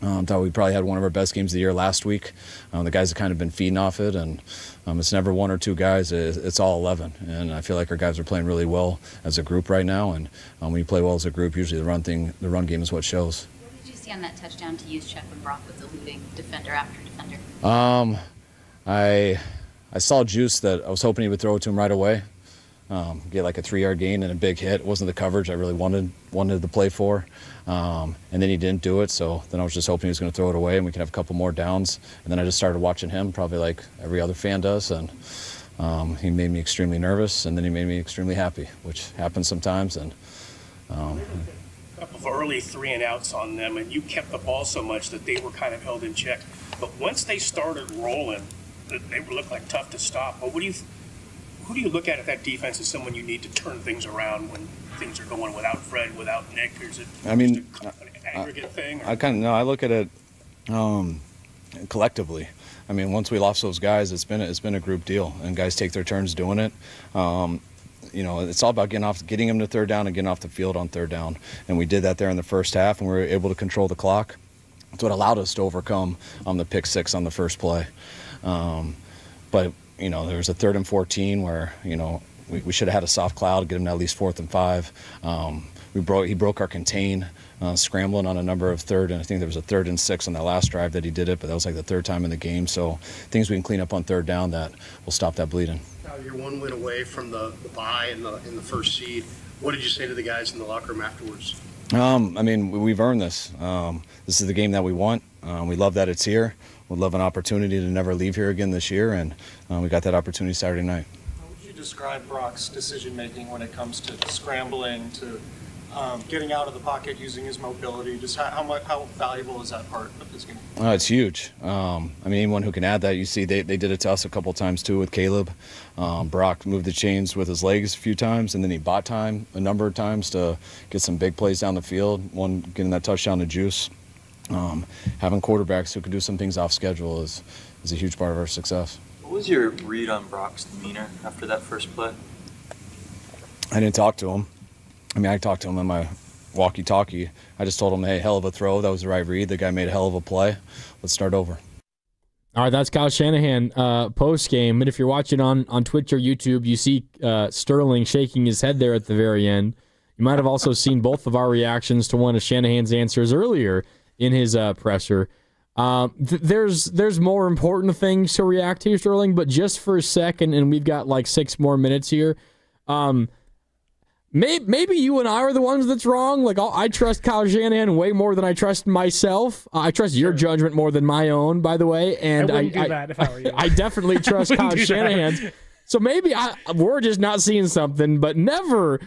Thought we probably had one of our best games of the year last week. The guys have kind of been feeding off it, and it's never one or two guys. It's all 11. And I feel like our guys are playing really well as a group right now. And when you play well as a group, usually the run game is what shows. What did you see on that touchdown to use Chuck when Brock was the leading defender after defender? I saw Juice that I was hoping he would throw it to him right away. Get like a 3-yard gain and a big hit. It wasn't the coverage I really wanted to play for. And then he didn't do it, so then I was just hoping he was going to throw it away and we could have a couple more downs. And then I just started watching him, probably like every other fan does, and he made me extremely nervous, and then he made me extremely happy, which happens sometimes. And a couple of early 3-and-outs on them, and you kept the ball so much that they were kind of held in check. But once they started rolling, they looked like tough to stop. But who do you look at that defense as someone you need to turn things around when things are going without Fred, without Nick? Or is it an aggregate thing? I look at it collectively. Once we lost those guys, it's been a group deal, and guys take their turns doing it. It's all about getting them to third down and getting off the field on third down, and we did that there in the first half, and we were able to control the clock. That's what allowed us to overcome the pick six on the first play. But there was a 3rd and 14 where we should have had a soft cloud, get him to at least 4th and 5. He broke our contain, scrambling on a number of 3rd, and I think there was a 3rd and 6 on that last drive that he did it, but that was like the 3rd time in the game. So things we can clean up on third down that will stop that bleeding. Now you're 1 win away from the bye in the first seed. What did you say to the guys in the locker room afterwards? We've earned this. This is the game that we want. We love that it's here. We'd love an opportunity to never leave here again this year, and we got that opportunity Saturday night. How would you describe Brock's decision-making when it comes to scrambling, to getting out of the pocket, using his mobility? Just how valuable is that part of his game? It's huge. Anyone who can add that, you see they did it to us a couple times too with Caleb. Brock moved the chains with his legs a few times, and then he bought time a number of times to get some big plays down the field, one getting that touchdown to Juice. Having quarterbacks who can do some things off schedule is a huge part of our success. What was your read on Brock's demeanor after that first play? I didn't talk to him. I talked to him in my walkie-talkie. I just told him, hey, hell of a throw. That was the right read. The guy made a hell of a play. Let's start over. All right, that's Kyle Shanahan post-game. And if you're watching on Twitch or YouTube, you see Sterling shaking his head there at the very end. You might have also seen both of our reactions to one of Shanahan's answers earlier in his presser. There's more important things to react to, Sterling, but just for a second, and we've got like 6 more minutes here. Maybe you and I are the ones that's wrong. Like, I trust Kyle Shanahan way more than I trust myself. I trust your judgment more than my own, by the way. And I wouldn't do that if I were you. I definitely trust Kyle Shanahan's. So maybe we're just not seeing something, but never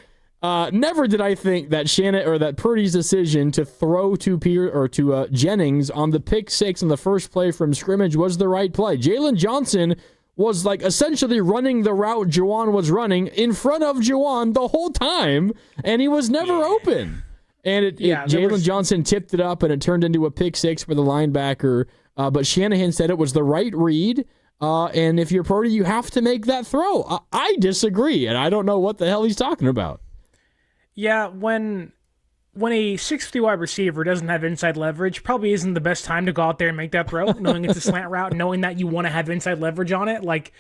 did I think that that Purdy's decision to throw to Jennings on the pick 6 in the first play from scrimmage was the right play. Jalen Johnson was like essentially running the route Juwan was running in front of Juwan the whole time, and he was never open. And Jalen Johnson tipped it up, and it turned into a pick six for the linebacker. But Shanahan said it was the right read. And if you're Purdy, you have to make that throw. I disagree, and I don't know what the hell he's talking about. Yeah, when a 6'3" wide receiver doesn't have inside leverage, probably isn't the best time to go out there and make that throw, knowing it's a slant route, knowing that you want to have inside leverage on it. Like,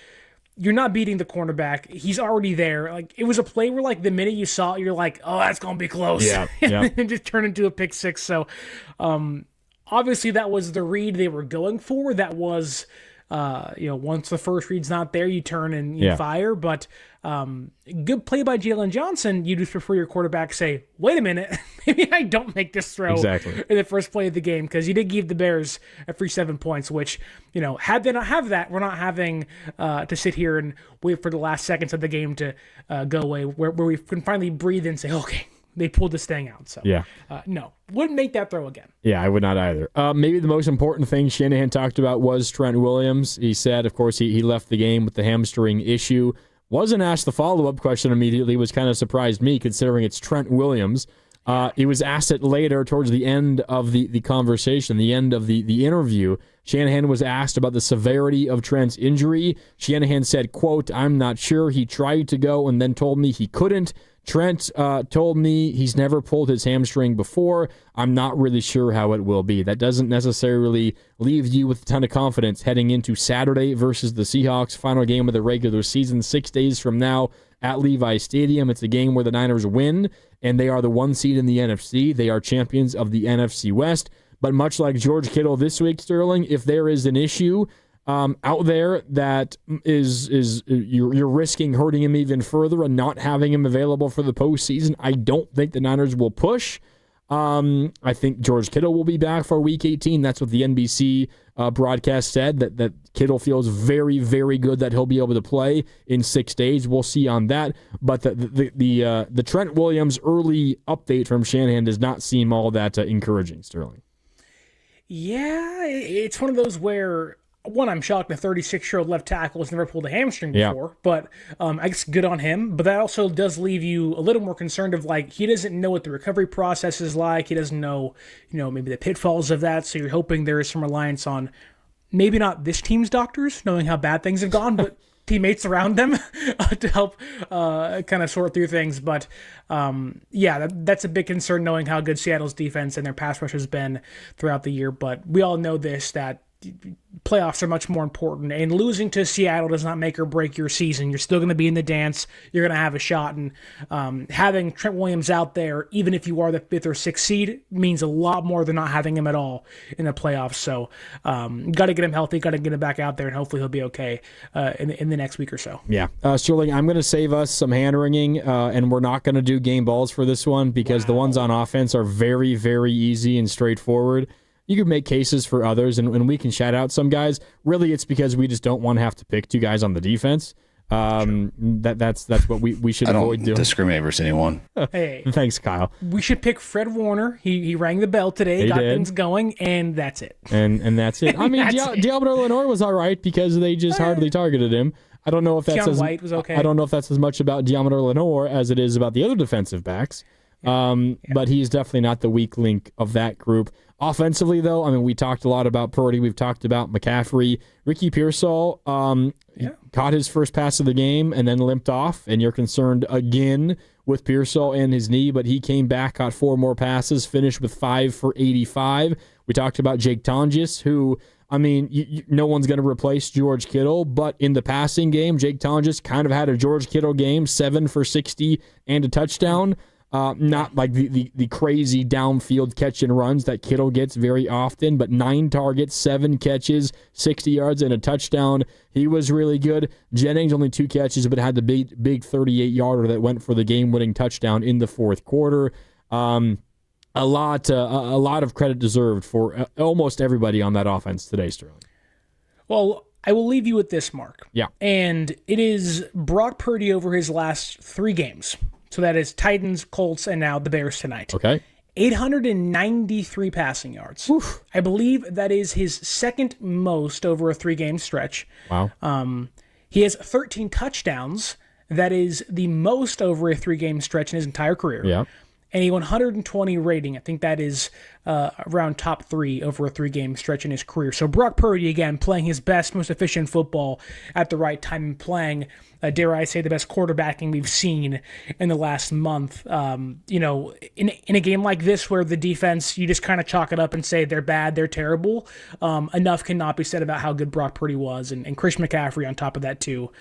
you're not beating the cornerback. He's already there. Like, it was a play where, like, the minute you saw it, you're like, oh, that's going to be close. Yeah. And just turned into a pick six. So, obviously, that was the read they were going for. That was, once the first read's not there, you turn and you fire. But good play by Jalen Johnson. You just prefer your quarterback say, wait a minute, maybe I don't make this throw in the first play of the game, because you did give the Bears a free 7 points, which, had they not have that, we're not having to sit here and wait for the last seconds of the game to go away, where we can finally breathe and say, okay, they pulled this thing out. So, no, wouldn't make that throw again. Yeah, I would not either. Maybe the most important thing Shanahan talked about was Trent Williams. He said, of course, he left the game with the hamstring issue. Wasn't asked the follow-up question immediately, was kind of surprised me, considering it's Trent Williams. He was asked it later towards the end of the conversation, the end of the interview. Shanahan was asked about the severity of Trent's injury. Shanahan said, quote, "I'm not sure. He tried to go and then told me he couldn't. Trent told me he's never pulled his hamstring before. I'm not really sure how it will be." That doesn't necessarily leave you with a ton of confidence heading into Saturday versus the Seahawks, final game of the regular season, 6 days from now at Levi Stadium. It's a game where the Niners win, and they are the 1 seed in the NFC. They are champions of the NFC West. But much like George Kittle this week, Sterling, if there is an issue out there that is you're risking hurting him even further and not having him available for the postseason, I don't think the Niners will push. I think George Kittle will be back for Week 18. That's what the NBC broadcast said, that Kittle feels very, very good that he'll be able to play in 6 days. We'll see on that. But the Trent Williams early update from Shanahan does not seem all that encouraging, Sterling. Yeah, it's one of those where, one, I'm shocked the 36-year-old left tackle has never pulled a hamstring before, but I guess good on him. But that also does leave you a little more concerned of, like, he doesn't know what the recovery process is like. He doesn't know, maybe the pitfalls of that. So you're hoping there is some reliance on maybe not this team's doctors, knowing how bad things have gone, but teammates around them to help kind of sort through things. But that's a big concern, knowing how good Seattle's defense and their pass rush has been throughout the year. But we all know this, that playoffs are much more important, and losing to Seattle does not make or break your season. You're still going to be in the dance. You're going to have a shot, and having Trent Williams out there, even if you are the 5th or 6th seed, means a lot more than not having him at all in the playoffs. So got to get him healthy, got to get him back out there, and hopefully he'll be okay in the next week or so. Yeah. Sterling, I'm going to save us some hand-wringing, and we're not going to do game balls for this one, because the ones on offense are very, very easy and straightforward. You could make cases for others, and we can shout out some guys. Really, it's because we just don't want to have to pick two guys on the defense. That's what we should avoid doing. I don't discriminate versus anyone. Hey, thanks, Kyle. We should pick Fred Warner. He rang the bell today, got things going, and that's it. And that's it. I mean, Diablo Lenore was all right because they just hardly targeted him. I don't know if that's White was okay. I don't know if that's as much about Diablo Lenore as it is about the other defensive backs. But he's definitely not the weak link of that group. Offensively, though, I mean, we talked a lot about Purdy. We've talked about McCaffrey. Ricky Pearsall caught his first pass of the game and then limped off, and you're concerned again with Pearsall and his knee, but he came back, caught 4 more passes, finished with 5 for 85. We talked about Jake Tonjes, who, I mean, no one's going to replace George Kittle, but in the passing game, Jake Tonjes kind of had a George Kittle game, 7 for 60 and a touchdown. Not like the crazy downfield catch and runs that Kittle gets very often, but 9 targets, 7 catches, 60 yards, and a touchdown. He was really good. Jennings only 2 catches, but had the big 38-yarder that went for the game-winning touchdown in the fourth quarter. A lot of credit deserved for almost everybody on that offense today, Sterling. Well, I will leave you with this, Mark. Yeah. And it is Brock Purdy over his last 3 games. So that is Titans, Colts, and now the Bears tonight. Okay. 893 passing yards. Oof. I believe that is his second most over a 3-game stretch. Wow. He has 13 touchdowns. That is the most over a 3-game stretch in his entire career. Yeah. And a 120 rating. I think that is around top 3 over a 3-game stretch in his career. So Brock Purdy, again, playing his best, most efficient football at the right time and playing, dare I say, the best quarterbacking we've seen in the last month. In a game like this where the defense, you just kind of chalk it up and say they're bad, they're terrible, enough cannot be said about how good Brock Purdy was. And Chris McCaffrey on top of that, too.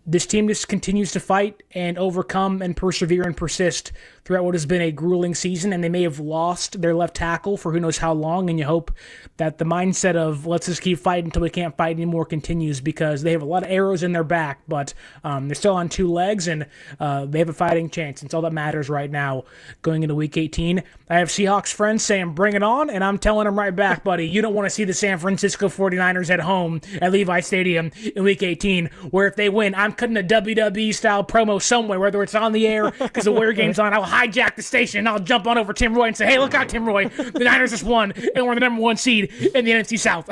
This team just continues to fight and overcome and persevere and persist throughout what has been a grueling season, and they may have lost their left tackle for who knows how long, and you hope that the mindset of let's just keep fighting until we can't fight anymore continues, because they have a lot of arrows in their back, but they're still on 2 legs, and they have a fighting chance. It's all that matters right now going into Week 18. I have Seahawks friends saying bring it on, and I'm telling them right back, buddy, you don't want to see the San Francisco 49ers at home at Levi Stadium in Week 18, where if they win, I'm cutting a WWE-style promo somewhere, whether it's on the air because the Warrior Game's on. I'll hijack the station, and I'll jump on over Tim Roy and say, hey, look out, Tim Roy. The Niners just won, and we're the number 1 seed in the NFC South.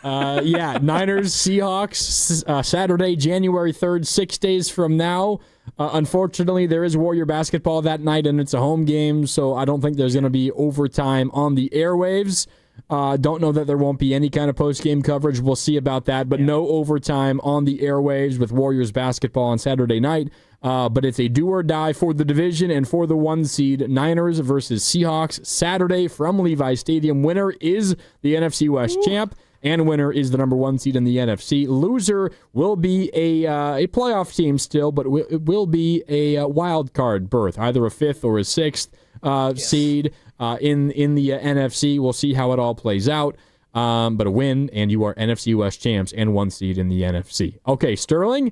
Niners, Seahawks, Saturday, January 3rd, 6 days from now. Unfortunately, there is Warrior basketball that night, and it's a home game, so I don't think there's going to be overtime on the airwaves. Don't know that there won't be any kind of post-game coverage. We'll see about that, but no overtime on the airwaves with Warriors basketball on Saturday night. But it's a do-or-die for the division and for the 1 seed. Niners versus Seahawks Saturday from Levi Stadium. Winner is the NFC West champ, and winner is the number 1 seed in the NFC. Loser will be a playoff team still, but it will be a wild card berth, either a 5th or a 6th seed in the NFC. We'll see how it all plays out. But a win, and you are NFC West champs and 1 seed in the NFC. Okay, Sterling,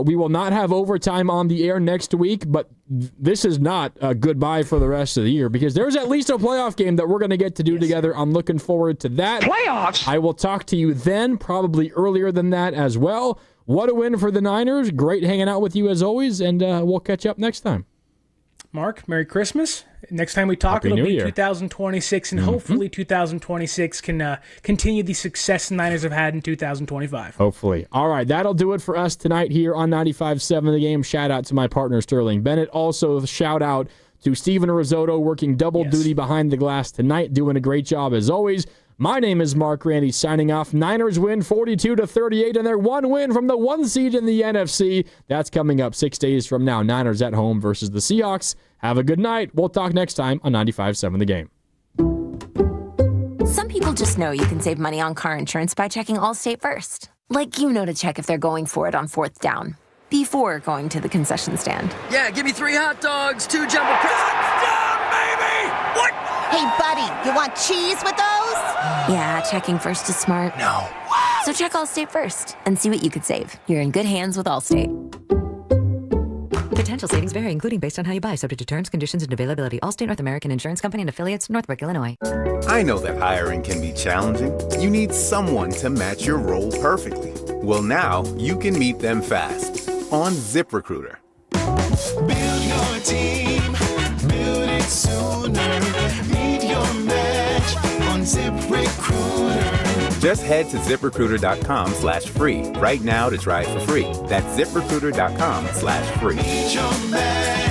we will not have overtime on the air next week, but this is not a goodbye for the rest of the year, because there's at least a playoff game that we're going to get to do together. I'm looking forward to that. Playoffs? I will talk to you then, probably earlier than that as well. What a win for the Niners. Great hanging out with you as always, and we'll catch up next time. Mark, Merry Christmas. Next time we talk, Happy it'll New be Year. 2026, and hopefully 2026 can continue the success the Niners have had in 2025. Hopefully. All right, that'll do it for us tonight here on 95.7 The Game. Shout out to my partner, Sterling Bennett. Also, shout out to Steven Risotto, working double duty behind the glass tonight, doing a great job as always. My name is Mark Randy, signing off. Niners win 42-38, and they're 1 win from the 1 seed in the NFC. That's coming up 6 days from now. Niners at home versus the Seahawks. Have a good night. We'll talk next time on 95.7 The Game. Some people just know you can save money on car insurance by checking Allstate first. Like to check if they're going for it on 4th down, before going to the concession stand. Yeah, give me 3 hot dogs, 2 jumbo touchdown, baby! What? Hey, buddy, you want cheese with those? Yeah, checking first is smart. No. So check Allstate first and see what you could save. You're in good hands with Allstate. Potential savings vary, including based on how you buy, subject to terms, conditions, and availability. Allstate North American Insurance Company and affiliates, Northbrook, Illinois. I know that hiring can be challenging. You need someone to match your role perfectly. Well, now you can meet them fast on ZipRecruiter. Build your team, build it sooner. Meet your match on ZipRecruiter. Just head to ZipRecruiter.com/free right now to try it for free. That's ZipRecruiter.com/free. Meet your match.